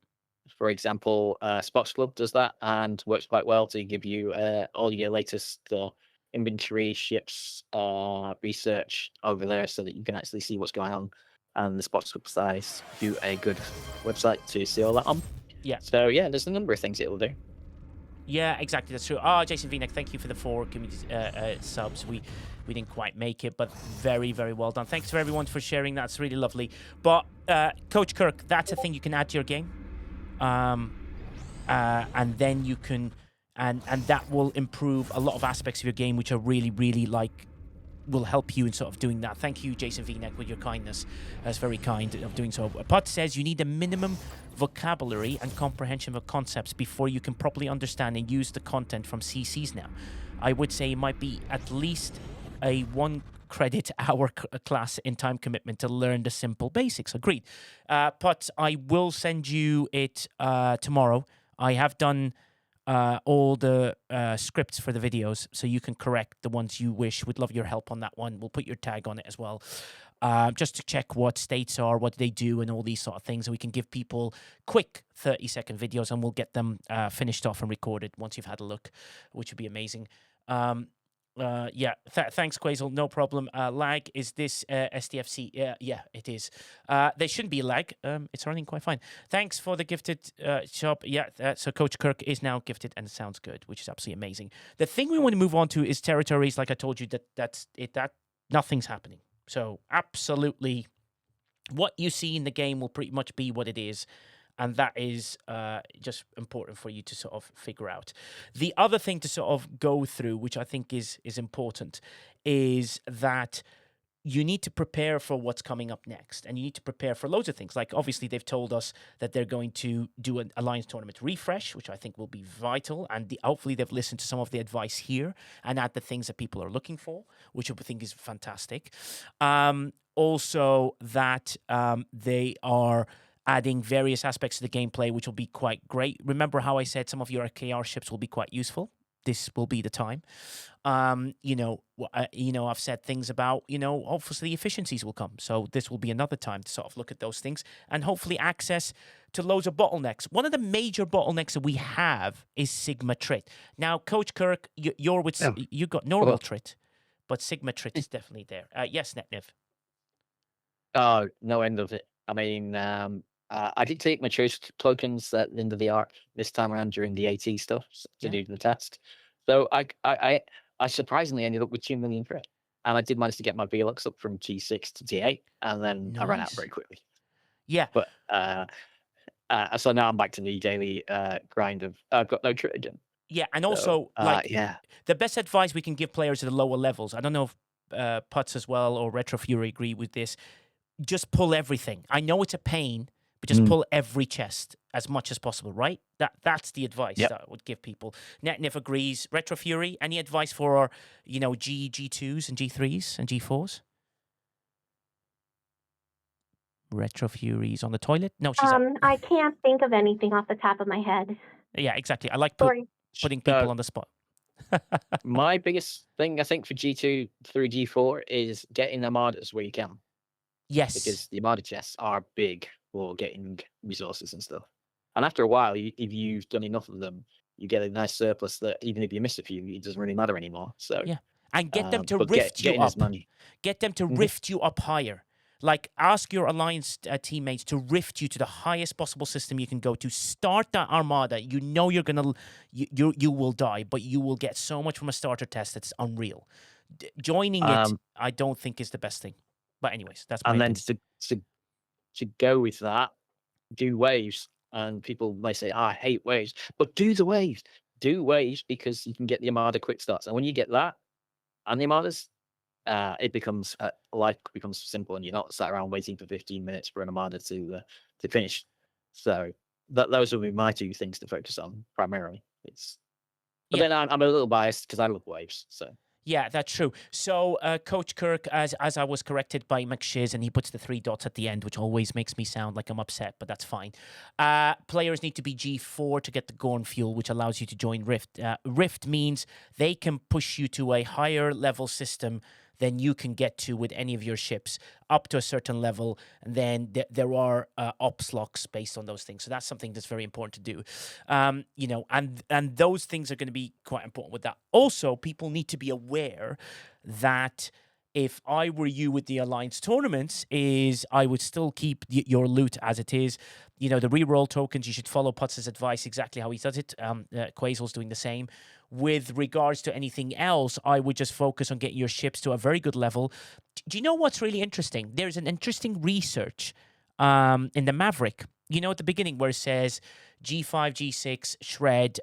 Speaker 4: For example, Spox Club does that and works quite well to give you all your latest inventory, ships, research over there, so that you can actually see what's going on. And the Spox Club sites do a good website to see all that on.
Speaker 2: Yeah.
Speaker 4: So yeah, there's a number of things it will do.
Speaker 2: Yeah, exactly. That's true. Jason V-Neck, thank you for the 4 community subs. We didn't quite make it, but very, very well done. Thanks for everyone for sharing. That's really lovely. But Coach Kirk, that's a thing you can add to your game, and then you can, and that will improve a lot of aspects of your game, which are really, really will help you in sort of doing that. Thank you, Jason V-Neck, with your kindness. That's very kind of doing so. Pot says you need a minimum vocabulary and comprehension of concepts before you can properly understand and use the content from CCs now. I would say it might be at least a 1 credit hour class in time commitment to learn the simple basics. Agreed. Pot, I will send you it tomorrow. I have done all the scripts for the videos, so you can correct the ones you wish. We'd love your help on that one. We'll put your tag on it as well, just to check what states are, what they do, and all these sort of things. So we can give people quick 30-second videos, and we'll get them finished off and recorded once you've had a look, which would be amazing. Thanks, Quazel. No problem. Lag, is this STFC? Yeah, it is. There shouldn't be lag. It's running quite fine. Thanks for the gifted shop. Yeah, so Coach Kirk is now gifted, and it sounds good, which is absolutely amazing. The thing we want to move on to is territories. Like I told you, that's it. That nothing's happening. So absolutely, what you see in the game will pretty much be what it is. that is just important for you to sort of figure out. The other thing to sort of go through, which I think is important, is that you need to prepare for what's coming up next, and you need to prepare for loads of things. Like, obviously, they've told us that they're going to do an Alliance Tournament refresh, which I think will be vital, and hopefully they've listened to some of the advice here and add the things that people are looking for, which I think is fantastic. Also, that they are adding various aspects of the gameplay, which will be quite great. Remember how I said some of your KR ships will be quite useful? This will be the time. I've said things about, hopefully efficiencies will come. So this will be another time to sort of look at those things and hopefully access to loads of bottlenecks. One of the major bottlenecks that we have is Sigma Trit. Now, Coach Kirk, you're with, you got normal Trit, but Sigma Trit is definitely there. Yes, Netniv.
Speaker 4: Oh, no end of it. I mean, I did take my choice tokens at the end of the arc this time around during the AT stuff to do the test. So I surprisingly ended up with 2 million crit, and I did manage to get my VLUX up from G6 to T8, and then I ran out very quickly.
Speaker 2: Yeah,
Speaker 4: but so now I'm back to the daily grind of I've got no crit again.
Speaker 2: Yeah, and also the best advice we can give players at the lower levels. I don't know if Putz as well or Retro Fury agree with this. Just pull everything. I know it's a pain, but just pull every chest as much as possible, right? That's the advice that I would give people. Netniv agrees. Retro Fury, any advice for, G2s and G3s and G4s? Retro Fury's on the toilet? No, she's up.
Speaker 5: I can't think of anything off the top of my head.
Speaker 2: Yeah, exactly. I like putting people on the spot.
Speaker 4: My biggest thing, I think, for G2 through G4 is getting Armadas where you can.
Speaker 2: Yes.
Speaker 4: Because the Armada chests are big for getting resources and stuff. And after a while, if you've done enough of them, you get a nice surplus that even if you miss a few, it doesn't really matter anymore. So
Speaker 2: yeah, and get them to rift you up. Get them to rift you up higher. Like, ask your Alliance teammates to rift you to the highest possible system you can go to. Start that Armada. You know you will die, but you will get so much from a starter test that's unreal. Joining it, I don't think is the best thing. But anyways, that's my opinion.
Speaker 4: Then to go with that, do waves. And people may say, I hate waves. But do the waves. Do waves because you can get the Armada quick starts. And when you get that and the Armadas, it becomes life becomes simple, and you're not sat around waiting for 15 minutes for an Armada to finish. So those will be my two things to focus on primarily. But then I'm a little biased because I love waves. So.
Speaker 2: Yeah, that's true. So, Coach Kirk, as I was corrected by McShiz, and he puts the 3 dots at the end, which always makes me sound like I'm upset, but that's fine. Players need to be G4 to get the Gorn fuel, which allows you to join Rift. Rift means they can push you to a higher level system than you can get to with any of your ships up to a certain level. And then there are ops locks based on those things. So that's something that's very important to do. And those things are going to be quite important with that. Also, people need to be aware that if I were you with the Alliance tournaments, I would still keep your loot as it is. The reroll tokens, you should follow Putz's advice exactly how he does it. Quazel's doing the same. With regards to anything else, I would just focus on getting your ships to a very good level. Do you know what's really interesting? There's an interesting research in the Maverick, at the beginning where it says G5, G6, shred.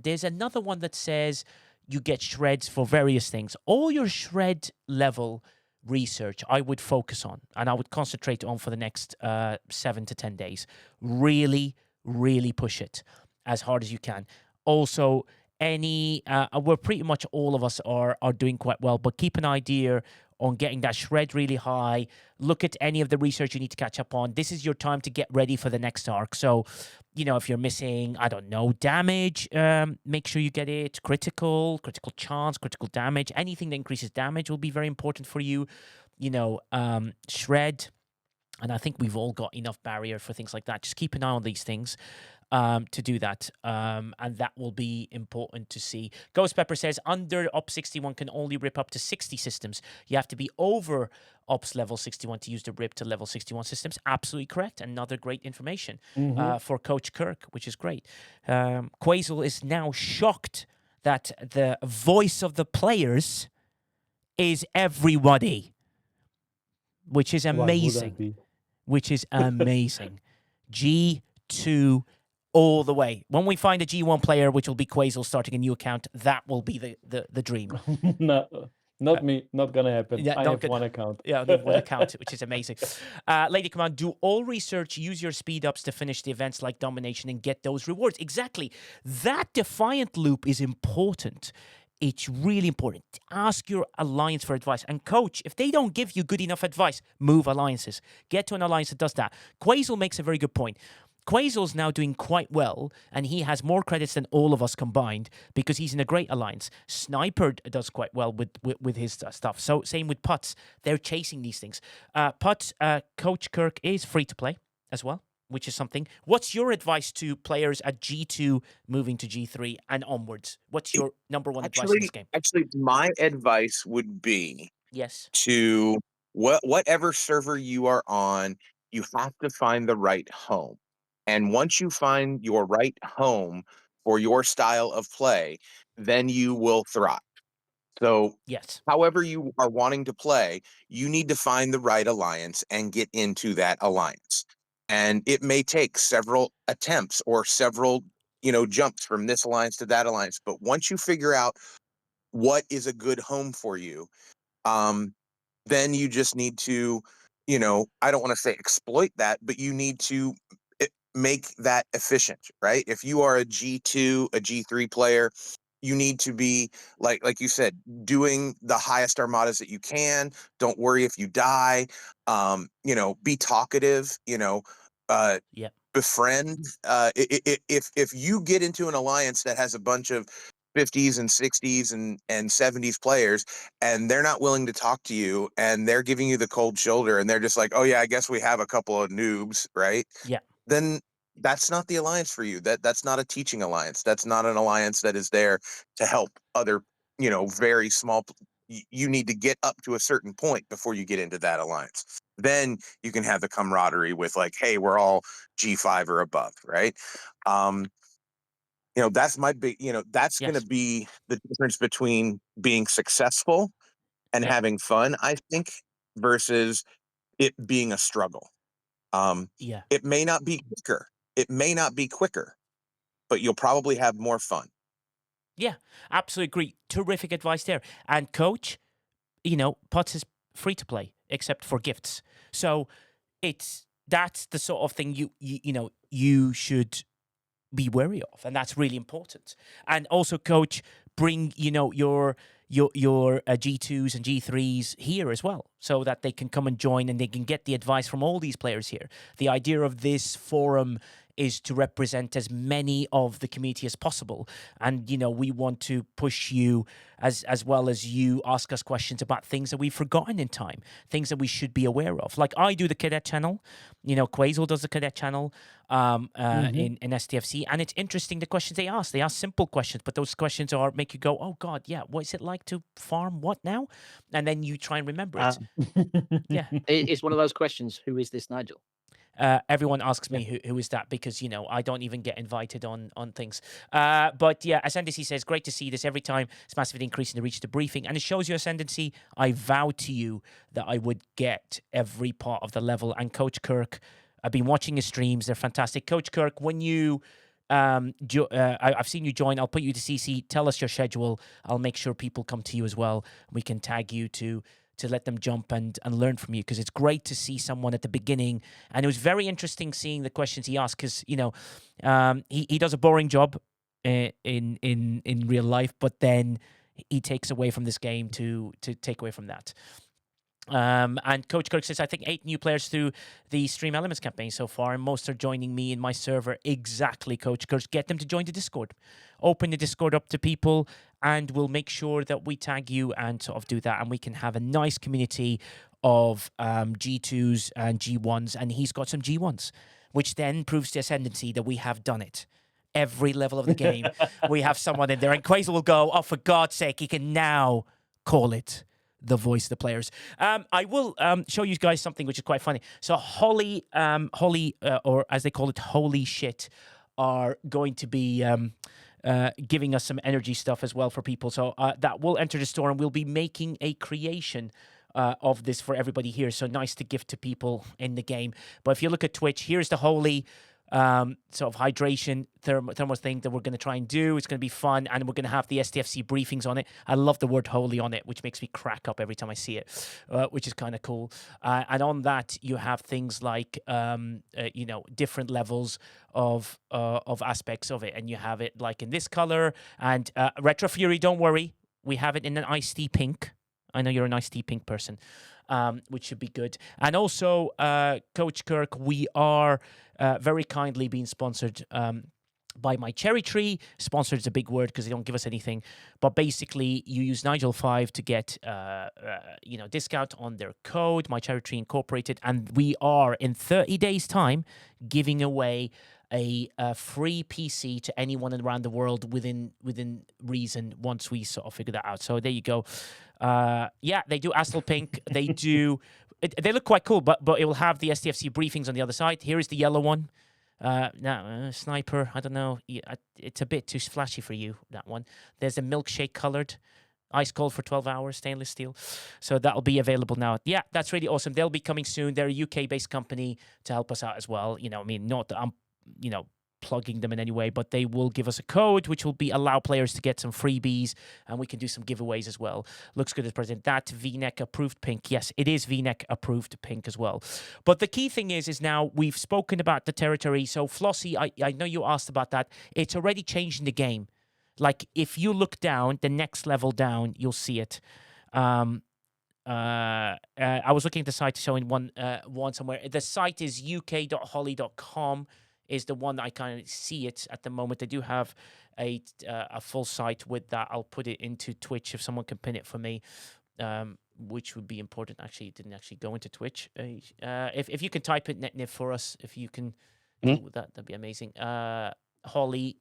Speaker 2: There's another one that says you get shreds for various things. All your shred level research I would focus on, and I would concentrate on for the next 7 to 10 days. Really, really push it as hard as you can. Also, we're pretty much all of us are doing quite well, but keep an idea on getting that shred really high. Look at any of the research you need to catch up on. This is your time to get ready for the next arc. So, if you're missing, I don't know, damage, make sure you get it. Critical chance, critical damage. Anything that increases damage will be very important for you. Shred. And I think we've all got enough barrier for things like that. Just keep an eye on these things to do that. And that will be important to see. Ghost Pepper says, under Ops 61 can only rip up to 60 systems. You have to be over Ops level 61 to use the rip to level 61 systems. Absolutely correct. Another great information for Coach Kirk, which is great. Quazel is now shocked that the voice of the players is everybody, which is amazing. Which is amazing. G2 G2 all the way. When we find a G1 player, which will be Quasel starting a new account, that will be the dream.
Speaker 7: No, not me. Not gonna happen.
Speaker 2: Yeah,
Speaker 7: I have one account.
Speaker 2: Yeah, only one account, which is amazing. Lady Command, do all research use your speed ups to finish the events like Domination and get those rewards? Exactly. That Defiant loop is important. It's really important. Ask your alliance for advice. And coach, if they don't give you good enough advice, move alliances. Get to an alliance that does that. Quasel makes a very good point. Quasel's now doing quite well, and he has more credits than all of us combined because he's in a great alliance. Sniper does quite well with his stuff. So same with Putz. They're chasing these things. Putz, Coach Kirk is free to play as well, which is something. What's your advice to players at G2 moving to G3 and onwards? What's your number one advice in this game?
Speaker 8: Actually, my advice would be
Speaker 2: yes,
Speaker 8: to whatever server you are on, you have to find the right home. And once you find your right home for your style of play, then you will thrive. So,
Speaker 2: yes,
Speaker 8: however you are wanting to play, you need to find the right alliance and get into that alliance. And it may take several attempts or several, jumps from this alliance to that alliance. But once you figure out what is a good home for you, then you just need to, I don't want to say exploit that, but you need to make that efficient, right? If you are a G2, a G3 player, you need to be like you said, doing the highest armadas that you can. Don't worry if you die. Be talkative.
Speaker 2: yeah,
Speaker 8: Befriend. If you get into an alliance that has a bunch of 50s and 60s and 70s players, and they're not willing to talk to you, and they're giving you the cold shoulder, and they're just like, oh yeah, I guess we have a couple of noobs, right?
Speaker 2: yeah,
Speaker 8: Then that's not the alliance for you. That's not a teaching alliance. That's not an alliance that is there to help other, very small. You need to get up to a certain point before you get into that alliance. Then you can have the camaraderie with like, hey, we're all G5 or above, right? That's my big, that's
Speaker 2: yes,
Speaker 8: going to be the difference between being successful and
Speaker 2: yeah,
Speaker 8: having fun, I think, versus it being a struggle.
Speaker 2: yeah.
Speaker 8: It may not be quicker. It may not be quicker, but you'll probably have more fun.
Speaker 2: Yeah, absolutely agree. Terrific advice there. And coach, Putz is free to play except for gifts. So that's the sort of thing you should be wary of, and that's really important. And also, coach, bring your G2s and G3s here as well, so that they can come and join and they can get the advice from all these players here. The idea of this forum is to represent as many of the community as possible, and we want to push you as well as you ask us questions about things that we've forgotten in time, things that we should be aware of. Like I do the cadet channel, Quasel does the cadet channel in STFC, and it's interesting the questions they ask. They ask simple questions, but those questions make you go, oh god, yeah, what is it like to farm what now? And then you try and remember it. Yeah,
Speaker 4: it's one of those questions. Who is this Nigel?
Speaker 2: Everyone asks me who is that, because I don't even get invited on things. But yeah, Ascendancy says, great to see this every time. It's massively increasing the reach of the briefing, and it shows you, Ascendancy. I vow to you that I would get every part of the level. And Coach Kirk, I've been watching his streams; they're fantastic. Coach Kirk, when you I've seen you join. I'll put you to CC. Tell us your schedule. I'll make sure people come to you as well. We can tag you to let them jump and learn from you, because it's great to see someone at the beginning. And it was very interesting seeing the questions he asked, because he does a boring job in real life, but then he takes away from this game to take away from that. And Coach Kirk says, I think 8 new players through the Stream Elements campaign so far, and most are joining me in my server. Exactly, Coach Kirk. Get them to join the Discord. Open the Discord up to people, and we'll make sure that we tag you and sort of do that, and we can have a nice community of G2s and G1s, and he's got some G1s, which then proves to Ascendancy that we have done it. Every level of the game, we have someone in there, and Quasel will go, oh, for God's sake, he can now call it the voice of the players. I will show you guys something which is quite funny. So Holly, or as they call it, Holy Shit, are going to be giving us some energy stuff as well for people. So that will enter the store, and we'll be making a creation of this for everybody here. So nice to gift to people in the game. But if you look at Twitch, here's the Holy sort of hydration thermal thing that we're going to try and do. It's going to be fun, and we're going to have the STFC briefings on it. I love the word holy on it, which makes me crack up every time I see it, which is kind of cool. And on that, you have things like, different levels of aspects of it. And you have it like in this color. And Retro Fury, don't worry, we have it in an iced tea pink. I know you're an iced tea pink person, which should be good. And also, Coach Kirk, we are very kindly being sponsored by My Cherry Tree. Sponsored is a big word because they don't give us anything. But basically, you use Nigel5 to get discount on their code, My Cherry Tree Incorporated. And we are, in 30 days' time, giving away a free PC to anyone around the world within reason once we sort of figure that out. So there you go. They do Astral Pink. They do. They look quite cool, but it will have the STFC briefings on the other side. Here is the yellow one. Sniper. I don't know. It's a bit too flashy for you, that one. There's a milkshake colored. Ice cold for 12 hours, stainless steel. So that'll be available now. Yeah, that's really awesome. They'll be coming soon. They're a UK-based company to help us out as well. Not that I'm, plugging them in any way, but they will give us a code which will allow players to get some freebies, and we can do some giveaways as well. Looks good as present. That V-neck approved pink. Yes, it is V-neck approved pink as well. But the key thing is now we've spoken about the territory. So Flossie, I know you asked about that. It's already changed in the game. Like if you look down, the next level down, you'll see it. I was looking at the site showing one somewhere. The site is uk.holly.com. is the one that I kind of see it at the moment. They do have a full site with that. I'll put it into Twitch if someone can pin it for me, which would be important. Actually, it didn't actually go into Twitch. If you can type it, NetNiv, for us, if you can do that, that'd be amazing. Holly,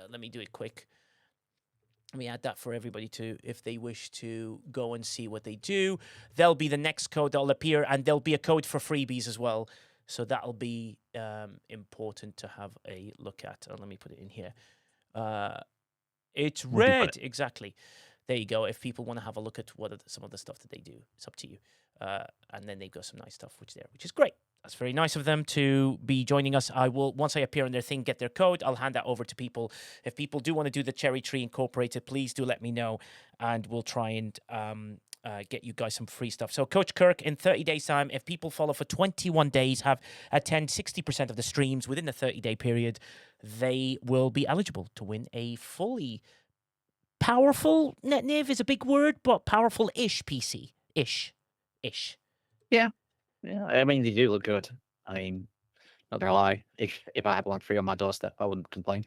Speaker 2: let me do it quick. Let me add that for everybody too, if they wish to go and see what they do. There'll be the next code that'll appear, and there'll be a code for freebies as well. So that'll be important to have a look at. Let me put it in here. It's red. Exactly. There you go. If people want to have a look at some of the stuff that they do, it's up to you. And then they've got some nice stuff which is great. That's very nice of them to be joining us. I will, once I appear on their thing, get their code. I'll hand that over to people. If people do want to do the Cherry Tree Incorporated, please do let me know, and we'll try and get you guys some free stuff. So Coach Kirk, in 30 days' time, if people follow for 21 days, attend 60% of the streams within the 30-day period, they will be eligible to win a fully powerful, NetNiv is a big word, but powerful-ish PC. Ish.
Speaker 4: Yeah. I mean, they do look good. I mean, not gonna lie. If I had one free on my doorstep, I wouldn't complain.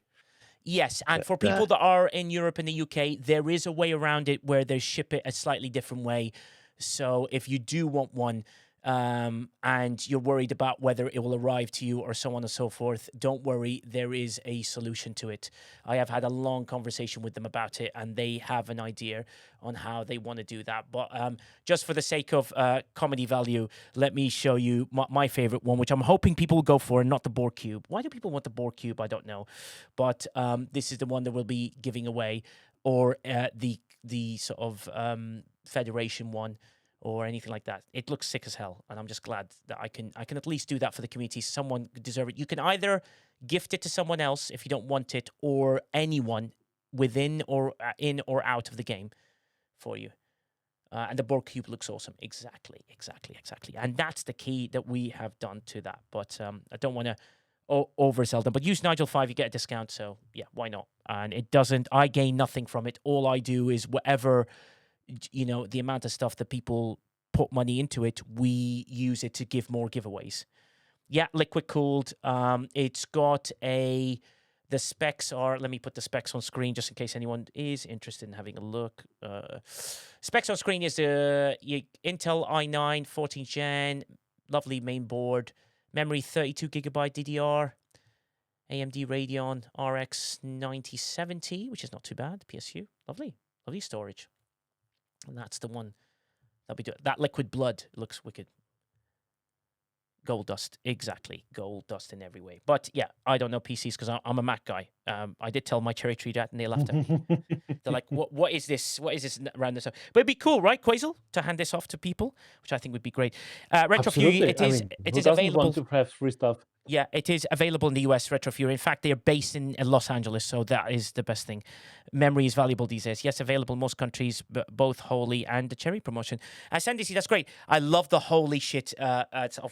Speaker 2: Yes, and for people that are in Europe and the UK, there is a way around it where they ship it a slightly different way. So if you do want one, and you're worried about whether it will arrive to you or so on and so forth, don't worry, there is a solution to it. I have had a long conversation with them about it, and they have an idea on how they want to do that. But just for the sake of comedy value, let me show you my favorite one, which I'm hoping people will go for, and not the Bohr Cube. Why do people want the Bohr Cube? I don't know. But this is the one that we'll be giving away, or the sort of Federation one, or anything like that. It looks sick as hell, and I'm just glad that I can at least do that for the community. Someone deserve it. You can either gift it to someone else if you don't want it, or anyone within or in or out of the game for you. And the Borg Cube looks awesome. Exactly. And that's the key that we have done to that. But I don't want to oversell them. But use Nigel5, you get a discount. So yeah, why not? And it doesn't. I gain nothing from it. All I do is whatever, the amount of stuff that people put money into it, we use it to give more giveaways. Yeah, liquid cooled. It's got the specs are, let me put the specs on screen just in case anyone is interested in having a look. Specs on screen is Intel i9 14th gen, lovely main board, memory 32 gigabyte DDR, AMD Radeon RX 9070, which is not too bad, PSU, lovely storage. And that's the one that'll be doing that. Liquid blood looks wicked. Gold dust, exactly. Gold dust in every way. But yeah, I don't know PCs because I'm a Mac guy. I did tell my Cherry Tree that, and they laughed at me. They're like, "What is this? What is this random stuff?" But it'd be cool, right, Quazel, to hand this off to people, which I think would be great. Retro Fury, it is available.
Speaker 7: Want to have free stuff.
Speaker 2: Yeah, it is available in the US, Retrofury. In fact, they are based in Los Angeles, so that is the best thing. Memory is valuable these days. Yes, available in most countries, both Holy and the Cherry promotion. Sandy, see, that's great. I love the Holy shit of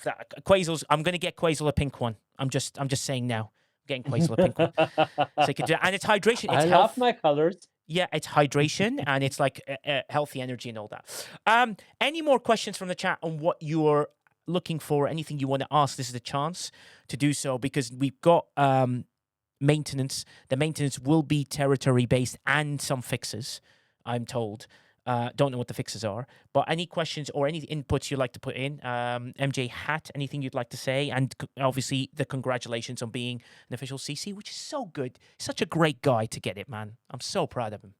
Speaker 2: that. Quasels, I'm going to get Quasel a pink one. I'm just saying now. I'm getting Quasel a pink one. So you can do that. And it's hydration. It's
Speaker 7: I love my colors.
Speaker 2: Yeah, it's hydration and it's like healthy energy and all that. Any more questions from the chat on what you're looking for? Anything you want to ask? This is a chance to do so because we've got maintenance. The maintenance will be territory based and some fixes, I'm told. Don't know what the fixes are, but any questions or any inputs you'd like to put in? MJ Hat, anything you'd like to say? And obviously the congratulations on being an official CC, which is so good. Such a great guy to get it, man. I'm so proud of him.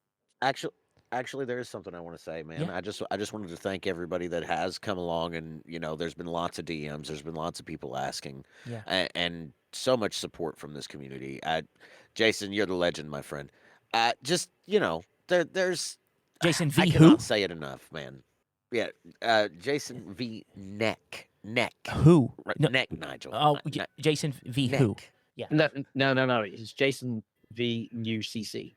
Speaker 3: Actually, there is something I want to say, man.
Speaker 2: Yeah.
Speaker 3: I just wanted to thank everybody that has come along, and there's been lots of DMs, there's been lots of people asking, and so much support from this community. Jason, you're the legend, my friend. Just there's
Speaker 2: Jason V.
Speaker 3: I
Speaker 2: who?
Speaker 3: cannot say it enough, man. Yeah, Jason V. Neck.
Speaker 2: Who?
Speaker 3: No. Neck Nigel.
Speaker 2: Oh, Jason V.
Speaker 3: Neck.
Speaker 2: Who? Yeah.
Speaker 4: No. It's Jason V. New CC.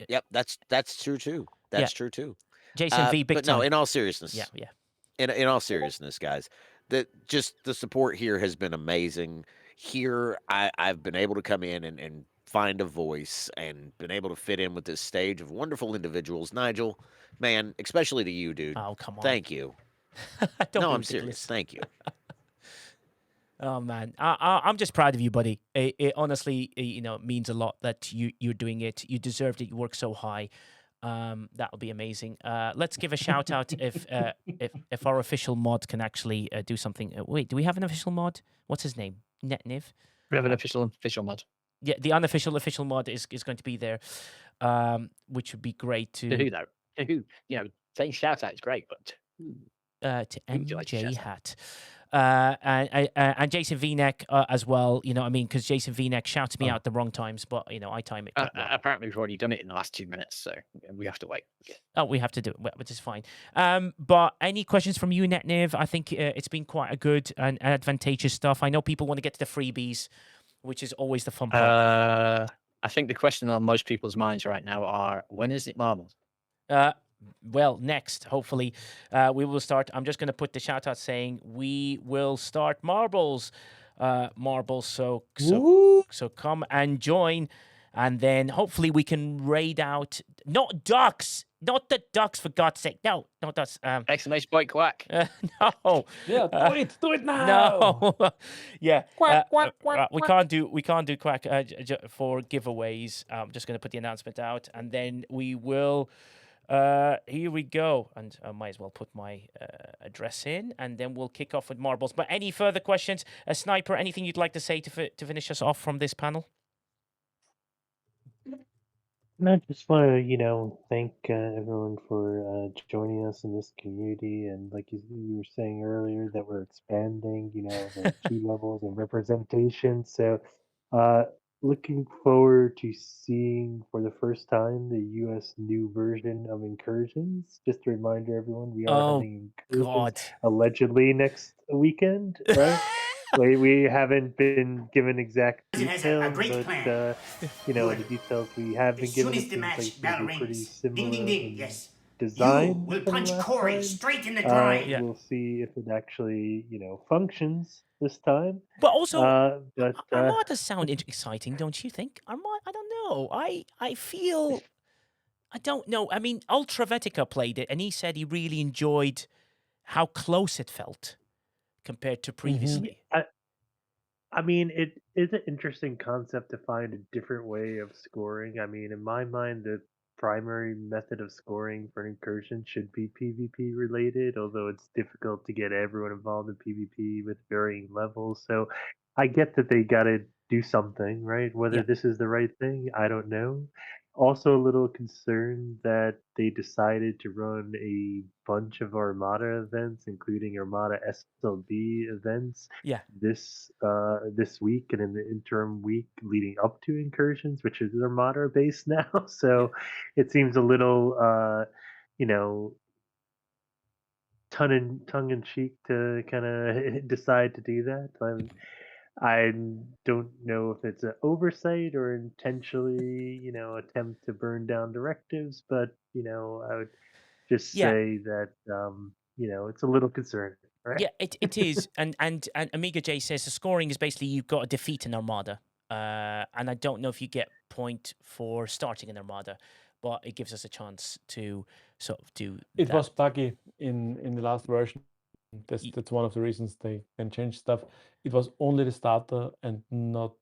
Speaker 3: Yep, that's true too. That's true too.
Speaker 2: Jason V. Big
Speaker 3: but
Speaker 2: time.
Speaker 3: No, in all seriousness.
Speaker 2: Yeah.
Speaker 3: In all seriousness, guys, just the support here has been amazing. Here, I've been able to come in and find a voice and been able to fit in with this stage of wonderful individuals. Nigel, man, especially to you, dude.
Speaker 2: Oh, come on.
Speaker 3: Thank you. No, I'm serious. Thank you.
Speaker 2: Oh man, I'm just proud of you, buddy. It honestly, means a lot that you're doing it. You deserved it. You work so high. That'll be amazing. Let's give a shout out if our official mod can actually do something. Wait, do we have an official mod? What's his name? Netniv.
Speaker 4: We have an official mod.
Speaker 2: Yeah, the unofficial official mod is going to be there, which would be great to.
Speaker 4: To who though? To who? Saying shout out is great, but
Speaker 2: to MJ Hat. And Jason V-Neck as well, because Jason V-Neck shouts me out the wrong times, but I time it.
Speaker 4: Apparently we've already done it in the last 2 minutes, so we have to wait.
Speaker 2: Oh, we have to do it, which is fine. But any questions from you, Netniv? I think it's been quite a good and advantageous stuff. I know people want to get to the freebies, which is always the fun part.
Speaker 4: I think the question on most people's minds right now are, when is it marbles?
Speaker 2: Well, next, hopefully, we will start. I'm just going to put the shout out saying we will start marbles. So come and join. And then hopefully we can raid out, not ducks, not the ducks, for God's sake. No, ducks.
Speaker 4: Exclamation point quack.
Speaker 2: No.
Speaker 7: Yeah, do it now.
Speaker 2: No. Yeah.
Speaker 5: Quack, quack, quack,
Speaker 2: we can't do quack for giveaways. I'm just going to put the announcement out and then we will. Here we go, and I might as well put my address in, and then we'll kick off with marbles. But any further questions, Sniper? Anything you'd like to say to finish us off from this panel?
Speaker 6: No, I just want to, thank everyone for joining us in this community, and like you were saying earlier, that we're expanding, the key levels and representation. So, looking forward to seeing for the first time the U.S. new version of incursions. Just a reminder, everyone, we are having incursions allegedly next weekend, right? We haven't been given exact details, but the details we have been given seems like it's going to be pretty similar in design.
Speaker 9: We'll punch Corey straight in the groin.
Speaker 6: We'll see if it actually, functions this time.
Speaker 2: But also, Armada sound exciting, don't you think? I don't know. I feel, I don't know. I mean, Ultravetica played it, and he said he really enjoyed how close it felt compared to previously.
Speaker 6: I mean, it is an interesting concept to find a different way of scoring. I mean, in my mind, the primary method of scoring for an incursion should be PvP related, although it's difficult to get everyone involved in PvP with varying levels. So I get that they got to do something, right? Whether this is the right thing, I don't know. Also, a little concerned that they decided to run a bunch of Armada events, including Armada SLB events, this week and in the interim week leading up to incursions, which is Armada based now. So it seems a little, tongue in cheek to kind of decide to do that. I don't know if it's an oversight or intentionally, attempt to burn down directives, but I would just
Speaker 2: Yeah,
Speaker 6: say that it's a little concerning, right?
Speaker 2: yeah, it is. And Amiga J says the scoring is basically you've got to defeat an armada. And I don't know if you get point for starting an armada, but it gives us a chance to sort of do
Speaker 7: It
Speaker 2: that.
Speaker 7: was buggy in the last version. That's one of the reasons they can change stuff. It was only the starter and not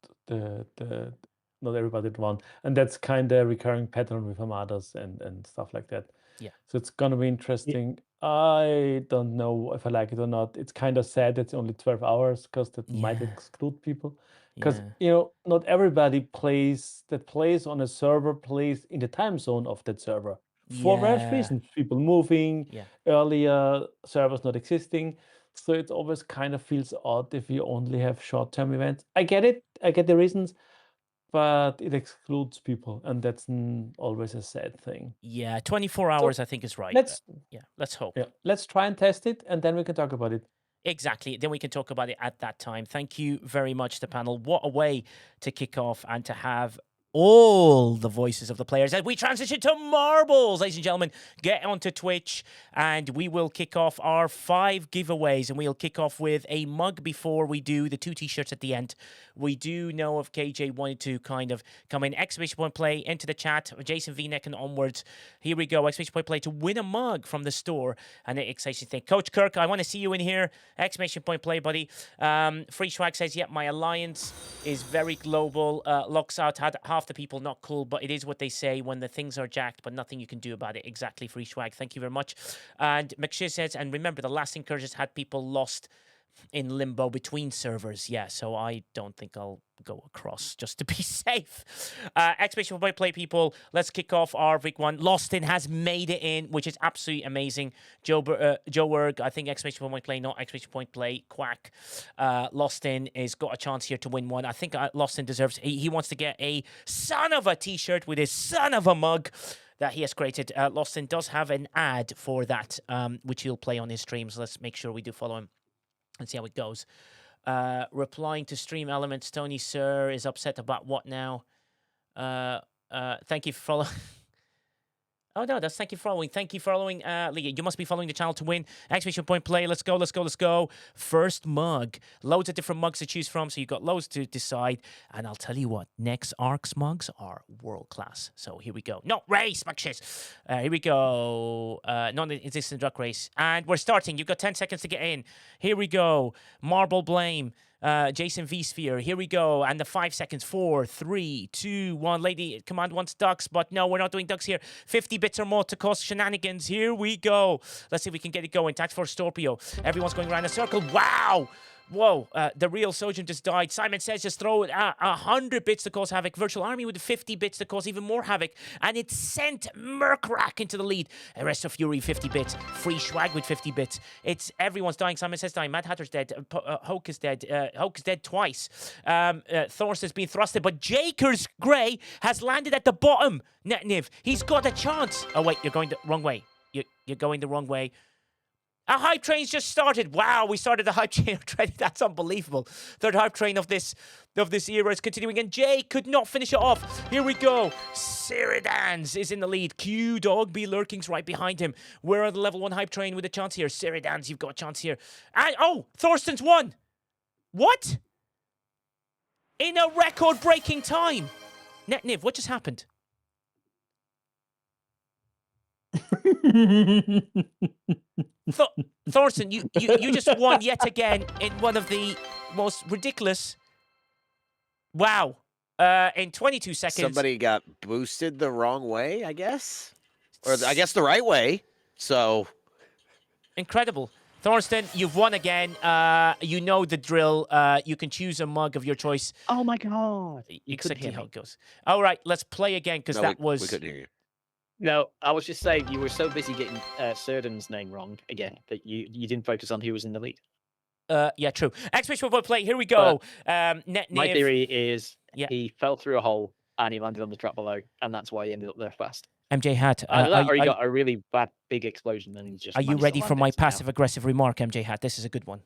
Speaker 7: not everybody at one. And that's kind of a recurring pattern with armadas and stuff like that.
Speaker 2: Yeah.
Speaker 7: So it's gonna be interesting. I don't know if I like it or not. It's kind of sad it's only 12 hours because that might
Speaker 2: Yeah.
Speaker 7: exclude people. Because
Speaker 2: Yeah.
Speaker 7: not everybody plays on a server plays in the time zone of that server. For various
Speaker 2: Yeah.
Speaker 7: reasons, people moving,
Speaker 2: Yeah.
Speaker 7: earlier servers not existing. So it always kind of feels odd if you only have short-term events. I get it. I get the reasons, but it excludes people, and that's always a sad thing.
Speaker 2: Yeah, 24 hours I think is right.
Speaker 7: Let's
Speaker 2: let's hope.
Speaker 7: let's try and test it, and then we can talk about it.
Speaker 2: Exactly. Then we can talk about it at that time. Thank you very much, the panel. What a way to kick off and to have all the voices of the players as we transition to marbles. Ladies and gentlemen, get onto Twitch and we will kick off our 5 giveaways, and we'll kick off with a mug before we do the 2 t-shirts at the end. We do know if KJ wanted to kind of come in. Exclamation point play into the chat. Jason V-neck and onwards. Here we go. Exclamation point play to win a mug from the store. And the exciting thing. Coach Kirk, I want to see you in here. Exclamation point play, buddy. Free Swag says, yep, my alliance is very global. Locks out had half the people not cool, but it is what they say when the things are jacked, but nothing you can do about it. Exactly, Free Swag. Thank you very much. And McShiz says, and remember, the last incursions had people lost in limbo between servers. Yeah, so I don't think I'll go across just to be safe. Exclamation point play, people. Let's kick off our week 1. Lostin has made it in, which is absolutely amazing. Joe Werg, I think exclamation point play, not exclamation point play. Quack. Lostin has got a chance here to win one. I think Lostin deserves. He wants to get a son of a t-shirt with his son of a mug that he has created. Lostin does have an ad for that, which he'll play on his streams. Let's make sure we do follow him and see how it goes. Replying to stream elements, Tony Sir is upset about what now? Thank you for following. Oh, no, that's thank you for following. Thank you for following, Leah. You must be following the channel to win. Exclamation point play. Let's go, let's go, let's go. First mug. Loads of different mugs to choose from, so you've got loads to decide. And I'll tell you what, next ARC's mugs are world class. So here we go. No, race, McShiz. Here we go. Non-existent duck race. And we're starting. You've got 10 seconds to get in. Here we go. Marble Blame. Jason V Sphere, here we go, and the 5 seconds. 4, 3, 2, 1. Lady Command wants ducks, but no, we're not doing ducks here. 50 bits or more to cause shenanigans. Here we go. Let's see if we can get it going. Tax Force Scorpio. Everyone's going around a circle. Wow. Whoa, the real Sojourn just died. Simon says just throw it 100 bits to cause havoc. Virtual Army with 50 bits to cause even more havoc. And it sent Murkrak into the lead. Arrest of Fury, 50 bits. Free Swag with 50 bits. It's everyone's dying. Simon says dying. Mad Hatter's dead. Hoke is dead. Hoke is dead twice. Thorsten's been thrusted, but Jakers Grey has landed at the bottom. Niv, he's got a chance. Oh, wait, you're going the wrong way. You're going the wrong way. A hype train's just started. Wow, we started the hype train already. That's unbelievable. Third hype train of this era is continuing, and Jay could not finish it off. Here we go. Siridans is in the lead. Q Dog B Lurking's right behind him. We're on the level 1 hype train with a chance here. Siridans, you've got a chance here. And Thorsten's won. What? In a record-breaking time. Niv, what just happened? Thorsten, you just won yet again in one of the most ridiculous. Wow. In 22 seconds.
Speaker 3: Somebody got boosted the wrong way, I guess. Or I guess the right way. So.
Speaker 2: Incredible. Thorsten, you've won again. You know the drill. You can choose a mug of your choice.
Speaker 4: Oh, my God.
Speaker 2: You couldn't hear how it goes. All right, let's play again because
Speaker 3: we couldn't hear you.
Speaker 4: No, I was just saying you were so busy getting Serden's name wrong again that you didn't focus on who was in the lead.
Speaker 2: Yeah, true. Expedition for play. Here we go.
Speaker 4: My theory is he fell through a hole and he landed on the track below, and that's why he ended up there fast.
Speaker 2: MJ Hat.
Speaker 4: Or he got a really bad big explosion, and he just.
Speaker 2: Are you ready for my passive-aggressive remark, MJ Hat? This is a good one.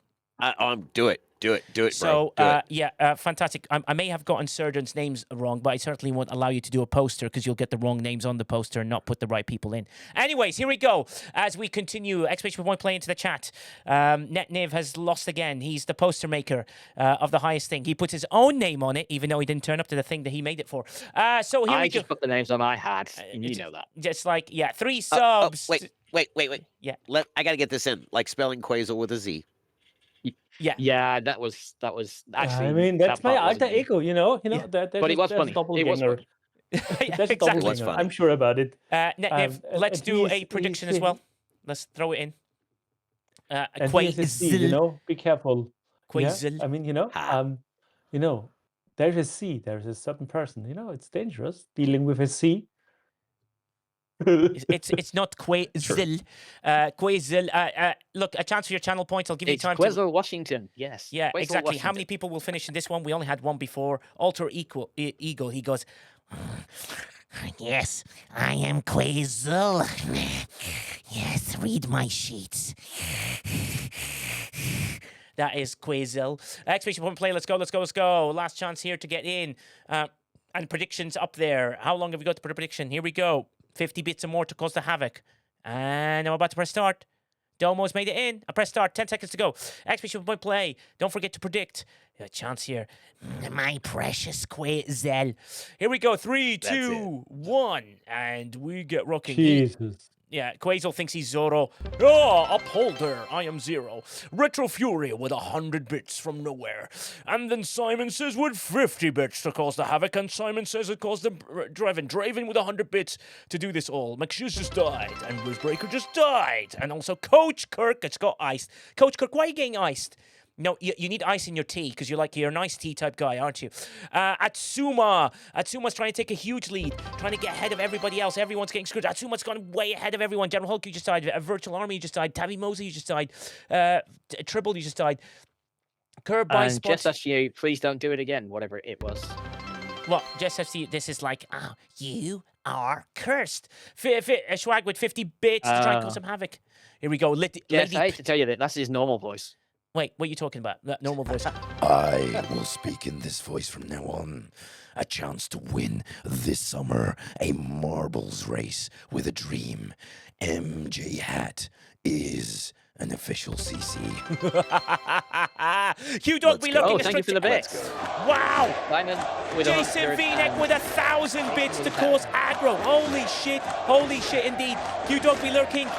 Speaker 3: Do it. Do it,
Speaker 2: so,
Speaker 3: bro.
Speaker 2: fantastic. I may have gotten surgeons' names wrong, but I certainly won't allow you to do a poster because you'll get the wrong names on the poster and not put the right people in. Anyways, here we go. As we continue, exclamation point play into the chat. NetNiv has lost again. He's the poster maker of the highest thing. He puts his own name on it, even though he didn't turn up to the thing that he made it for. So here we go.
Speaker 4: I just put the names on my hat, and you know that.
Speaker 2: Just like, 3 subs.
Speaker 3: Wait.
Speaker 2: Yeah.
Speaker 3: I got to get this in. Like spelling Quasel with a Z.
Speaker 4: Yeah, that was actually.
Speaker 7: I mean, that's my alter
Speaker 4: me.
Speaker 7: ego, you know. That
Speaker 4: But it was funny.
Speaker 7: Doppelganger.
Speaker 4: It was funny.
Speaker 7: That's a doppelganger. I'm sure about it.
Speaker 2: NetNiv, let's do a prediction as well. Let's throw it in.
Speaker 7: Quasel, you know, be careful.
Speaker 2: Quasel.
Speaker 7: Yeah? I mean, there's a C. There's a certain person. You know, it's dangerous dealing with a C.
Speaker 2: It's not Quasel. Quasel. Look, a chance for your channel points. I'll give you time.
Speaker 4: Quasel, Washington. Yes.
Speaker 2: Yeah,
Speaker 4: Quasel,
Speaker 2: exactly.
Speaker 4: Washington.
Speaker 2: How many people will finish in this one? We only had one before. Alter Ego. He goes. Yes, I am Quasel. Yes, read my sheets. That is Quasel. Exclamation point play. Let's go. Last chance here to get in. And predictions up there. How long have we got to put a prediction? Here we go. 50 bits or more to cause the havoc. And I'm about to press start. Domo's made it in. I press start. 10 seconds to go. Exclamation point play. Don't forget to predict. A chance here. My precious Quasel. Here we go. 3, 2, 1. And we get rocking.
Speaker 7: Jesus.
Speaker 2: Yeah, Quasel thinks he's Zoro. Upholder, I am Zero. Retro Fury with 100 bits from nowhere. And then Simon says with 50 bits to cause the havoc. And Simon says it caused the Draven with 100 bits to do this all. McShiz just died. And Rizbreaker just died. And also Coach Kirk has got iced. Coach Kirk, why are you getting iced? No, you need ice in your tea because you're an iced tea type guy, aren't you? Atsuma's trying to take a huge lead, trying to get ahead of everybody else. Everyone's getting screwed. Atsuma's gone way ahead of everyone. General Hulk, you just died. Virtual Army, you just died. Tabby Mosley, you just died. Tribble, you just died. Curb by
Speaker 4: And Jess SFC, please don't do it again, whatever it was.
Speaker 2: What? Jess FC, this is like, you are cursed. Swag with 50 bits to try and cause some havoc. Here we go.
Speaker 4: Yes, I hate to tell you that that's his normal voice.
Speaker 2: Wait, what are you talking about? That normal voice.
Speaker 10: I will speak in this voice from now on. A chance to win this summer a marbles race with a dream. MJ Hat is an official CC.
Speaker 2: Hugh Dog, we looking
Speaker 4: thank you for the bits.
Speaker 2: Wow!
Speaker 4: With
Speaker 2: Jason V-Neck with 1,000 bits to cause aggro. Holy shit indeed. Hugh Dog be lurking.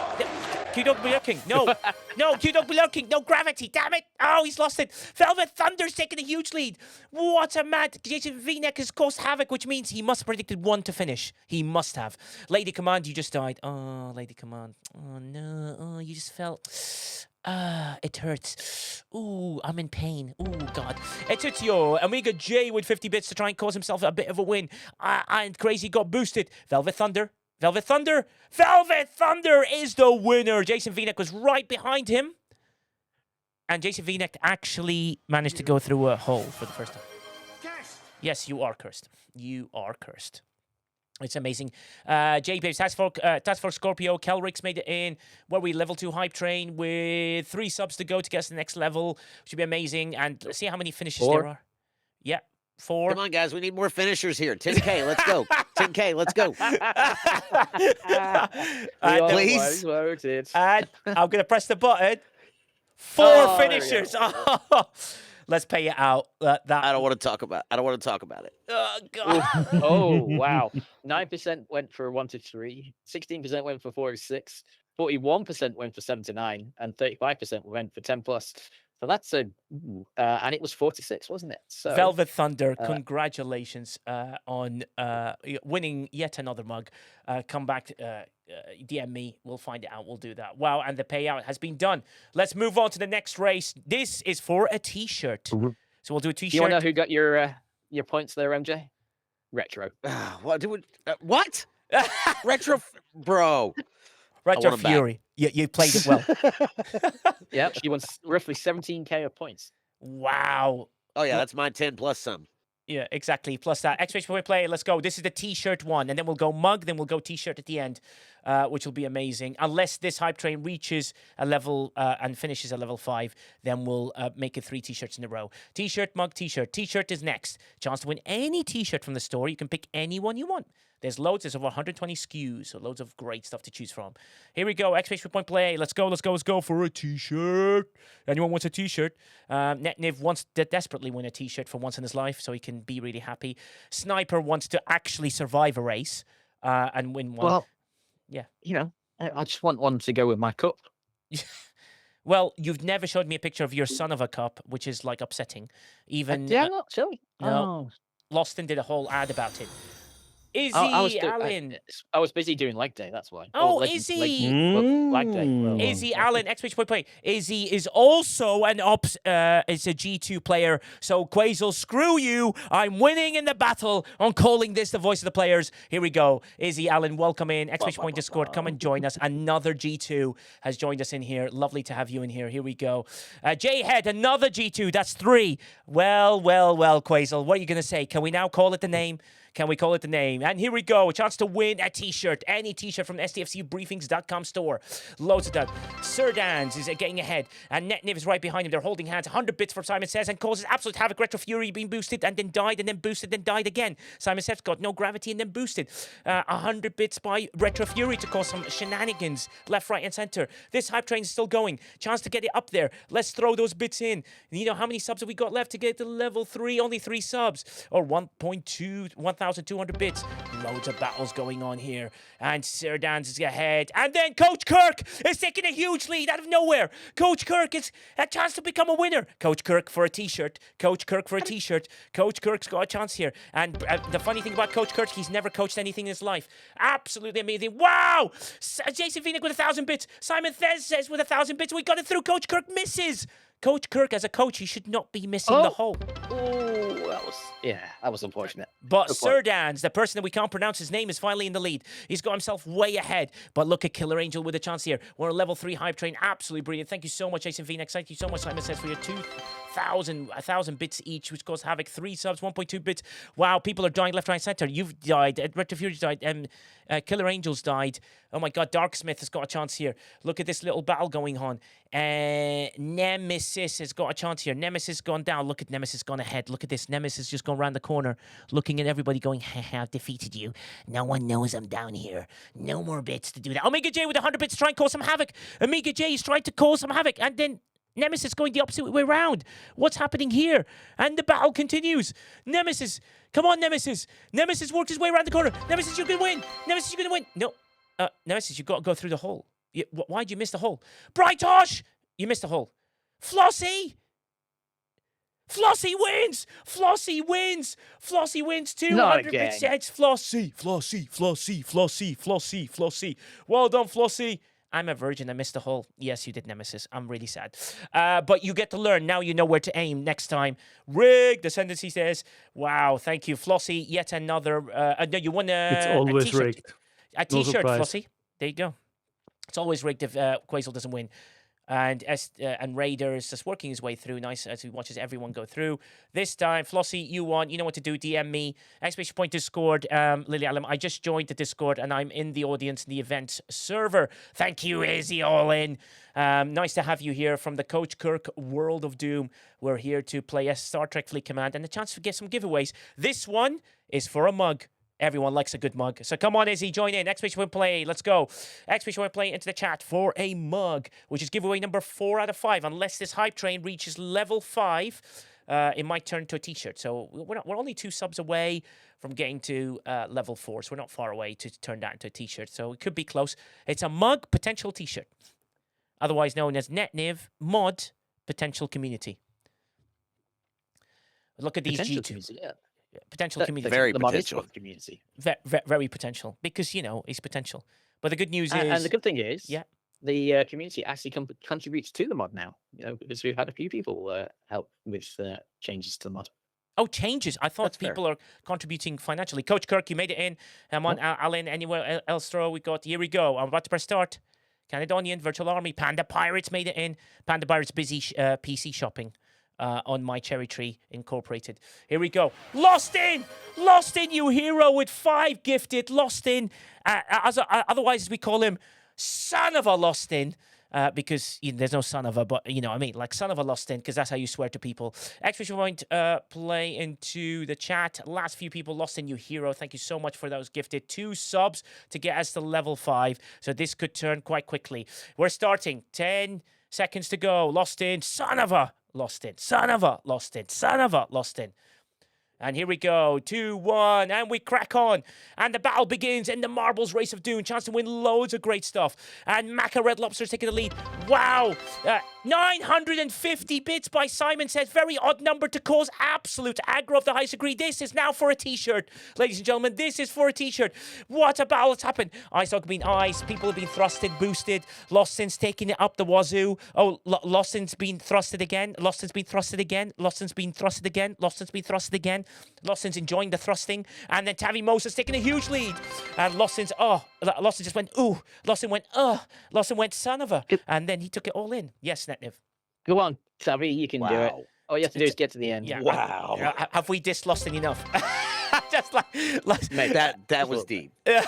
Speaker 2: Q-Dog be lurking. No. No, Q-Dog be lurking. No gravity. Damn it. Oh, he's lost it. Velvet Thunder's taking a huge lead. What a mad. Jason V-Neck has caused havoc, which means he must have predicted 1 to finish. He must have. Lady Command, you just died. Oh, Lady Command. Oh, no. Oh, you just felt... it hurts. Ooh, I'm in pain. Ooh, God. It's Ezio. Amiga J with 50 bits to try and cause himself a bit of a win. And Crazy got boosted. Velvet Thunder is the winner. Jason V-Neck was right behind him. And Jason V-Neck actually managed to go through a hole for the first time. Yes, you are cursed. It's amazing. J-Babes, Task Force Scorpio, Kelrix made it in. Where we level 2 hype train with 3 subs to go to get us to the next level. Should be amazing. And let's see how many finishes there are. Yeah. 4.
Speaker 3: Come on, guys. We need more finishers here. 10K. Let's go. 10K. Let's go.
Speaker 2: Please. And I'm going to press the button. 4 finishers. Let's pay it out.
Speaker 3: I don't want to talk about it.
Speaker 2: Oh, God.
Speaker 4: Oh, wow. 9% went for 1 to 3. 16% went for 4 to 6. 41% went for 7 to 9. And 35% went for 10 plus. So that's and it was 46, wasn't it? So
Speaker 2: Velvet Thunder, congratulations on winning yet another mug. Come back, DM me. We'll find it out. We'll do that. Wow, and the payout has been done. Let's move on to the next race. This is for a T-shirt. So we'll do a T-shirt.
Speaker 4: You want to know who got your points there, MJ? Retro.
Speaker 3: What? Retro, bro.
Speaker 2: Retro Fury. You played it well.
Speaker 4: Yeah, she won roughly 17K of points.
Speaker 2: Wow.
Speaker 3: Oh, yeah, that's my 10 plus some.
Speaker 2: Yeah, exactly. Plus that. Exclamation point play. Let's go. This is the T-shirt one. And then we'll go mug. Then we'll go T-shirt at the end. which will be amazing. Unless this hype train reaches a level and finishes at level 5, then we'll make it 3 t-shirts in a row. T-shirt, mug, t-shirt. T-shirt is next. Chance to win any t-shirt from the store. You can pick any one you want. There's loads. There's over 120 SKUs, so loads of great stuff to choose from. Here we go. Exclamation point play. Let's go for a t-shirt. Anyone wants a t-shirt? Netniv wants to desperately win a t-shirt for once in his life, so he can be really happy. Sniper wants to actually survive a race and win one.
Speaker 4: Well,
Speaker 2: yeah.
Speaker 4: I just want one to go with my cup.
Speaker 2: Well, you've never showed me a picture of your son of a cup, which is like upsetting. Even
Speaker 4: Yeah, not silly.
Speaker 2: No. Loston did a whole ad about it. Izzy Allen.
Speaker 4: I was busy doing leg day, that's why.
Speaker 2: Izzy.
Speaker 4: Leg day.
Speaker 2: Izzy Allen, exclamation point play. Izzy is also an it's a G2 player. So Quasel, screw you. I'm winning in the battle on calling this the voice of the players. Here we go. Izzy Allen, welcome in. Exclamation point Discord. Come and join us. Another G2 has joined us in here. Lovely to have you in here. Here we go. J-Head, another G2. That's 3. Well, Quasel. What are you going to say? Can we now call it the name? Can we call it the name? And here we go. A chance to win a t-shirt. Any t-shirt from STFCbriefings.com store. Loads of that. Sir Dan's is getting ahead. And NetNiv is right behind him. They're holding hands. 100 bits for Simon Says and causes absolute havoc. Retro Fury being boosted and then died and then boosted and died again. Simon Says got no gravity and then boosted. 100 bits by Retro Fury to cause some shenanigans. Left, right, and center. This hype train is still going. Chance to get it up there. Let's throw those bits in. You know how many subs have we got left to get to level 3? Only 3 subs. Or 1,200 bits. Loads of battles going on here. And Sir Dan's is ahead. And then Coach Kirk is taking a huge lead out of nowhere. Coach Kirk is a chance to become a winner. Coach Kirk for a t-shirt. Coach Kirk for a t-shirt. Coach Kirk's got a chance here. And the funny thing about Coach Kirk, he's never coached anything in his life. Absolutely amazing. Wow! Jason Phoenix with 1,000 bits. Simon Thez says with 1,000 bits. We got it through. Coach Kirk misses. Coach Kirk, as a coach, he should not be missing the hole.
Speaker 4: That was unfortunate.
Speaker 2: But Sir Dan's, the person that we can't pronounce his name, is finally in the lead. He's got himself way ahead. But look at Killer Angel with a chance here. We're on level 3 hype train. Absolutely brilliant. Thank you so much, Jason Phoenix. Thank you so much, Simon Says, for your 1,000 bits each, which caused havoc. 3 subs, 1.2 bits. Wow, people are dying left, right, center. You've died. Retro Fury died. Killer Angels died. Oh my God, Darksmith has got a chance here. Look at this little battle going on. Nemesis has got a chance here. Nemesis gone down. Look at Nemesis gone ahead. Look at this. Nemesis just gone around the corner, looking at everybody going, haha, I've defeated you. No one knows I'm down here. No more bits to do that. Omega J with 100 bits to try and cause some havoc. Omega J is trying to cause some havoc. And then Nemesis going the opposite way around. What's happening here? And the battle continues. Nemesis. Come on, Nemesis. Nemesis worked his way around the corner. Nemesis, you can win. Nemesis, you're going to win. No. Nemesis, you've got to go through the hole. Why'd you miss the hole? Brightosh! You missed the hole. Flossie! Flossie wins! Flossie wins! Flossie wins 200 bits. It's Flossie. Flossie, Flossie, Flossie, Flossie, Flossie. Well done, Flossie. I'm a virgin. I missed the hole. Yes, you did, Nemesis. I'm really sad. But you get to learn. Now you know where to aim next time. Rig, Descendancy says, wow, thank you. Flossie, yet another. No, you won
Speaker 7: It's always
Speaker 2: t-shirt.
Speaker 7: rigged.
Speaker 2: A t-shirt, Flossie. There you go. It's always rigged if Quasel doesn't win. And Raider is just working his way through. Nice as he watches everyone go through. This time, Flossie, you won. You know what to do. DM me. Exclamation point Discord. Lily Allen, I just joined the Discord and I'm in the audience in the event server. Thank you, Izzy All In. Nice to have you here from the Coach Kirk World of Doom. We're here to play a Star Trek Fleet Command and a chance to get some giveaways. This one is for a mug. Everyone likes a good mug. So come on, Izzy, join in. Exclamation point play. Let's go. Exclamation point play into the chat for a mug, which is giveaway number 4 out of 5. Unless this hype train reaches level 5, it might turn to a t-shirt. So we're only 2 subs away from getting to level 4. So we're not far away to turn that into a t-shirt. So it could be close. It's a mug, potential t-shirt. Otherwise known as NetNiv mod potential community. Look at these G2s.
Speaker 4: Yeah.
Speaker 2: Potential community.
Speaker 3: Very potential.
Speaker 4: Community.
Speaker 2: Very potential. Because, it's potential. But the good news is...
Speaker 4: And the good thing is, the community actually contributes to the mod now. Because we've had a few people help with changes to the mod.
Speaker 2: Oh, changes. I thought people are contributing financially. Coach Kirk, you made it in. I'm on Alan, anywhere else throw. Here we go. I'm about to press start. Caledonian, Virtual Army, Panda Pirates made it in. Panda Pirates busy PC shopping. on my cherry tree incorporated. Here we go. Lost in, you hero with 5 gifted. Lost in, otherwise as we call him, son of a lost in. Because there's no son of a, but you know what I mean, like son of a lost in, because that's how you swear to people. Exclamation point, play into the chat. Last few people, lost in, you hero. Thank you so much for those gifted 2 subs to get us to level 5. So this could turn quite quickly. We're starting. 10 seconds to go. Lost in, son of a lost in, son of a lost in, son of a lost in. And here we go, 2, 1, and we crack on. And the battle begins in the Marbles Race of Doom. Chance to win loads of great stuff. And Maca Red Lobster's taking the lead. Wow, 950 bits by Simon says. Very odd number to cause absolute aggro of the highest degree. This is now for a t-shirt. Ladies and gentlemen, this is for a t-shirt. What a battle has happened. Ice Dog been iced. People have been thrusted, boosted. Lostin's taking it up the wazoo. Oh, Lostin's been thrusted again. Lostin's been thrusted again. Lostin's been thrusted again. Lostin's been thrusted again. Lostin's enjoying the thrusting. And then Tavi Moses taking a huge lead. And Lostin's, Lostin just went, ooh. Lostin went, Lostin went, son of a. And then he took it all in. Yes, Netniv.
Speaker 4: Go on, Tavi, you can do it. All you have to do is get to the end.
Speaker 2: Yeah,
Speaker 3: wow.
Speaker 2: Have we dissed Lostin enough? Just like
Speaker 3: mate, that was deep.
Speaker 4: That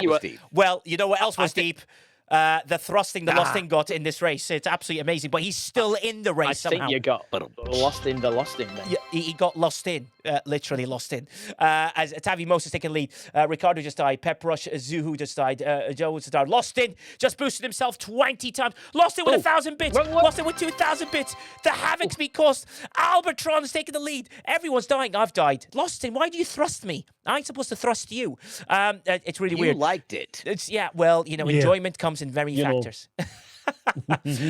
Speaker 4: was deep.
Speaker 2: Well, you know what else was deep? The thrusting the Lostin got in this race. It's absolutely amazing. But he's still in the race somehow.
Speaker 4: I think you got lost in the lost in then.
Speaker 2: Yeah, he got lost in. Literally lost in. As Tavi Moses taking lead. Ricardo just died. Pep Rush, Zuhu just died. Joe just died. Lost in. Just boosted himself 20 times. Lost in with 1,000 bits. Lost in with 2,000 bits. The Havoc's been caused. Albatron's taking the lead. Everyone's dying. I've died. Lost in. Why do you thrust me? I'm supposed to thrust you. It's really weird.
Speaker 3: You liked it.
Speaker 2: Well, enjoyment comes in very factors.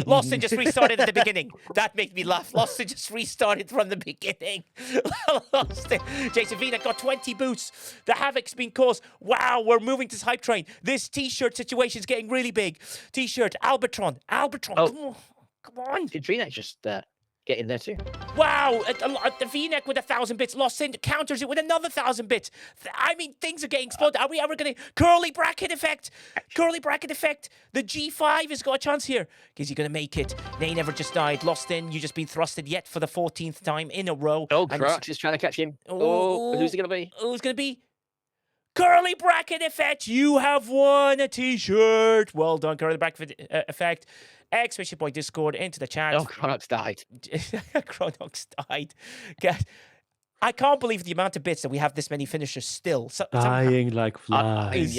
Speaker 2: Lostin just restarted at the beginning. That made me laugh. Lostin just restarted from the beginning. Lostin. Jason Vina got 20 boosts. The Havoc's been caused. Wow, we're moving this hype train. This t-shirt situation is getting really big. T-shirt, Albatron. Come on.
Speaker 4: Did Vina just get in there too?
Speaker 2: Wow, the V-neck with 1,000 bits. Lostin counters it with another 1,000 bits. I mean, things are getting exploded. Are we ever going to... Curly bracket effect. Curly bracket effect. The G5 has got a chance here. Is he going to make it? Nay never just died. Lostin, you just been thrusted yet for the 14th time in a row.
Speaker 4: Oh, Crux is trying to catch him. Oh, who's it going to be?
Speaker 2: Who's going to be? Curly bracket effect. You have won a t-shirt. Well done, Curly bracket effect. Exclamation point Discord into the chat.
Speaker 4: Oh, Chronox died.
Speaker 2: Chronox died. Guys, I can't believe the amount of bits that we have this many finishers still.
Speaker 7: Dying like flies.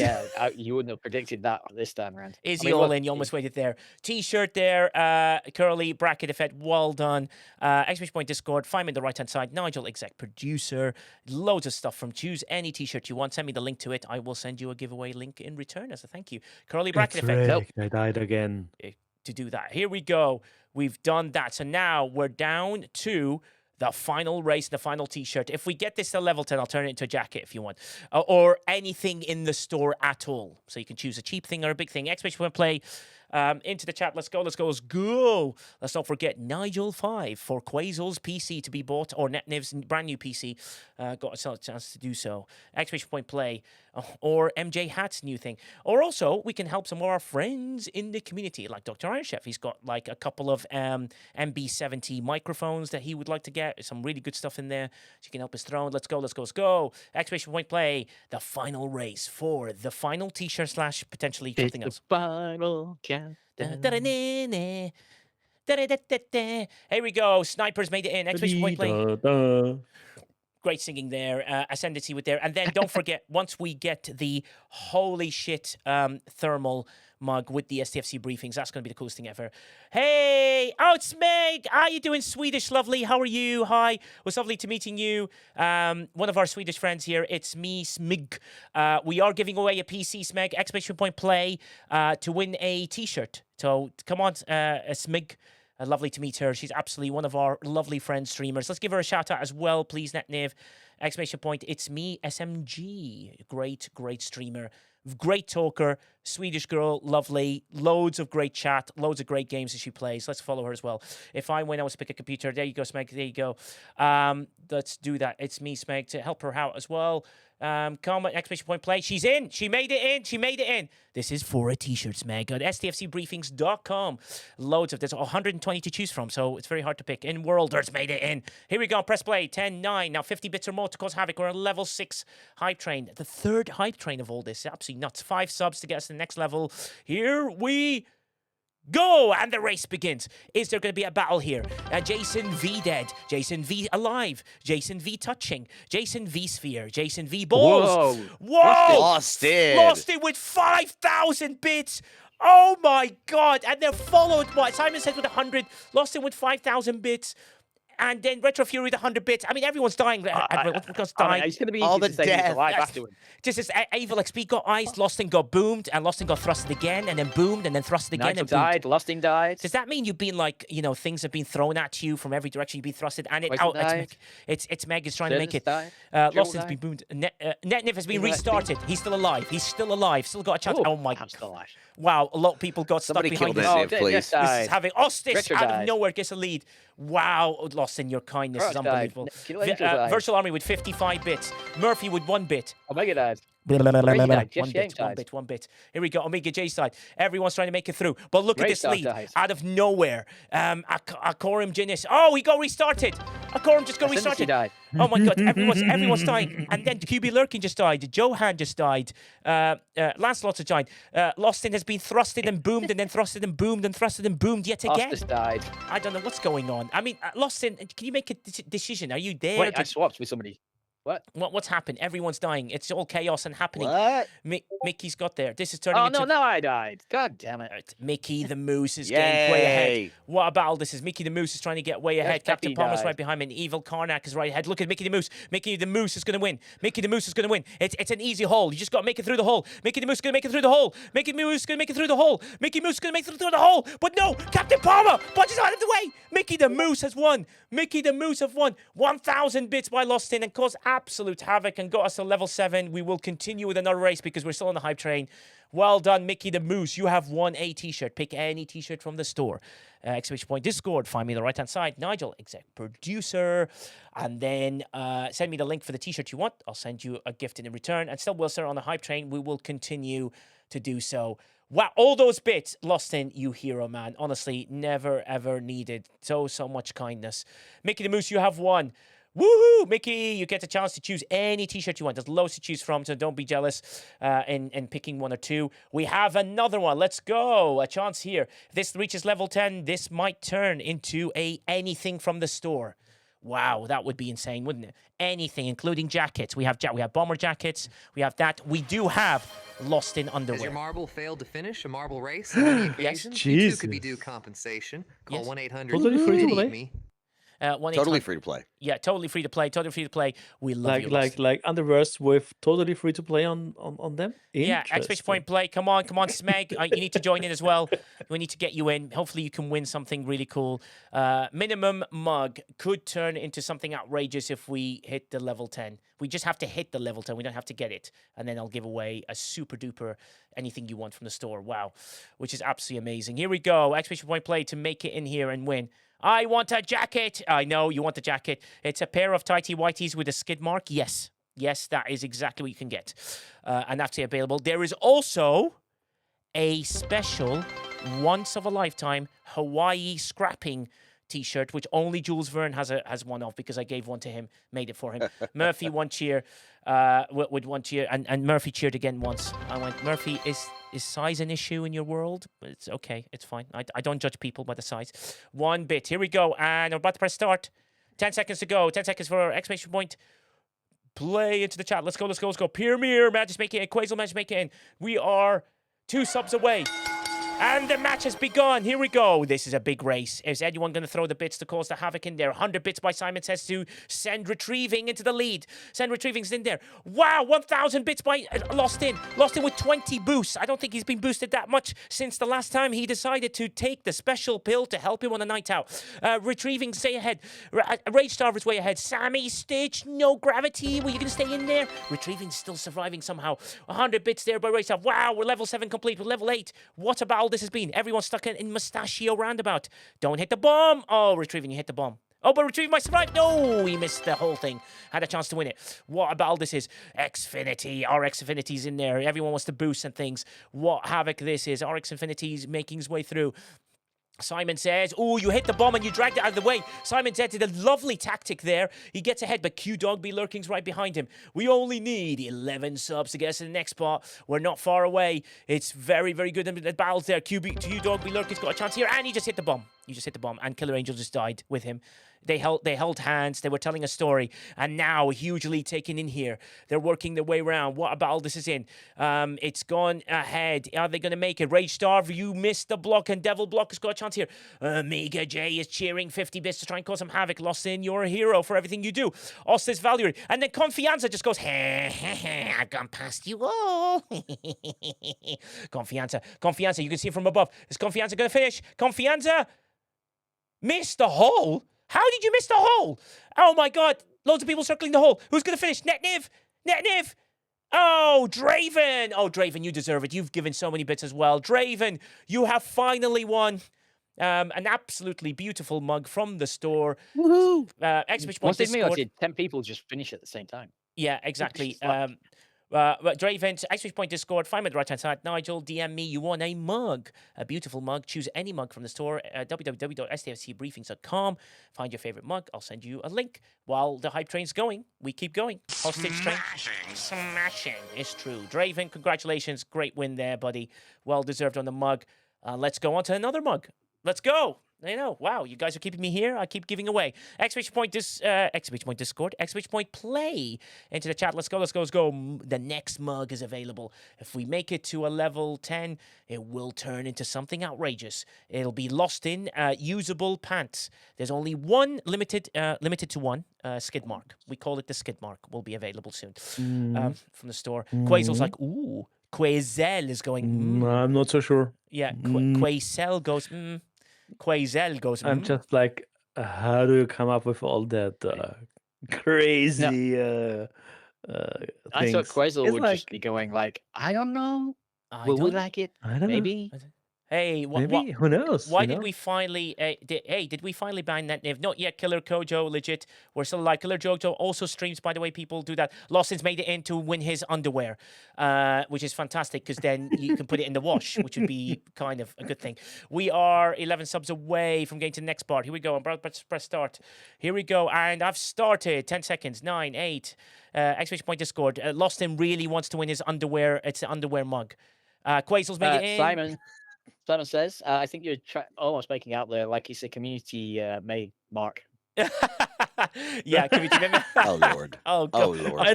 Speaker 4: You wouldn't have predicted that this time around.
Speaker 2: Izzy all in. You almost waited there. T-shirt there. Curly bracket effect. Well done. Exclamation point Discord. Find me on the right-hand side. Nigel, exec producer. Loads of stuff from choose any T-shirt you want. Send me the link to it. I will send you a giveaway link in return as a thank you. Curly bracket effect.
Speaker 7: Nope. I died again.
Speaker 2: To do that. Here we go. We've done that. So now we're down to the final race, the final t-shirt. If we get this to level 10, I'll turn it into a jacket if you want. Or anything in the store at all. So you can choose a cheap thing or a big thing. Exclamation point play. Into the chat. Let's go. Let's not forget Nigel 5 for Quazel's PC to be bought, or Netniv's brand new PC. Got a chance to do so. Exclamation point play. Or MJ Hat's new thing. Or also, we can help some of our friends in the community, like Dr. Iron Chef. He's got like a couple of MB70 microphones that he would like to get. Some really good stuff in there. So you can help his throne. Let's go. Exclamation point play. The final race for the final t-shirt / potentially something else.
Speaker 4: The final
Speaker 2: Here we go. Snipers made it in. Exclamation point play. Great singing there. Ascendancy with there. And then don't forget, once we get the holy shit thermal mug with the STFC briefings, that's going to be the coolest thing ever. Hey! Oh, it's Meg! How you doing, Swedish lovely? How are you? Hi. It was lovely to meeting you. One of our Swedish friends here. It's me, Smig. We are giving away a PC, Smeg. Exclamation point play to win a t-shirt. So come on, Smig. Lovely to meet her. She's absolutely one of our lovely friend streamers. Let's give her a shout out as well, please, Netniv. Exclamation point, it's me, SMG. Great streamer. Great talker. Swedish girl, lovely. Loads of great chat. Loads of great games that she plays. Let's follow her as well. If I win, I will pick a computer. There you go, Smeg. There you go. Let's do that. It's me, Smeg, to help her out as well. Comment, exclamation point, play. She's in. She made it in. She made it in. This is for a t-shirts, Meg, at stfcbriefings.com. Loads of, there's 120 to choose from, so it's very hard to pick. In Worlders made it in. Here we go. Press play. 10-9. Now 50 bits or more to cause havoc. We're on level 6 hype train. The third hype train of all this. Absolutely nuts. 5 subs to get us to the next level. Here we go! And the race begins. Is there going to be a battle here? Jason V dead. Jason V alive. Jason V touching. Jason V sphere. Jason V balls. Whoa!
Speaker 3: Lost it.
Speaker 2: Lost it with 5,000 bits. Oh my God. And they're followed by, Simon said with 100. Lost it with 5,000 bits. And then Retro Fury with 100 bits. I mean, everyone's dying. Everyone's dying.
Speaker 4: It's going to be
Speaker 3: all
Speaker 4: easy
Speaker 3: the
Speaker 4: to say
Speaker 3: death.
Speaker 4: alive afterwards.
Speaker 2: Just as Evil XP got iced, Lostin got boomed, and Lostin got thrusted again, and then boomed, and then thrusted again,
Speaker 4: Nigel
Speaker 2: and boomed.
Speaker 4: died. Losting died.
Speaker 2: Does that mean you've been like, you know, things have been thrown at you from every direction, you've been thrusted, and it's Meg is trying to make it. Lostin's been boomed. Netnif has been restarted. He's still alive. He's still alive. Still got a chance. Oh my God. Wow, a lot of people got
Speaker 3: Somebody
Speaker 2: stuck behind
Speaker 3: killed
Speaker 2: this.
Speaker 3: Netnif, please.
Speaker 2: This is having Ostis
Speaker 4: Richard
Speaker 2: out
Speaker 4: died.
Speaker 2: of nowhere gets a lead. Wow, Lostin, your kindness is unbelievable. Virtual Army with 55 bits. Murphy with 1 bit.
Speaker 4: Omega died.
Speaker 2: One bit. Here we go. Omega J side. Everyone's trying to make it through. But look at this lead. Out of nowhere. Akorim Jinis. Oh, he got restarted. Akorim just got restarted. Oh my God. Everyone's dying. And then QB Lurkin just died. Johan just died. Lancelot just died. Lostin has been thrusted and boomed and then thrusted and boomed and thrusted and boomed yet again.
Speaker 4: Ostis died.
Speaker 2: I don't know what's going on. I mean, Lostin, can you make a decision? Are you there?
Speaker 4: Wait, I swapped with somebody.
Speaker 2: What's happened? Everyone's dying. It's all chaos and happening.
Speaker 3: What?
Speaker 2: Mickey's got there. This is turning into...
Speaker 4: Oh, no, now I died. God damn it.
Speaker 2: Mickey the Moose is getting way ahead. What a battle this is. Mickey the Moose is trying to get way ahead. Captain Palmer's right behind him. And Evil Karnak is right ahead. Look at Mickey the Moose. Mickey the Moose is going to win. Mickey the Moose is going to win. It's an easy hole. You just got to make it through the hole. Mickey the Moose is going to make it through the hole. Mickey the Moose is going to make it through the hole. Mickey Moose is going to make it through the hole. But no, Captain Palmer punches out of the way. Mickey the Moose has won. Mickey the Moose have won. 1,000 bits by Lostin and caused absolute havoc and got us to level 7. We will continue with another race because we're still on the hype train. Well done, Mickey the Moose. You have won a t-shirt. Pick any t-shirt from the store. Exclamation point Discord. Find me on the right-hand side. Nigel, exec producer. And then send me the link for the t-shirt you want. I'll send you a gift in return. And still, Wilson, on the hype train, we will continue to do so. Wow, all those bits, Lostin, you hero, man. Honestly, never, ever needed so much kindness. Mickey the Moose, you have won. Woohoo! Mickey, you get a chance to choose any t-shirt you want. There's loads to choose from, so don't be jealous in picking one or two. We have another one. Let's go. A chance here. If this reaches level 10, this might turn into anything from the store. Wow, that would be insane, wouldn't it? Anything, including jackets. We have bomber jackets. We have that. We do have Lostin underwear.
Speaker 11: Has your marble failed to finish a marble race on any occasion? You too could be due compensation. Call 1-800-MINI-ME.
Speaker 3: Totally free to play.
Speaker 2: Yeah, totally free to play. Totally free to play. We love you.
Speaker 7: Like underwears with totally free to play on them.
Speaker 2: Yeah, exclamation point play. Come on, Smeg. You need to join in as well. We need to get you in. Hopefully, you can win something really cool. Minimum mug could turn into something outrageous if we hit the level 10. We just have to hit the level 10. We don't have to get it, and then I'll give away a super duper anything you want from the store. Wow, which is absolutely amazing. Here we go. Exclamation point play to make it in here and win. I want a jacket. I know you want a jacket. It's a pair of tighty whities with a skid mark. Yes, that is exactly what you can get. And that's available. There is also a special once of a lifetime Hawaii scrapping t-shirt, which only Jules Verne has one of because I gave one to him, made it for him. Murphy one cheer, with one cheer, and Murphy cheered again once. I went, Murphy, is size an issue in your world? But it's okay, it's fine. I don't judge people by the size. 1 bit. Here we go, and I'm about to press start. 10 seconds to go. 10 seconds for exclamation point. Play into the chat. Let's go. Premier, Magic make it in. Quasel Magic make it in. We are 2 subs away. And the match has begun. Here we go. This is a big race. Is anyone going to throw the bits to cause the havoc in there? 100 bits by Simon says to Send Retrieving into the lead. Send Retrieving's in there. Wow, 1,000 bits by Lostin. Lostin with 20 boosts. I don't think he's been boosted that much since the last time he decided to take the special pill to help him on a night out. Retrieving, stay ahead. Rage Starver's way ahead. Sammy, Stitch, no gravity. Were you going to stay in there? Retrieving's still surviving somehow. 100 bits there by Rage Starver. Wow, we're level 7 complete with level 8. What about this has been? Everyone's stuck in Mustachio Roundabout. Don't hit the bomb. Oh, Retrieving, you hit the bomb. Oh, but retrieve my surprise. No, he missed the whole thing. Had a chance to win it. What about this is Xfinity. RX Infinity's in there. Everyone wants to boost and things. What havoc this is. RX Infinity's making his way through. Simon says, oh, you hit the bomb and you dragged it out of the way. Simon said did a lovely tactic there. He gets ahead, but Q-Dog be lurking's right behind him. We only need 11 subs to get us to the next spot. We're not far away. It's very, very good. The battles there. Q-Dog be lurking's got a chance here, and he just hit the bomb. You just hit the bomb, and Killer Angel just died with him. They held hands. They were telling a story, and now hugely taken in here. They're working their way around. What about this is in? It's gone ahead. Are they going to make it? Rage Starve, you missed the block, and Devil Block has got a chance here. Mega J is cheering 50 bits to try and cause some havoc. Lost in, you're a hero for everything you do. Ostis Valerie, and then Confianza just goes, I've gone past you all. Confianza, you can see from above. Is Confianza going to finish? Confianza missed the hole. How did you miss the hole? Oh, my God. Loads of people circling the hole. Who's going to finish? Netniv. Oh, Draven. Oh, Draven, you deserve it. You've given so many bits as well. Draven, you have finally won an absolutely beautiful mug from the store.
Speaker 4: Woohoo.
Speaker 2: Exhibition point Discord.
Speaker 4: Did 10 people just finish at the same time?
Speaker 2: Yeah, exactly. Draven, Exhibition point Discord, find me at the right hand side. Nigel, DM me, you won a mug, a beautiful mug. Choose any mug from the store, www.stfcbriefings.com. Find your favorite mug. I'll send you a link. While the hype train's going, we keep going. Hostage train. Smashing. It's true. Draven, congratulations. Great win there, buddy. Well deserved on the mug. Let's go on to another mug. Let's go. I know. Wow, you guys are keeping me here. I keep giving away. Exhibition point Discord. Exhibition point play into the chat. Let's go. The next mug is available. If we make it to a level 10, it will turn into something outrageous. It'll be lost in usable pants. There's only one limited to one skid mark. We call it the skid mark. Will be available soon from the store. Quazel's like, ooh. Quazel is going.
Speaker 7: I'm not so sure.
Speaker 2: Yeah, Quazel goes. Quazel goes.
Speaker 7: I'm just like, how do you come up with all that crazy things?
Speaker 4: I thought Quazel would just be going like, I don't know. Will we like it?
Speaker 7: I don't
Speaker 4: Maybe.
Speaker 7: know.
Speaker 2: Hey,
Speaker 7: maybe who knows?
Speaker 2: Why did we finally? Did we finally ban that? Not yet. Killer Kojo, legit. We're still alive. Killer Jojo also streams. By the way, people do that. Lawson's made it in to win his underwear, which is fantastic because then you can put it in the wash, which would be kind of a good thing. We are 11 subs away from getting to the next part. Here we go. Press start. Here we go, and I've started. 10 seconds. 9, 8. Exclamation point Discord. Lawson really wants to win his underwear. It's an underwear mug. Quazel's made it in.
Speaker 4: Simon says, I think you're almost making out there like it's a community made mark.
Speaker 2: Yeah, community member.
Speaker 3: Oh Lord.
Speaker 2: Oh God.
Speaker 3: Oh Lord.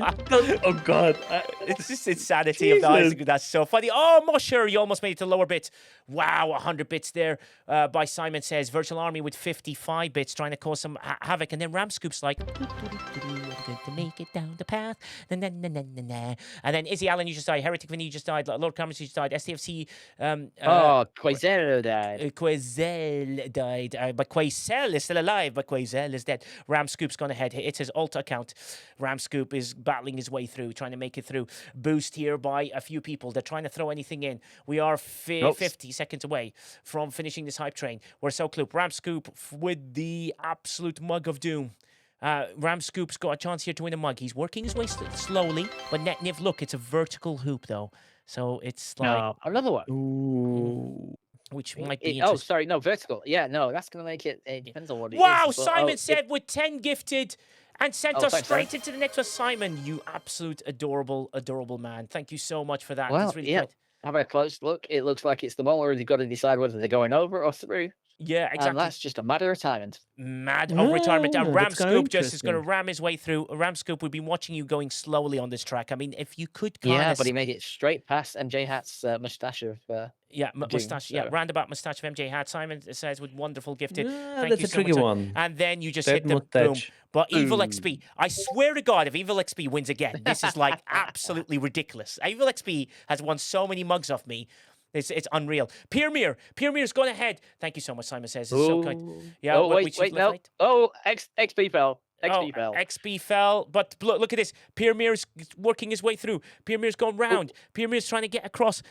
Speaker 7: Oh God.
Speaker 2: It's just insanity of the eyes. That's so funny. Oh, Musher, you almost made it to lower bits. Wow, 100 bits there by Simon says. Virtual Army with 55 bits trying to cause some havoc. And then Ram Scoop's like, to make it down the path. And then Izzy Allen, you just died. Heretic Vinny, you just died. Lord Cameron, you just died. STFC.
Speaker 4: Quazel died.
Speaker 2: Quazel died. But Quazel is still alive, but Quazel is dead. Ram Scoop's gone ahead. It's his alt account. Ram Scoop is battling his way through, trying to make it through. Boost here by a few people. They're trying to throw anything in. We are 50 seconds away from finishing this hype train. We're so close. Ram Scoop with the absolute mug of doom. Ram Scoop's got a chance here to win a mug. He's working his way slowly, but Netniv, look, it's a vertical hoop though. So it's like
Speaker 4: another one.
Speaker 2: Ooh. Which might be
Speaker 4: vertical. Yeah, no, that's going to make it. It depends on what it is.
Speaker 2: Wow, Simon said with 10 gifted and sent us straight into the next one. Simon, you absolute adorable man. Thank you so much for that.
Speaker 4: Well,
Speaker 2: that's really good.
Speaker 4: Have a close look. It looks like it's the one where they've got to decide whether they're going over or through.
Speaker 2: Yeah, exactly.
Speaker 4: And that's just a matter of retirement.
Speaker 2: Retirement. And Ram Scoop just is going to ram his way through. Ram Scoop, we've been watching you going slowly on this track. I mean, if you could
Speaker 4: but he made it straight past MJ Hat's mustache of...
Speaker 2: mustache. So. Yeah, roundabout mustache of MJ Hat. Simon says with wonderful gifted. Thank
Speaker 7: that's
Speaker 2: you
Speaker 7: a
Speaker 2: so
Speaker 7: tricky
Speaker 2: much.
Speaker 7: one.
Speaker 2: And then you just hit the boom. But Evil XP, I swear to God, if Evil XP wins again, this is like absolutely ridiculous. Evil XP has won so many mugs off me. It's unreal. Piermir's gone ahead. Thank you so much, Simon says. It's so kind. Yeah.
Speaker 4: Wait, no. Oh, XP fell.
Speaker 2: XP fell. But look at this. Piermir's working his way through. Piermir's going round. Piermir's trying to get across.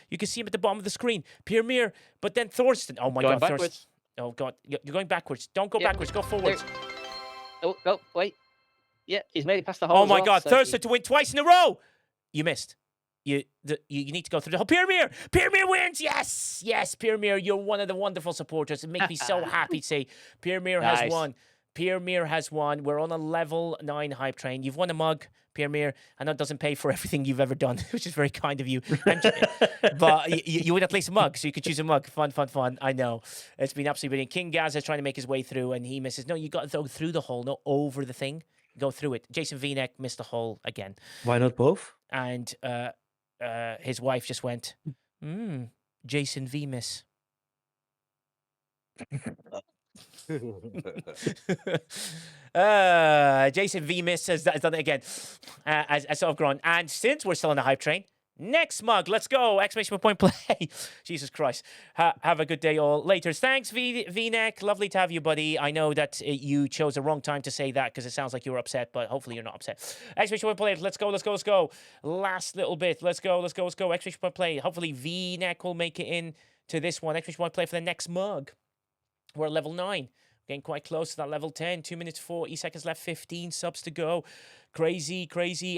Speaker 2: You can see him at the bottom of the screen. Piermir, but then Thorsten. Oh my God, Thorsten. Oh, God. You're going backwards. Don't go backwards. Go forwards.
Speaker 4: Oh, wait. Yeah, he's made it past the hole.
Speaker 2: Oh, my God. So Thurston to win twice in a row. You missed. You need to go through the whole. Pyramid wins. Yes, Pyramid, you're one of the wonderful supporters. It makes me so happy to say Pyramid has won. Pyramid has won. We're on a level 9 hype train. You've won a mug, Pyramid. I know it doesn't pay for everything you've ever done, which is very kind of you. But you win at least a mug, so you could choose a mug. Fun. I know. It's been absolutely brilliant. King Gaz is trying to make his way through, and he misses. No, you got to go through the hole, not over the thing. Go through it. Jason V-neck missed the hole again.
Speaker 7: Why not both?
Speaker 2: And his wife just went, Jason V miss. Jason V miss has done it again. As sort of grown. And since we're still on the hype train, next mug, let's go! Exclamation point play. Jesus Christ. Have a good day all later. Thanks, V-neck. Lovely to have you, buddy. I know that you chose the wrong time to say that because it sounds like you were upset, but hopefully you're not upset. Exclamation point play. Let's go. Last little bit. Let's go. Exclamation point play. Hopefully V-neck will make it in to this one. Exclamation point play for the next mug. We're at level 9. Getting quite close to that level 10. 2 minutes, 40 seconds left. 15 subs to go. Crazy.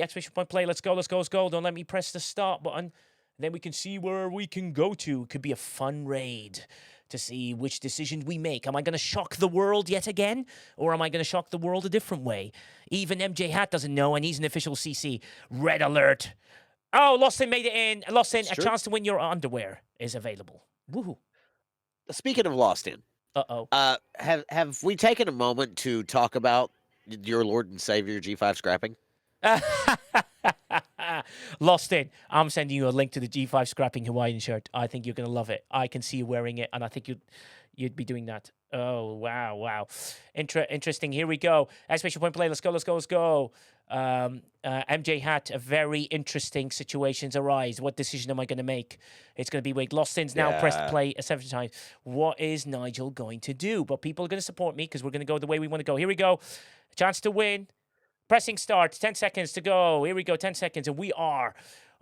Speaker 2: Exclamation point play. Let's go. Don't let me press the start button. Then we can see where we can go to. Could be a fun raid to see which decision we make. Am I going to shock the world yet again? Or am I going to shock the world a different way? Even MJ Hat doesn't know, and he's an official CC. Red alert. Oh, Lostin made it in. Lostin, a chance to win your underwear is available. Woohoo.
Speaker 3: Speaking of Lostin.
Speaker 2: Uh-oh.
Speaker 3: Have we taken a moment to talk about your Lord and Savior G5 scrapping?
Speaker 2: Lostin, I'm sending you a link to the G5 scrapping Hawaiian shirt. I think you're going to love it. I can see you wearing it, and I think you'd be doing that. Oh, wow. Interesting. Here we go. Exclamation point play. Let's go. MJ Hat, a very interesting situations arise. What decision am I going to make? It's going to be wait. Lostin's now pressed play 7 times. What is Nigel going to do? But people are going to support me because we're going to go the way we want to go. Here we go. Chance to win. Pressing start. 10 seconds to go. Here we go. 10 seconds. And we are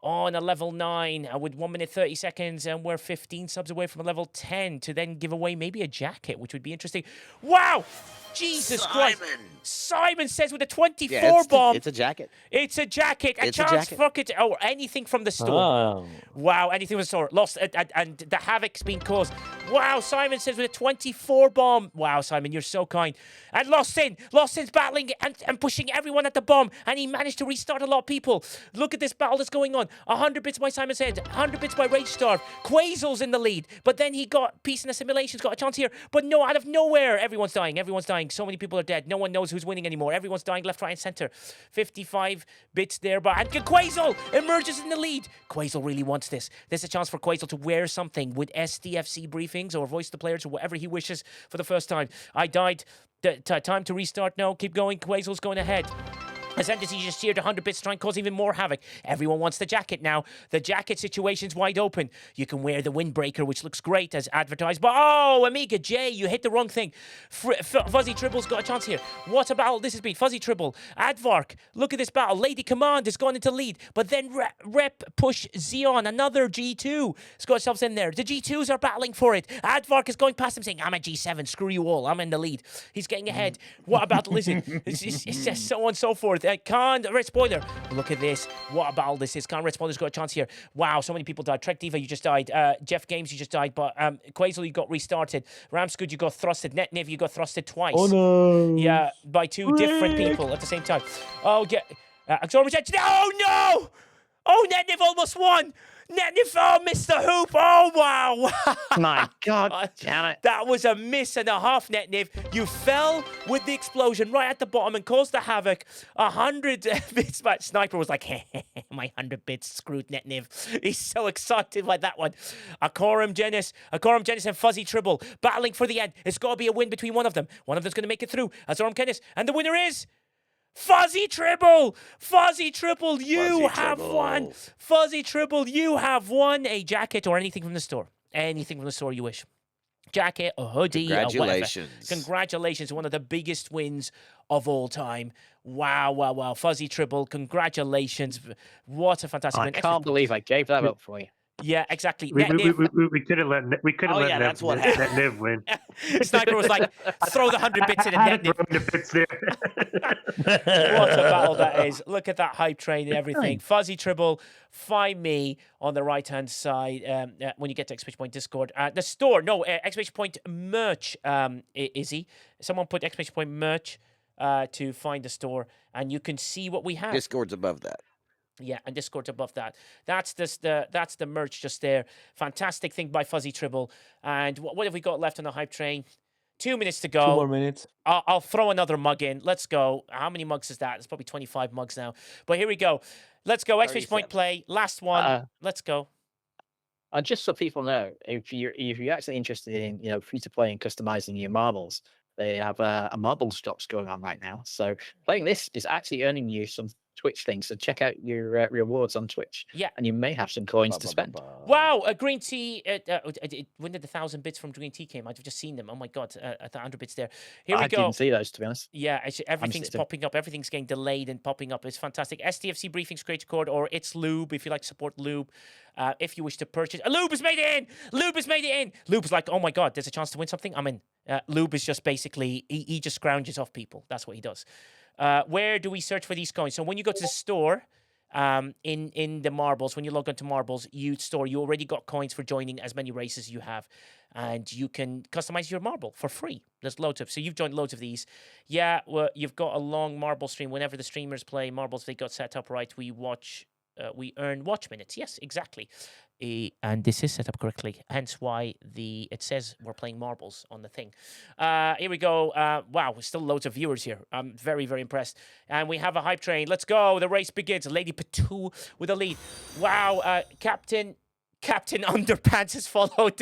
Speaker 2: on a level 9 with 1 minute 30 seconds. And we're 15 subs away from a level 10 to then give away maybe a jacket, which would be interesting. Wow! Jesus Christ. Simon says with a 24 bomb.
Speaker 3: It's a jacket.
Speaker 2: It's a jacket. A chance for it. Oh, anything from the store. Oh. Wow, anything from the store. Lost. And the havoc's been caused. Wow, Simon says with a 24 bomb. Wow, Simon, you're so kind. And Lostin's battling and pushing everyone at the bomb. And he managed to restart a lot of people. Look at this battle that's going on. 100 bits by Simon said. 100 bits by Rage Starve. Quazel's in the lead. But then he got Peace and Assimilation's got a chance here. But no, out of nowhere, everyone's dying. So many people are dead. No one knows who's winning anymore. Everyone's dying left, right, and center. 55 bits there. And Quazel emerges in the lead. Quazel really wants this. There's a chance for Quazel to wear something with STFC briefings or voice the players or whatever he wishes for the first time. I died. Time to restart. No, keep going. Quazel's going ahead. As Entity just cheered 100 bits to try and cause even more havoc. Everyone wants the jacket now. The jacket situation's wide open. You can wear the windbreaker, which looks great as advertised. But oh, Amiga J, you hit the wrong thing. Fuzzy Tribble's got a chance here. What a battle this has been. Fuzzy Tribble, Advark, look at this battle. Lady Command has gone into lead. But then Rep Push Xeon, another G2, has got itself in there. The G2s are battling for it. Advark is going past him saying, I'm a G7, screw you all. I'm in the lead. He's getting ahead. What about Lizard? It's just so on and so forth. Khan, Red Spoiler. Look at this. What a battle this is. Khan, Red Spoiler's got a chance here. Wow, so many people died. Trek Diva, you just died. Jeff Games, you just died. But Quazel, you got restarted. Ramsgood, you got thrusted. NetNiv, you got thrusted twice.
Speaker 7: Oh, no.
Speaker 2: Yeah, by 2 different people at the same time. Oh, yeah. Oh, no! Oh, NetNiv almost won! NetNiv missed the hoop. Oh, wow.
Speaker 4: My God, damn it.
Speaker 2: That was a miss and a half, NetNiv. You fell with the explosion right at the bottom and caused the havoc. 100 bits back. Sniper was like, my 100 bits screwed NetNiv. He's so excited by that one. Akorum Genis and Fuzzy Tribble battling for the end. It's got to be a win between one of them. One of them's going to make it through. Azoram Kennis. And the winner is Fuzzy Tribble! Fuzzy Tribble, you have won! Fuzzy Tribble, you have won a jacket or anything from the store. Anything from the store you wish. Jacket, a hoodie,
Speaker 3: Congratulations.
Speaker 2: Congratulations. One of the biggest wins of all time. Wow. Fuzzy Tribble, congratulations. What a fantastic win.
Speaker 4: I can't believe I gave that up for you.
Speaker 2: Yeah, exactly.
Speaker 6: We could have let let Niv win.
Speaker 2: Sniper was like, throw the 100 bits in and net Niv.
Speaker 6: The bits there.
Speaker 2: What a battle that is. Look at that hype train and everything. Fuzzy Tribble, find me on the right-hand side when you get to Exclamation Point Discord. The store, no, Exclamation Point merch, Izzy. Someone put Exclamation Point merch to find the store, and you can see what we have.
Speaker 3: Discord's above that.
Speaker 2: Yeah, and Discord's above that. That's the merch just there. Fantastic thing by Fuzzy Tribble. And what have we got left on the hype train? 2 minutes to go.
Speaker 7: 2 more minutes.
Speaker 2: I'll throw another mug in. Let's go. How many mugs is that? It's probably 25 mugs now. But here we go. Let's go. Exclamation Point play. Last one. Let's go.
Speaker 4: And just so people know, if you're actually interested in free to play and customizing your marbles, they have a marbles drops going on right now. So playing this is actually earning you some Twitch things. So check out your rewards on Twitch.
Speaker 2: Yeah.
Speaker 4: And you may have some coins to spend.
Speaker 2: Wow, a green tea. When did the 1,000 bits from green tea came? I've just seen them. Oh my God, 100 bits there. Here we go.
Speaker 4: I didn't see those, to be honest.
Speaker 2: Yeah, everything's popping up. Everything's getting delayed and popping up. It's fantastic. STFC Briefings Creator Code, or It's Lube if you like to support Lube. If you wish to purchase. Lube has made it in! Lube has made it in! Lube's like, oh my God, there's a chance to win something? I'm in. Lube is just basically, he just scrounges off people. That's what he does. Where do we search for these coins? So when you go to the store, in the marbles, when you log onto marbles, you already got coins for joining as many races you have, and you can customize your marble for free. There's loads of, so you've joined loads of these. Yeah, well, you've got a long marble stream. Whenever the streamers play marbles, they got set up right. We earn watch minutes. Yes, exactly. And this is set up correctly, hence why it says we're playing marbles on the thing. Here we go. Wow, still loads of viewers here. I'm very, very impressed. And we have a hype train. Let's go. The race begins. Lady Patou with a lead. Wow, Captain Underpants has followed.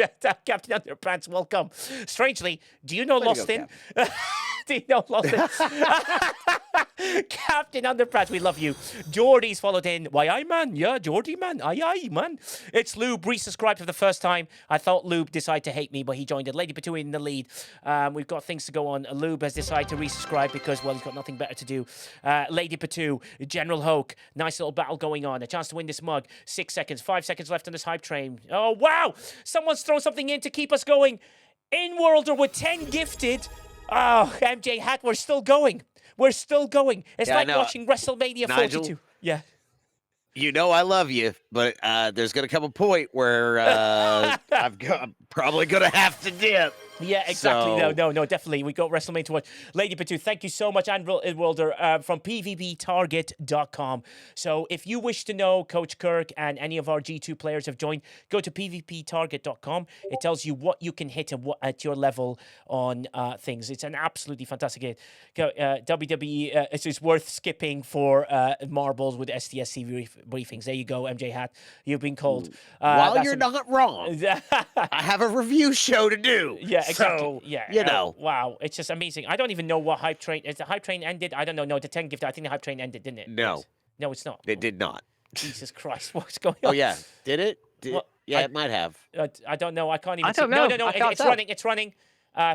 Speaker 2: Captain Underpants, welcome. Strangely, do you know Lost In? Do you know Lost In? Captain Underpants, we love you. Geordie's followed in. Why, aye, man. Yeah, Geordie, man. Aye, man. It's Lube. Resubscribed for the first time. I thought Lube decided to hate me, but he joined it. Lady Patou in the lead. We've got things to go on. Lube has decided to resubscribe because, well, he's got nothing better to do. Lady Patou, General Hoke. Nice little battle going on. A chance to win this mug. 6 seconds. 5 seconds left on this hype train. Oh, wow. Someone's thrown something in to keep us going. In Worlder with 10 gifted. Oh, MJ Hat, we're still going. We're still going. It's like watching WrestleMania 42. Yeah.
Speaker 3: You know I love you, but there's going to come a point where I'm probably going to have to dip.
Speaker 2: Yeah, exactly. So... No, definitely. We got WrestleMania to watch. Lady Patou, thank you so much, Andrew Wilder, from PvPtarget.com. So if you wish to know Coach Kirk and any of our G2 players have joined, go to PvPtarget.com. It tells you what you can hit and what at your level on things. It's an absolutely fantastic hit. WWE, it's worth skipping for marbles with STSC briefings. There you go, MJ Hat. You've been called.
Speaker 3: While you're not wrong, I have a review show to do.
Speaker 2: Yeah, exactly.
Speaker 3: So,
Speaker 2: yeah,
Speaker 3: you know.
Speaker 2: Wow, it's just amazing. I don't even know what hype train. Is the hype train ended? I don't know. No, the 10 gift. I think the hype train ended, didn't it?
Speaker 3: No.
Speaker 2: No, it's not.
Speaker 3: It did not.
Speaker 2: Jesus Christ, what's going on?
Speaker 3: Oh, yeah. Did it? It might have.
Speaker 2: I don't know. I can't even
Speaker 4: I don't know.
Speaker 2: No. It's running. It's running.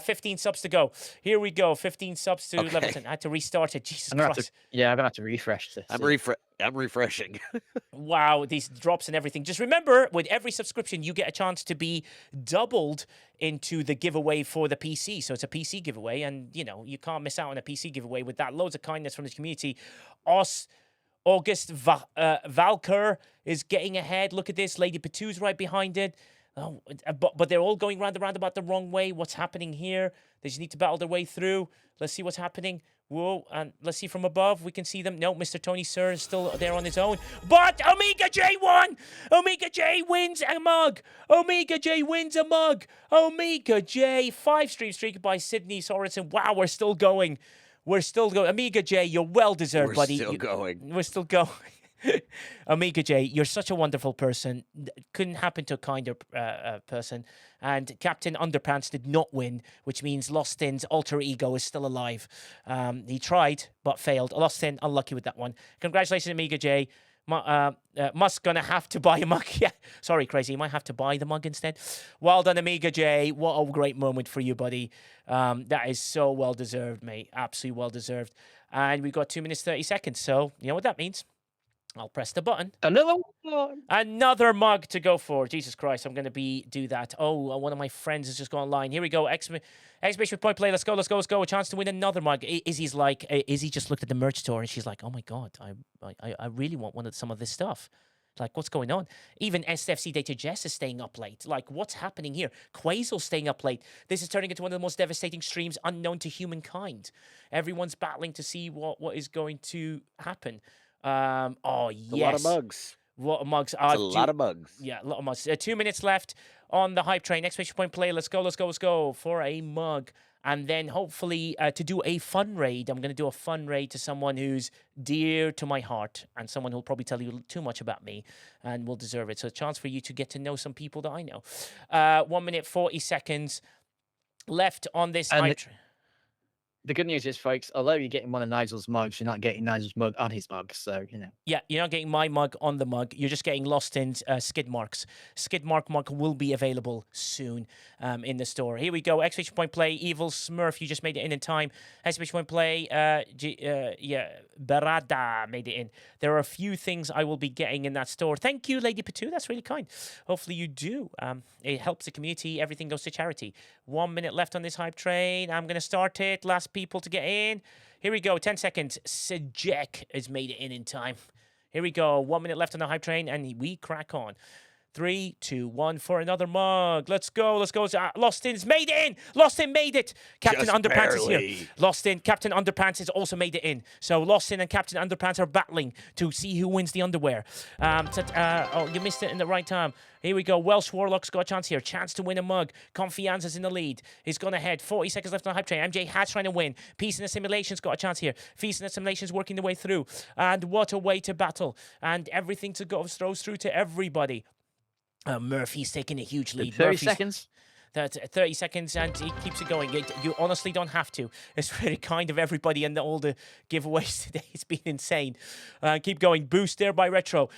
Speaker 2: 15 subs to go. Here we go. 15 subs to level 10. I had to restart it. Jesus Christ.
Speaker 4: I'm gonna have to refresh this.
Speaker 3: I'm refreshing.
Speaker 2: Wow, these drops and everything. Just remember, with every subscription, you get a chance to be doubled into the giveaway for the PC. So it's a PC giveaway, and you can't miss out on a PC giveaway with that. Loads of kindness from the community. August Valker is getting ahead. Look at this. Lady Patou's right behind it. Oh, but they're all going round the roundabout the wrong way. What's happening here? They just need to battle their way through. Let's see what's happening. Whoa, and let's see from above. We can see them. No, Mr. Tony Sir is still there on his own. But Omega J won! Omega J wins a mug! Omega J wins a mug! Omega J, 5-stream streak by Sydney Sorensen. Wow, we're still going. We're still going. Omega J, you're well-deserved, buddy.
Speaker 3: We're still going.
Speaker 2: We're still going. Omega J, you're such a wonderful person. Couldn't happen to a kinder person. And Captain Underpants did not win, which means Lostin's alter ego is still alive. He tried, but failed. Lostin, unlucky with that one. Congratulations, Omega J. Musk gonna have to buy a mug. Yeah, sorry, Crazy. You might have to buy the mug instead. Well done, Omega J. What a great moment for you, buddy. That is so well deserved, mate. Absolutely well deserved. And we've got 2 minutes 30 seconds. So you know what that means. I'll press the button.
Speaker 4: Another one.
Speaker 2: Another mug to go for. Jesus Christ, I'm going to do that. Oh, one of my friends has just gone online. Here we go. Exhibition point play. Let's go. A chance to win another mug. Izzy's like, Izzy just looked at the merch store and she's like, oh my God, I really want some of this stuff. Like, what's going on? Even STFC Data Jess is staying up late. Like, what's happening here? Quazel's staying up late. This is turning into one of the most devastating streams unknown to humankind. Everyone's battling to see what is going to happen. Oh, yes.
Speaker 3: A lot of mugs.
Speaker 2: What a mugs.
Speaker 3: A lot of mugs.
Speaker 2: Yeah, a lot of mugs. 2 minutes left on the hype train. Exclamation point play. Let's go for a mug. And then hopefully to do a fun raid. I'm going to do a fun raid to someone who's dear to my heart and someone who'll probably tell you too much about me and will deserve it. So a chance for you to get to know some people that I know. 1 minute, 40 seconds left on this hype train.
Speaker 4: The good news is, folks, although you're getting one of Nigel's mugs, you're not getting Nigel's mug on his mug. So, you know.
Speaker 2: Yeah, you're not getting my mug on the mug. You're just getting Lost in skid marks. Skid mark will be available soon in the store. Here we go. Exclamation point play. Evil Smurf, you just made it in time. Exclamation point play. Barada made it in. There are a few things I will be getting in that store. Thank you, Lady Patu. That's really kind. Hopefully you do. It helps the community. Everything goes to charity. 1 minute left on this hype train. I'm going to start it. Last people to get in. Here we go. 10 seconds. Sejek has made it in time. Here we go. 1 minute left on the hype train, and we crack on. 3, 2, 1 for another mug. Let's go. Lost In's made it in. Lost In made it. Captain
Speaker 10: Just
Speaker 2: Underpants
Speaker 10: barely.
Speaker 2: is here. Lost In. Captain Underpants has also made it in. So Lost In and Captain Underpants are battling to see who wins the underwear. Oh, you missed it in the right time. Here we go. Welsh Warlock's got a chance here. Chance to win a mug. Confianza's in the lead. He's gone ahead. 40 seconds left on the hype train. MJ Hatch trying to win. Peace and Assimilation's got a chance here. Peace and Assimilation's working their way through. And what a way to battle. And everything to go throws through to everybody. Murphy's taking a huge lead.
Speaker 4: 30 seconds.
Speaker 2: 30 seconds, and he keeps it going. You honestly don't have to. It's very kind of everybody and all the giveaways today. It's been insane. Keep going. Boost there by Retro.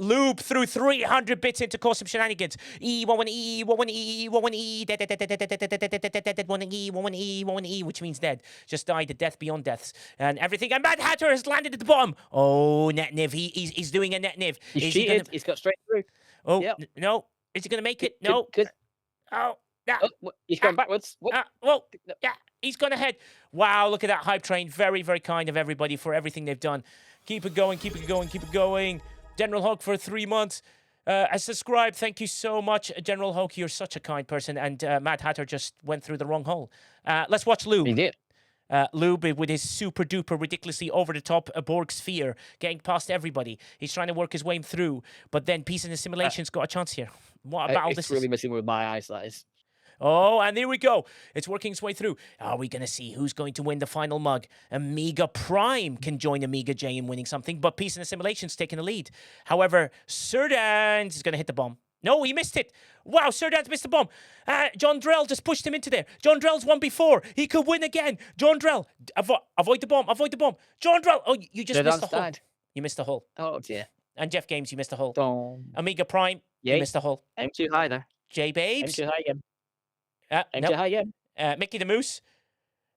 Speaker 2: Lube through 300 bits into cause some shenanigans. E which means dead. Just died. The death beyond deaths and everything. And Mad Hatter has landed at the bottom. Oh, net niv. He's doing a net niv.
Speaker 4: He's cheated. He's got straight through.
Speaker 2: Oh, yep. No. Is he going to make it? No. Oh, yeah.
Speaker 4: Oh, he's going backwards.
Speaker 2: Well, yeah, he's gone ahead. Wow, look at that hype train. Very, very kind of everybody for everything they've done. Keep it going. General Hulk for 3 months. Subscribe. Thank you so much, General Hulk. You're such a kind person. And Mad Hatter just went through the wrong hole. Let's watch Lube.
Speaker 4: He did.
Speaker 2: Lube with his super duper ridiculously over the top Borg sphere getting past everybody. He's trying to work his way through, but then Peace and Assimilation's got a chance here. What about
Speaker 4: this? It's really messing with my eyes, that is.
Speaker 2: Oh, and here we go. It's working its way through. Are we going to see who's going to win the final mug? Amiga Prime can join Amiga J in winning something, but Peace and Assimilation's taking the lead. However, Surdance is going to hit the bomb. No, he missed it. Wow, Surdance missed the bomb. John Drell just pushed him into there. John Drell's won before. He could win again. John Drell, avoid the bomb. John Drell, oh, you just missed the hole. You missed the hole.
Speaker 4: Oh, dear.
Speaker 2: And Jeff Games, you missed the hole.
Speaker 4: Don't.
Speaker 2: Amiga Prime, you missed the hole.
Speaker 4: Aim too high there.
Speaker 2: J Babes.
Speaker 4: Aim too high again.
Speaker 2: Aim too high again. Mickey the Moose.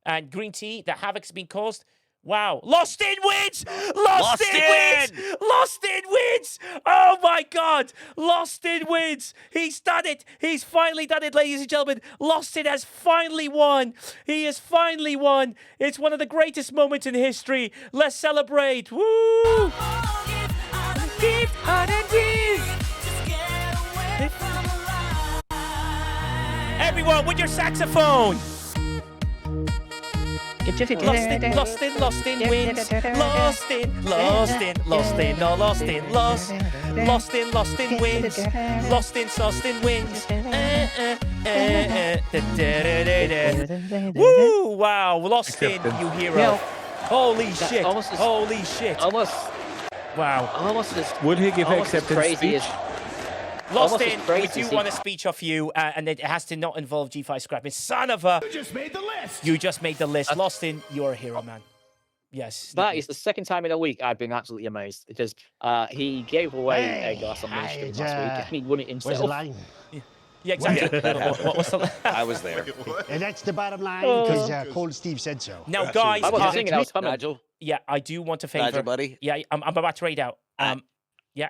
Speaker 2: And Green Tea, the Havoc's been caused. Wow. Lost In wins! Lost In wins! Oh my God! Lost In wins! He's done it! He's finally done it, ladies and gentlemen. Lost In has finally won. He has finally won. It's one of the greatest moments in history. Let's celebrate. Woo! Everyone with your saxophone. Lost in wins. Lost in, Lost in, wins. Lost in wins. Woo! Wow, Lost In, you hero. Holy shit. Holy shit.
Speaker 4: Almost.
Speaker 2: Wow.
Speaker 4: Almost as.
Speaker 7: Would he give acceptance speech?
Speaker 2: Lost In, we do want a speech of you, and it has to not involve G5 scrapping. Son of a...
Speaker 12: You just made the list!
Speaker 2: You just made the list. Lost In, you're a hero, man. Yes.
Speaker 4: That is the second time in a week I've been absolutely amazed, because he gave away a glass on Mainstream last week, and he won it himself.
Speaker 12: Where's the line?
Speaker 2: Yeah, exactly. What's the...
Speaker 3: I was there.
Speaker 12: And that's the bottom line because Cold Steve said so.
Speaker 2: Now, guys,
Speaker 4: I wasn't thinking I was coming.
Speaker 3: Nigel.
Speaker 2: Yeah, I do want a favor.
Speaker 3: Nigel, buddy.
Speaker 2: Yeah, I'm about to raid out. Yeah,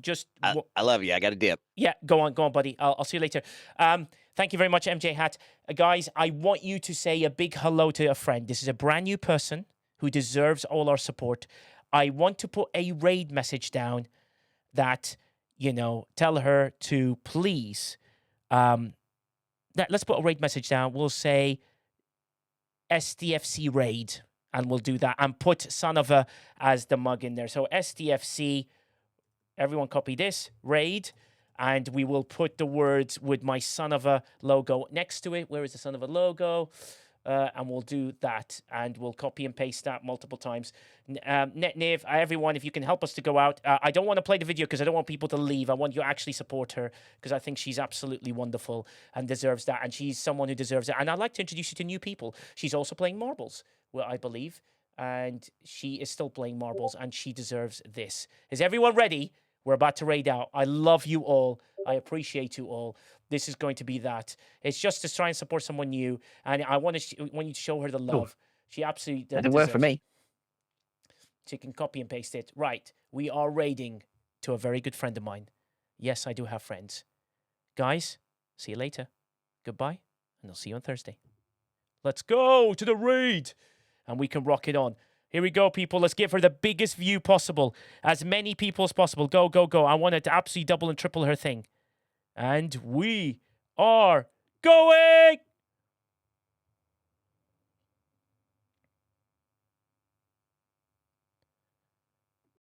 Speaker 2: just...
Speaker 3: I love you. I got a dip.
Speaker 2: Yeah, go on, buddy. I'll see you later. Thank you very much, MJ Hat. Guys, I want you to say a big hello to a friend. This is a brand new person who deserves all our support. I want to put a raid message down that, tell her to please... let's put a raid message down. We'll say STFC raid, and we'll do that. And put son of a as the mug in there. So STFC, everyone copy this, raid, and we will put the words with my son of a logo next to it. Where is the son of a logo? And we'll do that, and we'll copy and paste that multiple times. NetNiv, everyone, if you can help us to go out. I don't want to play the video because I don't want people to leave. I want you to actually support her because I think she's absolutely wonderful and deserves that, and she's someone who deserves it. And I'd like to introduce you to new people. She's also playing marbles, well, I believe, and she is still playing marbles, and she deserves this. Is everyone ready? We're about to raid out. I love you all. I appreciate you all. This is going to be that. It's just to try and support someone new, and I want you to show her the love. She absolutely does.
Speaker 4: Didn't work for me.
Speaker 2: So you can copy and paste it. Right. We are raiding to a very good friend of mine. Yes, I do have friends. Guys, see you later. Goodbye, and I'll see you on Thursday. Let's go to the raid, and we can rock it on. Here we go, people. Let's give her the biggest view possible. As many people as possible. Go, go, go. I want her to absolutely double and triple her thing. And we are going!